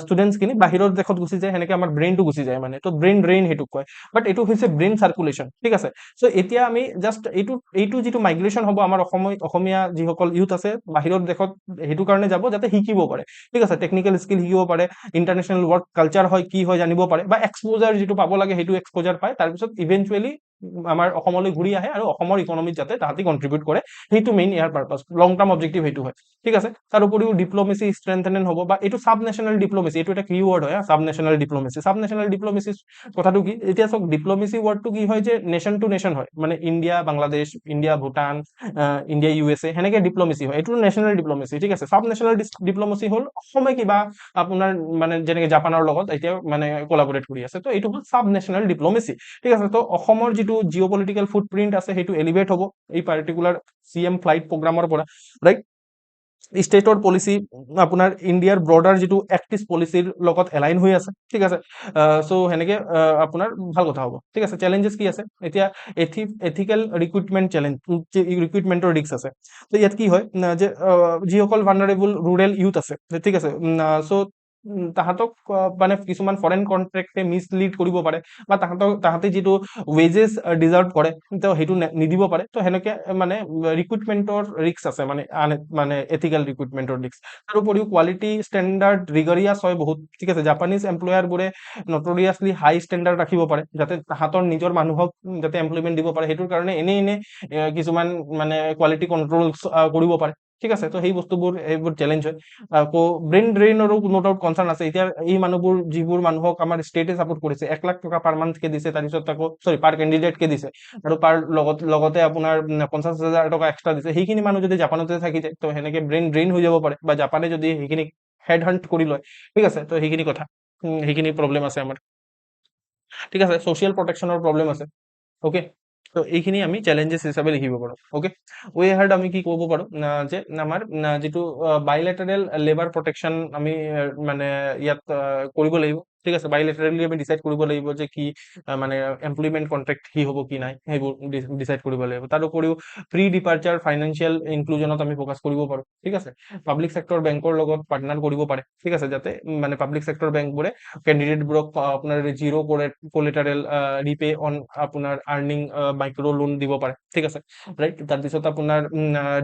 ষ্টুডেণ্টছখিনি বাহিৰৰ দেশত গুচি যায়, সেনেকে আমাৰ ব্ৰেইনটো গুচি যায় মানে, তো ব্ৰেইন ড্ৰেইন সেইটোক কয়, বাট এইটো হৈছে ব্ৰেইন চাৰ্কুলেশ্যন, ঠিক আছে। চ' এতিয়া আমি জাষ্ট এইটো যিটো মাইগ্ৰেশ্যন হ'ব আমাৰ অসমীয়া যিসকল ইউথ আছে বাহিৰৰ দেশত সেইটো কাৰণে যাব যাতে শিকিব পাৰে, ঠিক আছে, টেকনিকেল স্কিল শিকিব পাৰে, ইণ্টাৰনেশ্যনেল ৱৰ্ক কালচাৰ হয় কি হয় জানিব পাৰে, বা এক্সপ'জাৰ যিটো পাব লাগে সেইটো এক্সপ'জাৰ পায়, তাৰপিছত ইভেঞ্চুৱেলি আমাৰ অসমলৈ ঘূৰি আহে আৰু অসমৰ ইকনমিত যাতে তাহাঁতি কণ্ট্ৰিবিউট কৰে, সেইটো মেইন ইয়াৰ পাৰ্পাছ, লং টাৰ্ম অবজেক্টিভ সেইটো হয়। ঠিক আছে, তাৰ উপৰিও ডিপ্ল'মেচি ষ্ট্ৰেংথেন হ'ব, বা এইটো চাব নেশ্যনেল ডিপ্ল'মেচি, এইটো এটা কিৱৰ্ড হয়, চাব নেশ্যনেল ডিপ্ল'মেচি। চাব নেশ্যনেল ডিপ্ল'মেচি কথাটো কি, এতিয়া চাওক ডিপ্ল'মেচি ৱৰ্ডটো কি হয় যে নেশ্যন টু নেশ্যন হয়, মানে India Bangladesh, India Bhutan, India USA, সেনেকে ডিপ্ল'মেচি হয়, এইটো নেশ্যনেল ডিপ্ল'মেচি। ঠিক আছে, চাব নেশ্যনেল ডিপ্ল'মেচি হ'ল অসমে কিবা আপোনাৰ মানে যেনেকে জাপানৰ লগত এতিয়া মানে কোলাবৰেট কৰি আছে, তো এইটো হ'ল চাব নেশ্যনেল ডিপ্ল'মেচি। ঠিক আছে, তো অসমৰ যিটো জিঅ' পলিটিকেল ফুটপ্ৰিণ্ট আছে সেইটো এলিভেট হ'ব এই পাৰ্টিকুলাৰ CM ফ্লাইট প্ৰগ্ৰামৰ পৰা, ৰাইট। ষ্টেটৰ পলিচি আপোনাৰ ইণ্ডিয়াৰ ব্ৰডাৰ যিটো এক্ট ইষ্ট পলিচিৰ লগত এলাইন হৈ আছে। ঠিক আছে, চ' সেনেকে আপোনাৰ ভাল কথা হ'ব। ঠিক আছে, চেলেঞ্জেছ কি আছে এতিয়া, এথিকেল ৰিক্ৰুইটমেণ্ট চেলেঞ্জ, ৰিক্ৰুইটমেণ্টৰ ৰিস্ক আছে। তো ইয়াত কি হয় যে যিসকল ভালনাৰেবল ৰুৰেল ইউথ আছে, ঠিক আছে, চ' তাহাঁতক মানে কিছুমান ফৰেন কন্ট্ৰেক্টে মিছলিড কৰিব পাৰে, বা তাহাঁতে যিটো ৱেজেছ ডিজাৰ্ভ কৰে তো সেইটো নিদিব পাৰে। তো সেনেকে মানে ৰিক্ৰুইটমেণ্টৰ ৰিস্ক আছে, মানে এথিকেল ৰিক্ৰুইটমেণ্টৰ ৰিস্ক। তাৰ উপৰিও কোৱালিটি ষ্টেণ্ডাৰ্ড ৰিগৰিয়াছ হয় বহুত। ঠিক আছে, জাপানিজ এমপ্লয়াৰবোৰে নটৰিয়াছলি হাই ষ্টেণ্ডাৰ্ড ৰাখিব পাৰে যাতে তাহাঁতৰ নিজৰ মানুহক যাতে এমপ্লয়মেণ্ট দিব পাৰে, সেইটোৰ কাৰণে এনে কিছুমান মানে কোৱালিটি কণ্ট্ৰল কৰিব পাৰে। ঠিক আছে, তো সেই বস্তুবোৰ এইবোৰ চেলেঞ্জ হয়। আকৌ ব্ৰেইন ড্ৰেইনৰো কোনো ডাউট কনচাৰ্ণ আছে। এতিয়া এই মানুহবোৰ যিবোৰ মানুহক আমাৰ ষ্টেটে ছাপোৰ্ট কৰিছে, 1 লাখ টকা পাৰ মান্থকে দিছে, তাৰপিছত আকৌ পাৰ কেণ্ডিডেটকে দিছে, আৰু লগতে আপোনাৰ 50,000 টকা এক্সট্ৰা দিছে, সেইখিনি মানুহ যদি জাপানতে থাকি যায় তো সেনেকে ব্ৰেইন ড্ৰেইন হৈ যাব পাৰে, বা জাপানে যদি সেইখিনি হেড হান্ট কৰি লয়। ঠিক আছে, তো সেইখিনি কথা, সেইখিনি প্ৰব্লেম আছে আমাৰ। ঠিক আছে, ছ'চিয়েল প্ৰটেকশ্যনৰ প্ৰব্লেম আছে। ওকে, তো এইখিনি আমি চেলেঞ্জেছ হিচাপে লিখিব পাৰোঁ। ওকে, ৱে হাৰ্ড আমি কি ক'ব পাৰোঁ যে আমাৰ যিটো বাইলেটাৰেল লেবাৰ প্ৰটেকশ্যন আমি মানে ইয়াত কৰিব লাগিব। ঠিক আছে, বাইলেটাৰেলি আমি ডিচাইড কৰিব লাগিব যে কি মানে এমপ্লয়মেণ্ট কণ্ট্ৰেক্ট কি হ'ব কি নাই, সেইবোৰ ডিচাইড কৰিব লাগিব। তাৰ উপৰিও প্ৰি ডিপাৰ্চাৰ ফাইনেন্সিয়েল ইনক্লুজনত আমি ফ'কাছ কৰিব পাৰোঁ। ঠিক আছে, পাব্লিক ছেক্টৰ বেংকৰ লগত পাৰ্টনাৰ কৰিব পাৰে। ঠিক আছে, যাতে মানে পাব্লিক ছেক্টৰ বেংকবোৰে কেণ্ডিডেটবোৰক আপোনাৰ জিৰ' কোলেটাৰেল ৰিপে অন আপোনাৰ আৰ্নিং মাইক্ৰ' লোন দিব পাৰে। ঠিক আছে, ৰাইট। তাৰপিছত আপোনাৰ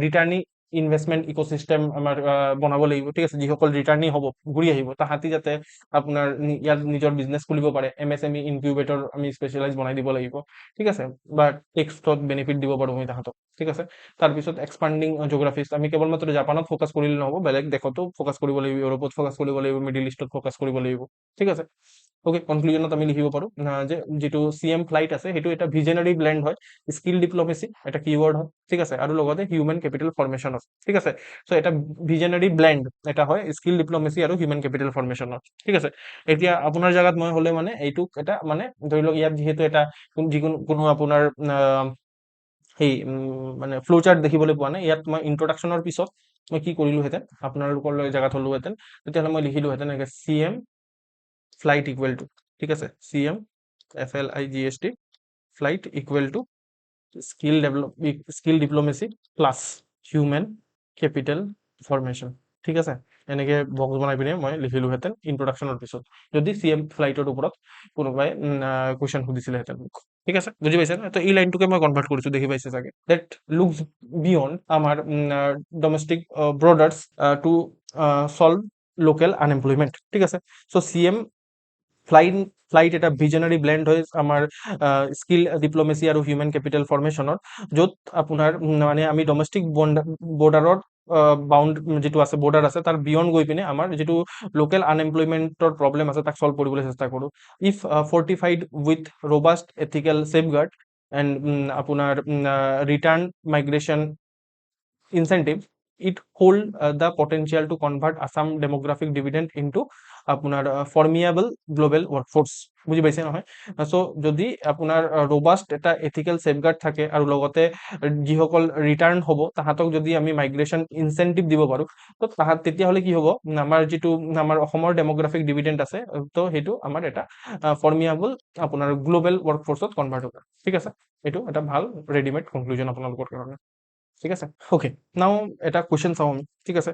ৰিটাৰ্ণিং ইনভেষ্টমেণ্ট ইক'চিষ্টেম আমাৰ বনাব লাগিব। ঠিক আছে, যিসকল ৰিটাৰ্ণি হ'ব ঘূৰি আহিব তাহাঁতি যাতে আপোনাৰ ইয়াত নিজৰ বিজনেছ খুলিব পাৰে, MSME ইনকিউবেটৰ আমি স্পেচিয়েলাইজ বনাই দিব লাগিব। ঠিক আছে, বা টেক্সটত বেনিফিট দিব পাৰোঁ আমি তাহাঁতক। ঠিক আছে, তাৰপিছত এক্সপাণ্ডিং জিঅ'গ্ৰাফিজ, আমি কেৱল মাত্ৰ জাপানত ফ'কাছ কৰিলে নহ'ব, বেলেগ দেশতো ফ'কাছ কৰিব লাগিব, ইউৰোপত ফ'কাছ কৰিব লাগিব, মিডিল ইষ্টত ফ'কাছ কৰিব লাগিব। ঠিক আছে, ওকে, কনক্লুজনত আমি লিখিব পাৰোঁ যে যিটো CM ফ্লাইট আছে সেইটো এটা ভিজনাৰী ব্লেণ্ড হয়, স্কিল ডিপ্ল'মেচি এটা কিৱৰ্ড হয়। ঠিক আছে, আৰু লগতে হিউমেন কেপিটেল ফৰ্মেশ্যন আছে। ঠিক আছে, চ' এটা ভিজনাৰী ব্লেণ্ড এটা হয় স্কিল ডিপ্ল'মেচি আৰু হিউমেন কেপিটেল ফৰ্মেশ্যনৰ। ঠিক আছে, এতিয়া আপোনাৰ জেগাত মই হ'লে মানে এইটোক এটা মানে ধৰি লওক ইয়াত যিহেতু এটা যিকোনো কোনো আপোনাৰ সেই মানে ফ্ল' চাৰ্ট দেখিবলৈ পোৱা নাই, ইয়াত মই ইন্ট্ৰডাকশ্যনৰ পিছত মই কি কৰিলোহেঁতেন, আপোনালোকৰ জেগাত হ'লোহেঁতেন, তেতিয়াহ'লে মই লিখিলোহেঁতেন এনেকৈ CM ফ্লাইট ইকুৱেল টু, ঠিক আছে, CM FLIGST flight equal to skill diplomacy plus human capital formation. ঠিক আছে, এনেকে বক্স বনাই পিনে মই লিখিলোহেঁতেন ইন্ট্ৰডাকশ্যনৰ পিছত, যদি CM ফ্লাইটৰ ওপৰত কোনোবাই কুৱেশ্যন সুধিছিলেহেঁতেন মোক। ঠিক আছে, বুজি পাইছে না? তো এই লাইনটোকে মই কনভাৰ্ট কৰিছোঁ, দেখি পাইছে চাগে, ডেট লুকছ বিয়ণ্ড আমাৰ domestic borders to solve local unemployment. ঠিক আছে, চ' CM ফ্লাইট এটা ভিজনাৰী ব্লেণ্ড হয় আমাৰ স্কিল ডিপ্ল'মেচি আৰু হিউমেন কেপিটেল ফৰ্মেশ্যনৰ, য'ত আপোনাৰ মানে আমি ডমেষ্টিক বৰ্ডাৰৰ বাউণ্ড যিটো আছে, বৰ্ডাৰ আছে, তাৰ বিয়ণ্ড গৈ পিনে আমাৰ যিটো লোকেল আনএমপ্লয়মেণ্টৰ প্ৰব্লেম আছে তাক চল্ভ কৰিবলৈ চেষ্টা কৰোঁ। If fortified with robust ethical safeguard and আপোনাৰ return migration incentive, it hold the potential to convert Assam demographic dividend into আপোনাৰ ফৰ্মিয়েবল গ্ল'বেল ৱৰ্কফ'ৰ্চ। বুজি পাইছে নহয়? চ' যদি আপোনাৰ ৰবাষ্ট এটা এথিকেল ছেফগাৰ্ড থাকে আৰু লগতে যিসকল ৰিটাৰ্ণ হ'ব তাহাঁতক যদি আমি মাইগ্ৰেশ্যন ইনচেন্টিভ দিব পাৰোঁ, তো তেতিয়াহ'লে কি হ'ব, আমাৰ যিটো আমাৰ অসমৰ ডেমোগ্ৰাফিক ডিভিডেণ্ড আছে, তো সেইটো আমাৰ এটা ফৰ্মিয়েবল আপোনাৰ গ্ল'বেল ৱৰ্কফ'ৰ্চত কনভাৰ্ট হ'ব। ঠিক আছে, এইটো এটা ভাল ৰেডিমেড কনক্লুজন আপোনালোকৰ কাৰণে। ঠিক আছে, ওকে, নাও এটা কুৱেশ্যন চাওঁ আমি। ঠিক আছে,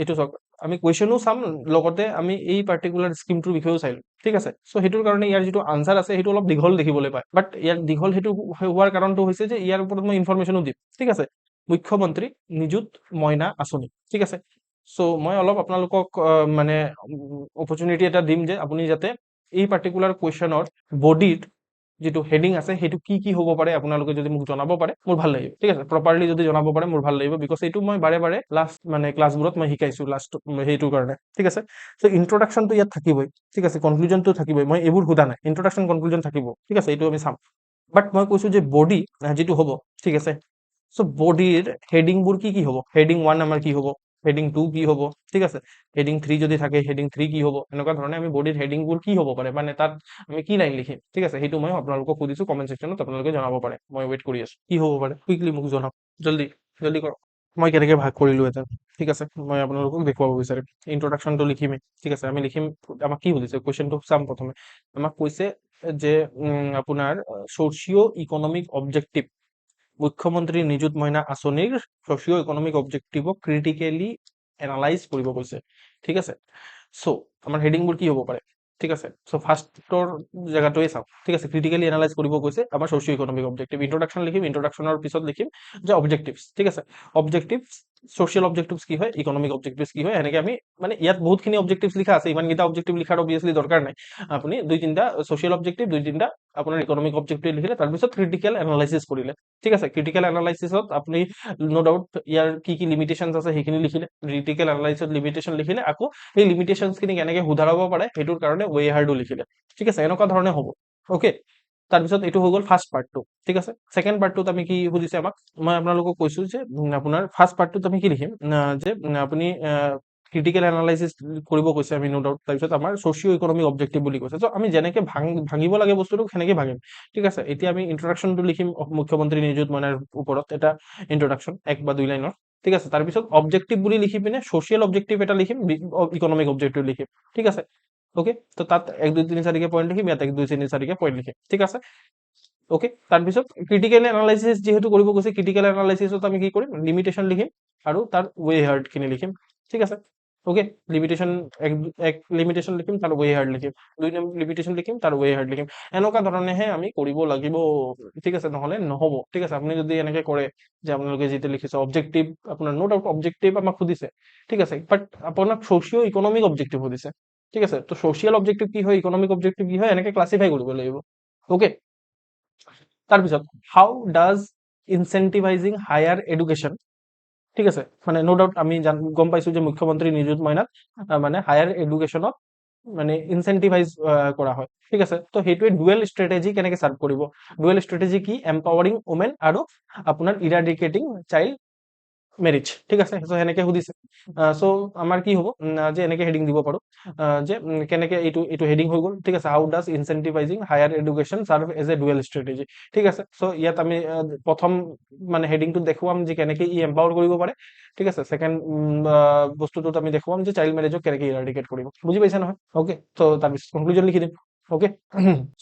এইটো চাওক, আমি কুৱেশ্যনো চাম, লগতে আমি এই পাৰ্টিকুলাৰ স্কিমটোৰ বিষয়েও চাই লম। ঠিক আছে, চ' সেইটোৰ কাৰণে ইয়াৰ যিটো আনচাৰ আছে সেইটো অলপ দীঘল দেখিবলৈ পায়, বাট ইয়াৰ দীঘল সেইটো হোৱাৰ কাৰণটো হৈছে যে ইয়াৰ ওপৰত মই ইনফৰমেশ্যনো দিম। ঠিক আছে, মুখ্যমন্ত্ৰী নিযুত মইনা আঁচনি। ঠিক আছে, চ' মই অলপ আপোনালোকক মানে অপৰচুনিটি এটা দিম যে আপুনি যাতে এই পাৰ্টিকুলাৰ কুৱেশ্যনৰ বডিত যিটো হেডিং আছে সেইটো কি হ'ব পাৰে আপোনালোকে যদি মোক জনাব পাৰে মোৰ ভাল লাগিব, ঠিক আছে। প্ৰপাৰলি যদি জনাব পাৰে মোৰ ভাল লাগিব, বিকজ এইটো মই বাৰে বাৰে লাষ্ট মানে ক্লাছবোৰত মই শিকাইছো লাষ্ট সেইটো কাৰণে, ঠিক আছে। চ' ইন্ট্ৰডাকশ্যনটো ইয়াত থাকিবই, ঠিক আছে। কনক্লুজনটো থাকিবই, মই এইবোৰ সোধা নাই, ইন্ট্ৰডাকশ্যন কনক্লুজন থাকিব, ঠিক আছে, এইটো আমি চাম। বাট মই কৈছো যে বডি যিটো হ'ব, ঠিক আছে। চ' বডিৰ হেডিংবোৰ কি হ'ব, হেডিং 1 আমাৰ কি হ'ব, হেডিং 2 কি হ'ব, ঠিক আছে। হেডিং 3 যদি থাকে হেডিং 3 কি হ'ব, এনেকুৱা ধৰণে আমি বডিৰ হেডিংবোৰ কি হ'ব পাৰে, মানে তাত আমি কি লাইন লিখিম, ঠিক আছে। সেইটো মই আপোনালোকক সুধিছো কমেন্ট সেকশ্যনত, আপোনালোকে জনাব পাৰে, মই ৱেইট কৰি আছো। কি হ'ব পাৰে কুইকলি মোক জনাওক, জল্দি জল্দি কৰক। মই কেনেকে ভাগ কৰিলো এটা, ঠিক আছে, মই আপোনালোকক দেখুৱাব বিচাৰিম। ইন্ট্ৰডাকশ্যনটো লিখিমেই, ঠিক আছে, আমি লিখিম। আমাক কি সুধিছে, কুৱেশ্যনটো চাম প্ৰথমে। আমাক কৈছে যে আপোনাৰ ছ'চিঅ' ইকনমিক অবজেক্টিভ, মুখ্যমন্ত্ৰী নিযুত মইনা আঁচনিৰ ছ'চিঅ' ইকনমিক অবজেক্টিভক ক্ৰিটিকেলি এনালাইজ কৰিব কৈছে, ঠিক আছে। চ' আমাৰ হেডিংবোৰ কি হ'ব পাৰে, ঠিক আছে। চ' ফাৰ্ষ্টৰ জেগাটোৱে চাওঁ, ঠিক আছে। ক্ৰিটিকেলি এনালাইজ কৰিব কৈছে আমাৰ ছ'চিঅ' ইকনমিক অবজেক্টিভ। ইন্ট্ৰডাকশ্যন লিখিম, ইন্ট্ৰডাকশ্যনৰ পিছত লিখিম যে অবজেক্টিভছ, ঠিক আছে। অবজেক্টিভছ, ছ'চিয়েল অবজেক্টিভছ কি হয়, ইকনমিক অবজেক্টিভছ কি হয়, এনেকে আমি মানে ইয়াত বহুতখিনি অবজেক্টিভছ লিখা আছে, ইমানকেইটা অবজেক্টিভ লিখাৰ অবভিয়াছলি দৰকাৰ নাই। আপুনি 2-3টা ছ'চিয়েল অবজেক্টিভ, 2-3টা আপোনাৰ ইকনমিক অবজেক্টিভ লিখিলে, তাৰপিছত ক্ৰিটিকেল এনালাইচিছ কৰিলে, ঠিক আছে। ক্ৰিটিকেল এনালাইচিছত আপুনি ন' ডাউট ইয়াৰ কি লিমিটেশনছ আছে সেইখিনি লিখিলে, ক্ৰিটিকেল এনালাইচিছত লিমিটেশন লিখিলে, আকৌ সেই লিমিটেশনছখিনি কেনেকে শুধৰাব পাৰে সেইটোৰ কাৰণে ৱে হাৰ্ডো লিখিলে, ঠিক আছে। এনেকুৱা ধৰণে হ'ব, অ'কে। তাৰপিছত এইটো হৈ গ'ল ফাৰ্ষ্ট পাৰ্টটো, ঠিক আছে। ছেকেণ্ড পাৰ্টটোত আমি কি সুধিছে আমাক, মই আপোনালোকক কৈছো যে আপোনাৰ ফাৰ্ষ্ট পাৰ্টটোত আমি কি লিখিম, যে আপুনি ক্ৰিটিকেল এনালাইচিছ কৰিব কৈছে আমি, ন' ডাউট। তাৰপিছত আমাৰ ছ'চিঅ' ইকনমিক অবজেক্টিভ বুলি কৈছে, চ' আমি যেনেকে ভাঙিব লাগে বস্তুটো সেনেকে ভাঙিম, ঠিক আছে। এতিয়া আমি ইন্ট্ৰডাকশ্যনটো লিখিম, মুখ্যমন্ত্ৰী নিযুত মইনাৰ ওপৰত এটা ইন্ট্ৰডাকশ্যন 1 বা 2 লাইনৰ, ঠিক আছে। তাৰপিছত অবজেক্টিভ বুলি লিখি পিনে ছ'চিয়েল অবজেক্টিভ এটা লিখিম, ইকনমিক অবজেক্টিভ লিখিম, ঠিক আছে। ওকে, তো তাত 1 2 3 4কে পইণ্ট লিখিম, ইয়াত 1 2 3 4কে পইণ্ট লিখিম, ঠিক আছে। ওকে, তাৰপিছত ক্ৰিটিকেল এনালাইচিছ যিহেতু কৰিব কৈছে, ক্ৰিটিকেল এনালাইচিছত আমি কি কৰিম, লিমিটেশন লিখিম আৰু তাৰ ৱে হাৰ্ডখিনি লিখিম, ঠিক আছে। ওকে, লিমিটেশন এক লিমিটেশন লিখিম, তাৰ ৱে হাৰ্ড লিখিম, 2 লিমিটেশন লিখিম, তাৰ ৱে হাৰ্ড লিখিম। এনেকুৱা ধৰণেহে আমি কৰিব লাগিব, ঠিক আছে, নহ'লে নহ'ব, ঠিক আছে। আপুনি যদি এনেকে কৰে যে আপোনালোকে যিটো লিখিছে অবজেক্টিভ, আপোনাৰ ন' ডাউট অবজেক্টিভ আমাক সুধিছে, ঠিক আছে, বাট আপোনাক ছ'চিঅ' ইকনমিক অবজেক্টিভ সুধিছে, ঠিক আছে। তো ছ'চিয়েল অবজেক্টিভ কি হয়, ইকনমিক অবজেক্টিভ কি হয়, এনেকে ক্লাছিফাই কৰিব লাগিব, ওকে। তাৰপিছত হাউ ডাজ ইনচেন্টিভাইজিং হায়াৰ এডুকেশ্যন, ঠিক আছে, মানে ন' ডাউট আমি গম পাইছো যে মুখ্যমন্ত্ৰী নিযুত মইনাত মানে হায়াৰ এডুকেশ্যনত মানে ইনচেন্টিভাইজ কৰা হয়, ঠিক আছে। তো সেইটোৱে ডুৱেল ষ্ট্ৰেটেজি কেনেকে চাৰ্ভ কৰিব, ডুৱেল ষ্ট্ৰেটেজি কি, এম্পাৱাৰিং ওমেন আৰু আপোনাৰ ইৰাডিকেটিং চাইল্ড মেৰিজ, ঠিক আছে। চ' সেনেকে সুধিছে, চ' আমাৰ কি হ'ব, যে এনেকে হেডিং দিব পাৰো, যে কেনেকে এইটো এইটো হেডিং হৈ গ'ল, ঠিক আছে। How does incentivising higher education serve as a dual strategy, ঠিক আছে। চ' ইয়াত আমি প্ৰথম মানে হেডিংটো দেখুৱাম যে কেনেকে ই এম্পাৱাৰ কৰিব পাৰে, ঠিক আছে। ছেকেণ্ড বস্তুটোত আমি দেখুৱাম যে চাইল্ড মেৰেজক কেনেকে ইৰাডিকেট কৰিব, বুজি পাইছে নহয়, ওকে। ত' তাৰপিছত কনক্লুজন লিখি দিম, ওকে।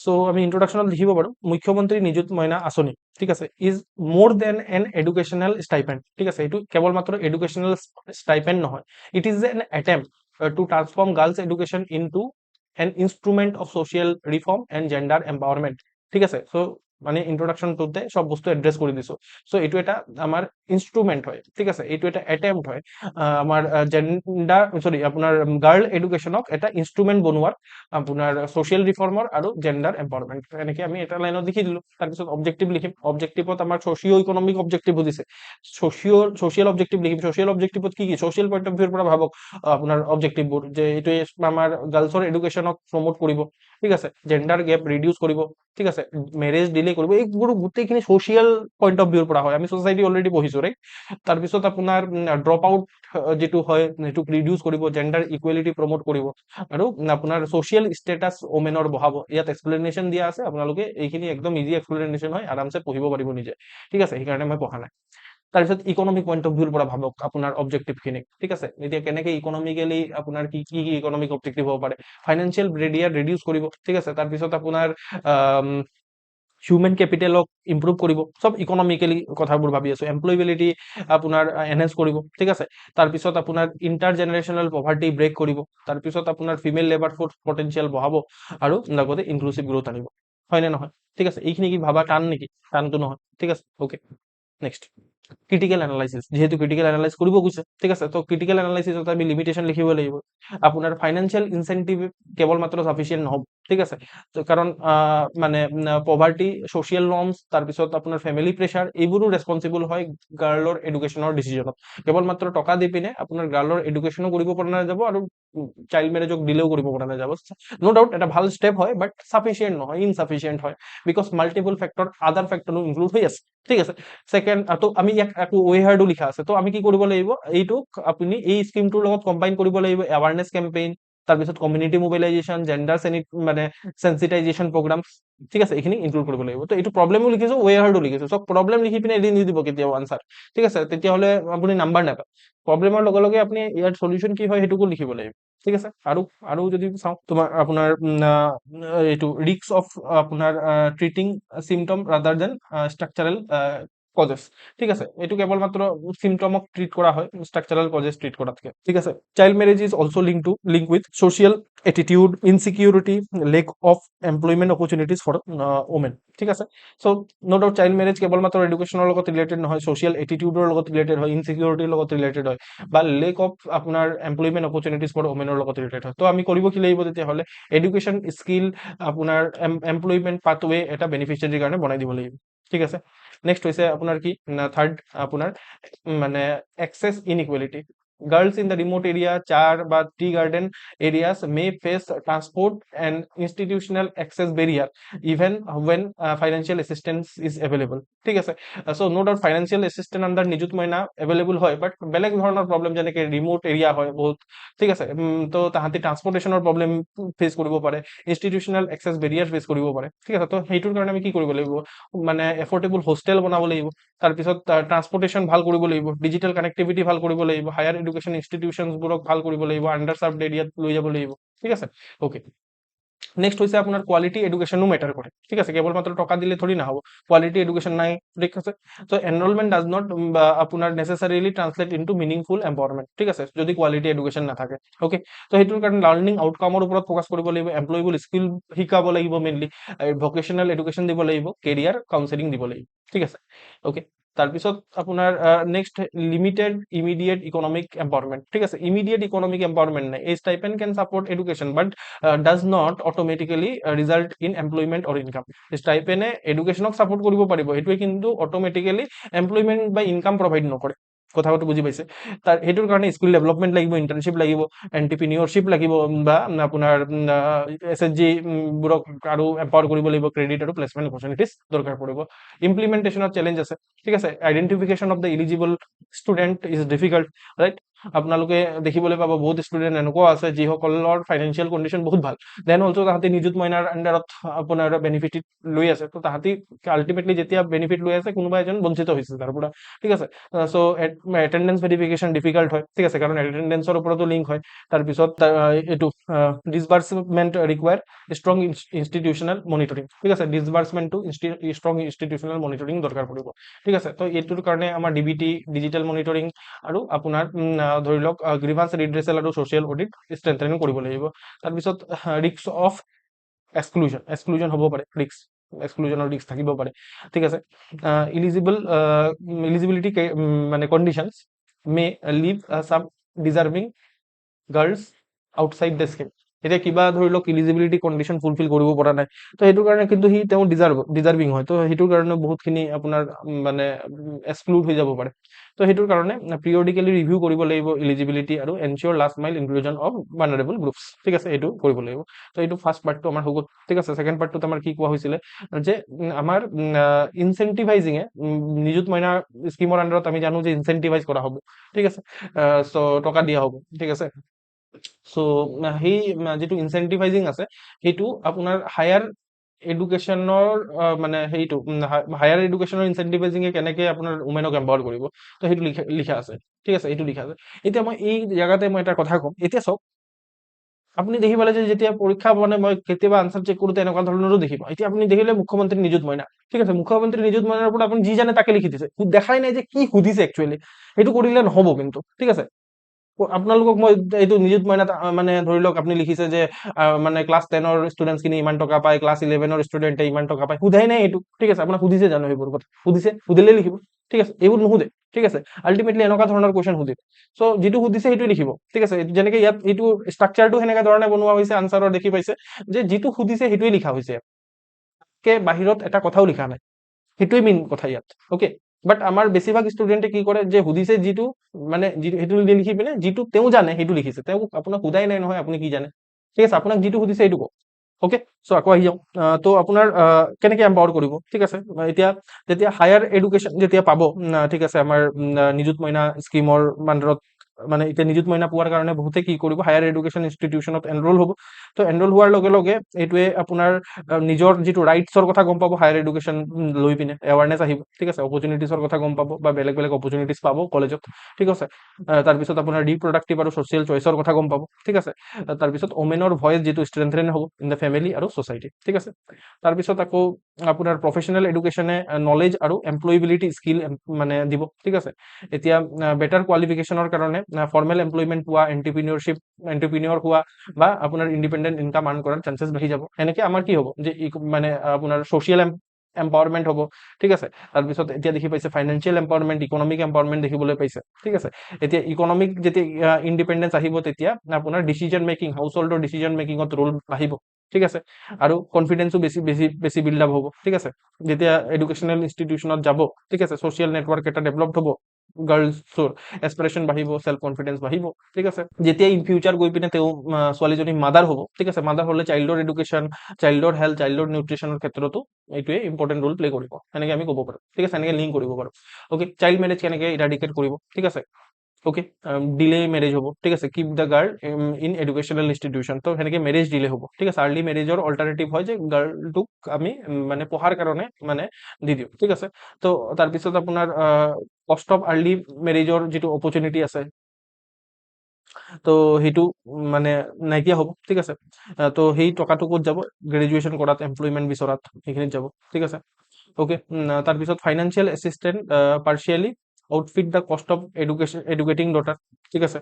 চ' আমি ইন্ট্ৰডাকশ্যনত লিখিব পাৰো, মুখ্যমন্ত্ৰী নিযুত মইনা আঁচনি, ঠিক আছে, ইজ মোৰ দেন এন এডুকেশ্যনেল ষ্টাইপেণ্ড, ঠিক আছে। এইটো কেৱল মাত্ৰ এডুকেশ্যনেল ষ্টাইপেণ্ড নহয়, it is an attempt to transform girls education into an instrument of social reform and gender empowerment, ঠিক আছে। চ' মানে ইন্ট্ৰডাকশ্যনটোতে চব বস্তু এড্ৰেছ কৰি দিছো। চ' এইটো এটা আমাৰ ইনষ্ট্ৰুমেণ্ট হয়, ঠিক আছে, এইটো এটা এটেম্প্ট হয় আমাৰ জেণ্ডাৰ আপোনাৰ গাৰ্ল এডুকেশ্যনক এটা ইনষ্ট্ৰুমেণ্ট বনোৱাৰ, আপোনাৰ ছ'চিয়েল ৰিফৰ্মৰ আৰু জেণ্ডাৰ এম্পাৱাৰমেণ্ট, এনেকে আমি এটা লাইনত লিখি দিলো। তাৰপিছত অবজেক্টিভ লিখিম, অবজেক্টিভত আমাৰ ছ'চিঅ' ইকনমিক অবজেক্টিভ সুধিছে, ছ'চিয়েল অবজেক্টিভ লিখিম, ছ'চিয়েল অবজেক্টিভত কি ছ'চিয়েল পইণ্ট অফ ভিউৰ পৰা ভাবক আপোনাৰ অবজেক্টিভবোৰ, যে এইটোৱে আমাৰ গাৰ্লছৰ এডুকেশ্যনক প্ৰমোট কৰিব, ঠিক আছে, জেণ্ডাৰ গেপ ৰিডিউচ কৰিব, ঠিক আছে, মেৰেজ ডিলে কৰিব, এইবোৰ গোটেইখিনি ছ'চিয়েল পইণ্ট অফ ভিউৰ পৰা হয়, আমি ছ'চাইটি অলৰেডি পঢ়িছো, ৰাইট। তাৰপিছত আপোনাৰ ড্ৰপ আউট যিটো হয় সেইটো ৰিডিউচ কৰিব, জেণ্ডাৰ ইকুৱেলিটি প্ৰমোট কৰিব, আৰু আপোনাৰ ছ'চিয়েল ষ্টেটাছ ওমেনৰ বঢ়াব। ইয়াত এক্সপ্লেনেশ্যন দিয়া আছে, আপোনালোকে এইখিনি একদম ইজি এক্সপ্লেনেশ্যন হয়, আৰামছে পঢ়িব পাৰিব নিজে, ঠিক আছে, সেইকাৰণে মই পঢ়া নাই। তাৰপিছত ইকনমিক পইণ্ট অফ ভিউৰ পৰা ভাবক আপোনাৰ অবজেক্টিভ খিনি, ঠিক আছে। এতিয়া কেনেকে ইকনমিকেলি আপোনাৰ কি কি ইকনমিক অবজেক্টিভ হ'ব পাৰে, ফাইনেন্সিয়েল বেৰিয়াৰ ৰিডিউচ কৰিব, ঠিক আছে। তাৰপিছত আপোনাৰ হিউমেন কেপিটেলক ইম্প্ৰুভ কৰিব, চব ইকনমিকেলি কথাবোৰ ভাবি আছো। এমপ্লয়বিলিটি আপোনাৰ এনহেঞ্চ কৰিব, ঠিক আছে। তাৰপিছত আপোনাৰ ইণ্টাৰ জেনেৰেশ্যনেল পভাৰ্টি ব্ৰেক কৰিব, তাৰপিছত আপোনাৰ ফিমেল লেবাৰ ফ'ৰ্চ পটেঞ্চিয়েল বঢ়াব, আৰু লগতে ইনক্লুচিভ গ্ৰোথ আনিব, হয় নে নহয়, ঠিক আছে। এইখিনি কি ভাবা টান নেকি, টানটো নহয়, ঠিক আছে, ওকে। নেক্সট ক্ৰিটিকেল এনালাইচিছ, যিহেতু ক্ৰিটিকেল এনালাইজ কৰিব গৈছে, ঠিক আছে। তো ক্ৰিটিকেল এনালাইচিছত আমি লিমিটেশন লিখিব লাগিব, আপোনাৰ ফাইনেন্সিয়েল ইনচেন্টিভ কেৱল মাত্ৰ চাফিচিয়েণ্ট নহ'ব, ঠিক আছে। তো কাৰণ মানে পভাৰ্টি, ছ'চিয়েল নৰ্মছ, তাৰপিছত আপোনাৰ ফেমিলি প্ৰেছাৰ, এইবোৰো ৰেছপনচিবল হয় গাৰ্লৰ এডুকেশ্যনৰ ডিচিজনত। কেৱল মাত্ৰ টকা দি পিনে আপোনাৰ গাৰ্লৰ এডুকেশ্যনো কৰিব পৰা নাযাব আৰু চাইল্ড মেৰেজক ডিলেও কৰিব পৰা নাযাব। ন' ডাউট এটা ভাল ষ্টেপ হয়, বাট চাফিচিয়েণ্ট নহয়, ইনচাফিচিয়েণ্ট হয়, বিকজ মাল্টিপল ফেক্টৰ, আদাৰ ফেক্টৰো ইনক্লুড হৈ আছে। ঠিক আছে। ছেকেণ্ড, তো আমি ইয়াক আকৌ ৱেহাৰ্ডো লিখা আছে, তো আমি কি কৰিব লাগিব, এইটোক আপুনি এই স্কিমটোৰ লগত কম্বাইন কৰিব লাগিব, এৱাৰনেছ কেম্পেইন, তাৰপিছত কমিউনিটি মোবিলাইজেশ্যন, জেণ্ডাৰ মানে সেন্সিটাইজেশ্যন প্ৰগ্ৰাম, ঠিক আছে, এইখিনি ইনক্লুড কৰিব লাগিব। তো এইটো প্ৰব্লেমো লিখিছো, ৱেহাৰ্ডো লিখিছো, চব প্ৰব্লেম লিখি পিনে এৰি নিদিব কেতিয়াও আনচাৰ। ঠিক আছে, তেতিয়াহ'লে আপুনি নাম্বাৰ নাপায়। প্ৰব্লেমৰ লগে লগে আপুনি ইয়াৰ সলিউশ্যন কি হয় সেইটোকো লিখিব লাগিব। ঠিক আছে। আৰু যদি চাওঁ তোমাৰ আপোনাৰ এইটো ৰিস্ক অফ আপোনাৰ ট্ৰিটিং চিমটম ৰাদাৰ দেন ষ্ট্ৰাকচাৰেল কজেছ। ঠিক আছে, এইটো কেৱল মাত্ৰ চিমটমক ট্ৰিট কৰা হয়, ষ্ট্ৰাকচাৰেল কজেছ ট্ৰিট কৰাতকে। ঠিক আছে। Child marriage is also link with social attitude, insecurity, lack of employment opportunities for women. ঠিক আছে। চ' ন' ডাউট চাইল্ড মেৰেজ কেৱল মাত্ৰ এডুকেশ্যনৰ লগত ৰিলেটেড নহয়, ছ'চিয়েল এটিটিউডৰ লগত ৰিলেটেড হয়, ইনচিকিউৰিটিৰ লগত ৰিলেটেড হয়, বা লেক অফ আপোনাৰ এমপ্লয়মেণ্ট অপৰচুনিটিজ ফৰ ওমেনৰ লগত ৰিলেটেড হয়। তো আমি কৰিব কি লাগিব তেতিয়াহ'লে, এডুকেশ্যন, স্কিল, আপোনাৰ এমপ্লয়মেণ্ট পাথৱে এটা বেনিফিচিয়াৰীৰ কাৰণে বনাই দিব লাগিব। ঠিক আছে। নেক্সট হৈছে আপোনাৰ কি, থাৰ্ড আপোনাৰ মানে access inequality. Girls in the remote area, char বা tea garden areas may face transport and institutional access barrier even when financial assistance is available. ঠিক আছে। so no doubt financial assistance under নিযুত মইনা available হয়, but বেলেগ ধৰণৰ problem, যেনেকে remote area হয় বহুত। ঠিক আছে। তো তাহাঁতি ট্ৰান্সপৰ্টেশ্যনৰ প্ৰব্লেম ফেচ কৰিব পাৰে, ইনষ্টিটিউচনেল এক্সেছ বেৰিয়াৰ ফেচ কৰিব পাৰে। ঠিক আছে। তো সেইটোৰ কাৰণে আমি কি কৰিব লাগিব, মানে এফৰ্ডেবল হোষ্টেল বনাব লাগিব, তাৰপিছত ট্ৰান্সপৰ্টেশ্যন ভাল কৰিব লাগিব, ডিজিটেল কানেক্টিভিটি ভাল কৰিব লাগিব, হায়াৰ এডুকেশ্যন ইনষ্টিটিউশ্যনবোৰক ভাল কৰিব লাগিব, আণ্ডাৰ চাৰ্ভড এৰিয়াত লৈ যাব লাগিব। ঠিক আছে। অ'কে। নেক্সট হৈছে আপোনাৰ কোৱালিটি এডুকেশ্যনো মেটাৰ কৰে। ঠিক আছে, কেৱল মাত্ৰ টকা দিলে থৰি নহ'ব, কোৱালিটি এডুকেশ্যন নাই। ঠিক আছে। চ' এনৰলমেণ্ট ডাজ নট আপোনাৰ নেচেচাৰিলি ট্ৰান্সলেট ইনটু মিনিংফুল এম্পাৱাৰমেণ্ট। ঠিক আছে, যদি কোৱালিটি এডুকেশ্যন নাথাকে। অ'কে। ত' সেইটোৰ কাৰণে লাৰ্নিং আউটকামৰ ওপৰত ফ'কাছ কৰিব লাগিব, এমপ্লয়েবল স্কিল শিকাব লাগিব, মেইনলি ভকেশ্যনেল এডুকেশ্যন দিব লাগিব, কেৰিয়াৰ কাউন্সেলিং দিব লাগিব। ঠিক আছে। অ'কে। তাৰপিছত আপোনাৰ next, limited immediate economic empowerment. ঠিক আছে, ইমিডিয়েট ইকনমিক এম্পাৱাৰমেণ্ট নাই। এই stipend can support education but does not automatically result in employment or income. ষ্টাইপেনে এডুকেশ্যনক ছাপৰ্ট কৰিব পাৰিব, সেইটোৱে কিন্তু অট'মেটিকেলি এমপ্লয়মেণ্ট বা ইনকাম প্ৰভাইড নকৰে। কথাটো বুজি পাইছে। সেইটোৰ কাৰণে স্কিল ডেভেলপমেণ্ট লাগিব, ইণ্টাৰ্ণশ্বিপ লাগিব, এণ্টাৰপ্ৰিনিয়ৰশ্বিপ লাগিব, বা আপোনাৰ SHG বোৰক আৰু এম্পাৱাৰ কৰিব লাগিব, ক্ৰেডিট আৰু প্লেচমেণ্ট অপৰচুনিটিজ দৰকাৰ পৰিব। ইমপ্লিমেণ্টেশ্যনত চেলেঞ্জ আছে। ঠিক আছে। Identification of the eligible student is difficult, right. আপোনালোকে দেখিবলৈ পাব বহুত ষ্টুডেণ্ট এনেকুৱা আছে যিসকলৰ ফাইনেন্সিয়েল কণ্ডিশ্যন বহুত ভাল, দেন অলছো তাহাঁতি নিযুত মইনাৰ আণ্ডাৰত আপোনাৰ বেনিফিট লৈ আছে। তো তাহাঁতি আল্টিমেটলি যেতিয়া বেনিফিট লৈ আছে, কোনোবা এজন বঞ্চিত হৈছে তাৰ পৰা। ঠিক আছে। চ' এটেণ্ডেঞ্চ ভেৰিফিকেশ্যন ডিফিকাল্ট হয়। ঠিক আছে, কাৰণ এটেণ্ডেঞ্চৰ ওপৰতো লিংক হয়। তাৰপিছত এইটো ডিছবাৰ্চমেণ্ট ৰিকুৱায়াৰ ষ্ট্ৰং ইনষ্টিটিউচনেল মনিটৰিং। ঠিক আছে, ডিছবাৰ্চমেণ্টটো ষ্ট্ৰং ইনষ্টিটিউচনেল মনিটৰিং দৰকাৰ পৰিব। ঠিক আছে। তো এইটোৰ কাৰণে আমাৰ DBT, ডিজিটেল মনিটৰিং, আৰু আপোনাৰ ধৰি লওক গ্ৰিভান্স ৰিড্ৰেচেল আৰু ছ'চিয়েল অডিট ষ্ট্ৰেংথেনিং কৰিব লাগিব। তাৰপিছত ৰিস্ক অফ এক্সক্লুজন হ'ব পাৰে, এক্সক্লুজনৰ ৰিস্ক থাকিব পাৰে। ঠিক আছে। ইলিজিবিলিটি মানে কণ্ডিশ্যনছ মে লিভ চাম ডিজাৰ্ভিং গাৰ্লছ আউটচাইড দ্য স্কিম। এতিয়া কিবা ধৰি লওক ইলিজিবিলিটি কণ্ডিশ্যন ফুলফিল কৰিব পৰা নাই, তো সেইটো কাৰণে কিন্তু তেওঁ ডিজাৰ্ভিং হয়, তো সেইটোৰ কাৰণে বহুতখিনি আপোনাৰ মানে এক্সক্লুড হৈ যাব পাৰে। তো সেইটোৰ কাৰণে পিৰিয়ডিকেলি ৰিভিউ কৰিব লাগিব ইলিজিবিলিটি, আৰু ensure last mile inclusion of vulnerable groups. ঠিক আছে, এইটো কৰিব লাগিব। তো এইটো ফাৰ্ষ্ট পাৰ্টটো আমাৰ হৈ গ'ল। ঠিক আছে। ছেকেণ্ড পাৰ্টটোত আমাৰ কি কোৱা হৈছিলে, যে আমাৰ ইনচেন্টিভাইজিঙে, নিযুত মইনা স্কিমৰ আণ্ডাৰত আমি জানো যে ইনচেন্টিভাইজ কৰা হ'ব। ঠিক আছে। চ' টকা দিয়া হ'ব। ঠিক আছে। চ' সেই যিটো ইনচেন্টিভাইজিং আছে, সেইটো আপোনাৰ হায়াৰ এডুকেশ্যনৰ মানে সেইটো হায়াৰ এডুকেশ্যনৰ ইনচেন্টিভাইজিঙে কেনেকে আপোনাৰ উমেনক এম্পাৱাৰ কৰিব, তো সেইটো লিখা আছে। ঠিক আছে, এইটো লিখা আছে। এতিয়া মই এই জেগাতে মই এটা কথা ক'ম। এতিয়া চাওক, আপুনি দেখি পালে যে যেতিয়া পৰীক্ষা মানে মই কেতিয়াবা আনচাৰ চেক কৰোঁতে এনেকুৱা ধৰণৰো দেখিব। এতিয়া আপুনি দেখিলে মুখ্যমন্ত্ৰী নিযুত মইনা। ঠিক আছে, মুখ্যমন্ত্ৰী নিযুত মইনাৰ ওপৰত আপুনি যি জানে তাকে লিখি দিছে, দেখাই নাই যে কি সুধিছে একচুৱেলি। সেইটো কৰিলে নহ'ব কিন্তু। ঠিক আছে। আপোনালোকক মই এইটো নিযুত মইনা মানে ধৰি লওক আপুনি লিখিছে যে মানে ক্লাছ 10ৰ ষ্টুডেণ্টছখিনি ইমান টকা পায়, ক্লাছ 11ৰ ষ্টুডেণ্টে ইমান টকা পায়, সোধাই নাই এইটো। ঠিক আছে, আপোনাক সুধিছে জানো সেইবোৰ কথা? সুধিছে? সুধিলে লিখিব। ঠিক আছে, এইবোৰ নুসুধে। ঠিক আছে, আল্টিমেটলি এনেকুৱা ধৰণৰ কুৱেশ্যন সুধিব। চ' যিটো সুধিছে সেইটোৱে লিখিব। ঠিক আছে, যেনেকে ইয়াত এইটো ষ্ট্ৰাকচাৰটো সেনেকা ধৰণে বনোৱা হৈছে, আনচাৰৰ দেখি পাইছে যে যিটো সুধিছে সেইটোৱে লিখা হৈছে, কে বাহিৰত এটা কথাও লিখা নাই। সেইটোৱে মেইন কথা ইয়াত। অ'কে, বাট আমাৰ বেছিভাগ ষ্টুডেণ্টে কি কৰে যে সুধিছে যিটো মানে সেইটো লিখি পিনে যিটো তেওঁ জানে সেইটো লিখিছে। তেওঁ আপোনাক সোধাই নাই নহয় আপুনি কি জানে। ঠিক আছে, আপোনাক যিটো সুধিছে সেইটো কওক। অ'কে, চ' আকৌ আহি যাওঁ। তো আপোনাৰ কেনেকে এম্পাৱাৰ কৰিব। ঠিক আছে, এতিয়া যেতিয়া হায়াৰ এডুকেশ্যন যেতিয়া পাব, ঠিক আছে, আমাৰ নিযুত মইনা স্কিমৰ আণ্ডাৰত, মানে এতিয়া নিযুত মইনা পোৱাৰ কাৰণে বহুতে কি কৰিব, হায়াৰ এডুকেশ্যন ইনষ্টিটিউচনত এনৰোল হ'ব। তো এনৰোল হোৱাৰ লগে লগে এইটোৱে আপোনাৰ নিজৰ যিটো ৰাইটছৰ কথা গম পাব, হায়াৰ এডুকেশ্যন লৈ পিনে এৱাৰনেছ আহিব। ঠিক আছে, অপৰচুনিটিছৰ কথা গম পাব বা বেলেগ বেলেগ অপৰচুনিটিছ পাব কলেজত। ঠিক আছে, তাৰপিছত আপোনাৰ ৰিপ্ৰডাক্টিভ আৰু ছ'চিয়েল চইচৰ কথা গম পাব। ঠিক আছে, তাৰপিছত ওমেনৰ ভইচ যিটো ষ্ট্ৰেংথেন হ'ব ইন দ্য ফেমিলি আৰু ছ'চাইটি। ঠিক আছে, তাৰপিছত আকৌ আপোনাৰ প্ৰফেচনেল এডুকেশ্যনে নলেজ আৰু এমপ্লয়বিলিটি স্কিল মানে দিব। ঠিক আছে, এতিয়া বেটাৰ কোৱালিফিকেশ্যনৰ কাৰণে ফৰ্মেল এমপ্লয়মেণ্ট পোৱা, এণ্টাৰপ্ৰিনিয়ৰ হোৱা বা আপোনাৰ ইণ্ডিপেণ্ডেণ্ট ইনকাম আৰ্ণ কৰাৰ চান্সেছ বাঢ়ি যাব। এনেকে আমাৰ কি হ'ব যে মানে আপোনাৰ ছ'চিয়েল এম্পাৱাৰমেণ্ট হ'ব। ঠিক আছে, তাৰপিছত এতিয়া দেখি পাইছে ফাইনেন্সিয়েল এম্পাৱাৰমেণ্ট, ইকনমিক এম্পাৱাৰমেণ্ট দেখিবলৈ পাইছে। ঠিক আছে, এতিয়া ইকনমিক যেতিয়া ইণ্ডিপেণ্ডেঞ্চ আহিব তেতিয়া আপোনাৰ ডিচিজন মেকিং, হাউচ হোল্ডৰ ডিচিজন মেকিঙত ৰোল আহিব। ঠিক আছে, আৰু কনফিডেন্সো বেছি বেছি বেছি বিল্ড আপ হ'ব। ঠিক আছে, যেতিয়া এডুকেশ্যনেল ইনষ্টিটিউচনত যাব, ঠিক আছে, ছ'চিয়েল নেটৱৰ্ক এটা ডেভেলপ হ'ব, গাৰ্লছৰ এছপিৰেশ্যন বাঢ়িব, চেল্ফ কনফিডেন্স বাঢ়িব। ঠিক আছে, যেতিয়া ইন ফিউচাৰ গৈ পিনে তেওঁ ছোৱালীজনী মাদাৰ হ'ব। ঠিক আছে, মাদাৰ হ'লে চাইল্ডৰ এডুকেশ্যন, চাইল্ডৰ হেল্থ, চাইল্ডৰ নিউট্ৰিশ্যনৰ ক্ষেত্ৰতো এইটোৱে ইম্পৰ্টেণ্ট ৰোল প্লে কৰিব। এনেকে আমি ক'ব পাৰোঁ। ঠিক আছে, এনেকে লিংক কৰিব পাৰোঁ। অ'কে, চাইল্ড মেৰেজ কেনেকে ইৰাডিকেট কৰিব। ঠিক আছে, ওকে, ডিলে মেৰেজ হ'ব। ঠিক আছে, keep the girl in educational institution, তো সেনেকে মেৰেজ ডিলে হ'ব। ঠিক আছে, আৰ্লি মেৰেজৰ অল্টাৰনেটিভ হয় যে গাৰ্লটোক আমি মানে পঢ়াৰ কাৰণে মানে দি দিওঁ। ঠিক আছে, তো তাৰপিছত আপোনাৰ কষ্ট অফ আৰ্লি মেৰেজৰ যিটো অপৰচুনিটি আছে, তো সেইটো মানে নাইকিয়া হ'ব। ঠিক আছে, তো সেই টকাটো ক'ত যাব, গ্ৰেজুৱেশ্যন কৰাত, এমপ্লয়মেণ্ট বিচৰাত, সেইখিনিত যাব। ঠিক আছে, ওকে, তাৰপিছত financial assistant partially outfit the cost of educating daughter. ঠিক আছে,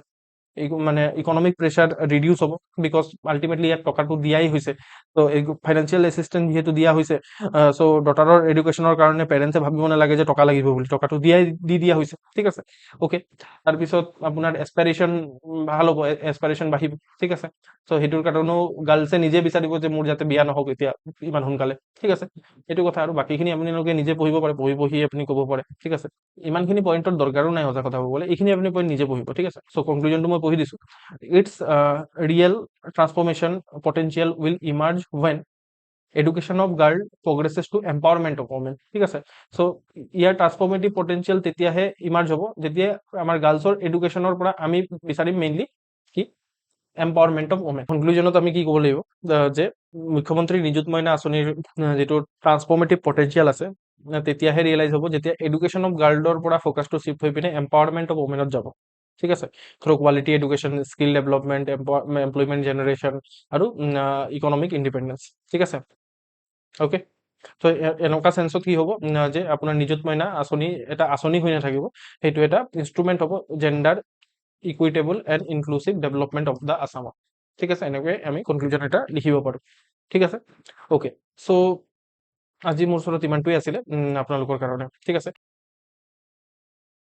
মানে ইকনমিক প্ৰেচাৰ ৰিডিউচ হ'ব, বিকজ আল্টিমেটলি ইয়াত টকাটো দিয়াই হৈছে। তো এই ফাইনেন্সিয়েল এছিষ্টেণ্ট যিহেতু দিয়া হৈছে, চ' ডটাৰৰ এডুকেশ্যনৰ কাৰণে পেৰেণ্টছে ভাবিব নালাগে যে টকা লাগিব বুলি, টকাটো দি দিয়া হৈছে। ঠিক আছে, ওকে, তাৰপিছত আপোনাৰ এছপাইৰেশ্যন ভাল হ'ব, এছপাইৰেশ্যন বাঢ়িব। ঠিক আছে, চ' সেইটোৰ কাৰণেও গাৰ্লছে নিজে বিচাৰিব যে মোৰ যাতে বিয়া নহওক এতিয়া ইমান সোনকালে। ঠিক আছে, এইটো কথা। আৰু বাকীখিনি আপোনালোকে নিজে পঢ়িব পাৰে, পঢ়ি আপুনি ক'ব পাৰে। ঠিক আছে, ইমানখিনি পইণ্টৰ দৰকাৰো নাই সঁচা কথা ক'বলৈ, এইখিনি আপুনি পইণ্ট নিজে পঢ়িব। ঠিক আছে, চ' কনক্লুজনটো মই পঢ়ি দিছোঁ। It's real transformation potential will emerge when education of girl progresses to empowerment of women. ঠিক আছে, চ' ইয়াৰ ট্ৰান্সফৰ্মেটিভ পটেঞ্চিয়েল তেতিয়াহে ইমাৰ্জ হ'ব যেতিয়া আমাৰ গাৰ্লছৰ এডুকেশ্যনৰ পৰা আমি বিচাৰিম মেইনলি কি, এম্পাৱাৰমেণ্ট অফ ওমেন। কনক্লুজনত আমি কি ক'ব লাগিব যে মুখ্যমন্ত্ৰী নিযুত মইনা আঁচনিৰ যিটো ট্ৰান্সফৰ্মেটিভ পটেঞ্চিয়েল আছে, তেতিয়াহে ৰিয়েলাইজ হ'ব যেতিয়া এডুকেশ্যন অফ গাৰ্লৰ পৰা ফ'কাছটো চিফ্ট হৈ পিনে এম্পাৱাৰমেণ্ট অফ ওমেনত যাব। ঠিক আছে, through quality education, skill development, employment generation আৰু ইকনমিক ইণ্ডিপেণ্ডেঞ্চ। ঠিক আছে, অ'কে, ত' এনেকুৱা চেন্সত কি হ'ব যে আপোনাৰ নিযুত মইনা আঁচনি এটা আঁচনি হৈ নাথাকিব, সেইটো এটা ইনষ্ট্ৰুমেণ্ট হ'ব gender equitable and inclusive development of the আছামত। ঠিক আছে, এনেকৈ আমি কনক্লুজন এটা লিখিব পাৰোঁ। ঠিক আছে, অ'কে, চ' আজি মোৰ ওচৰত ইমানটোৱে আছিলে আপোনালোকৰ কাৰণে। ঠিক আছে।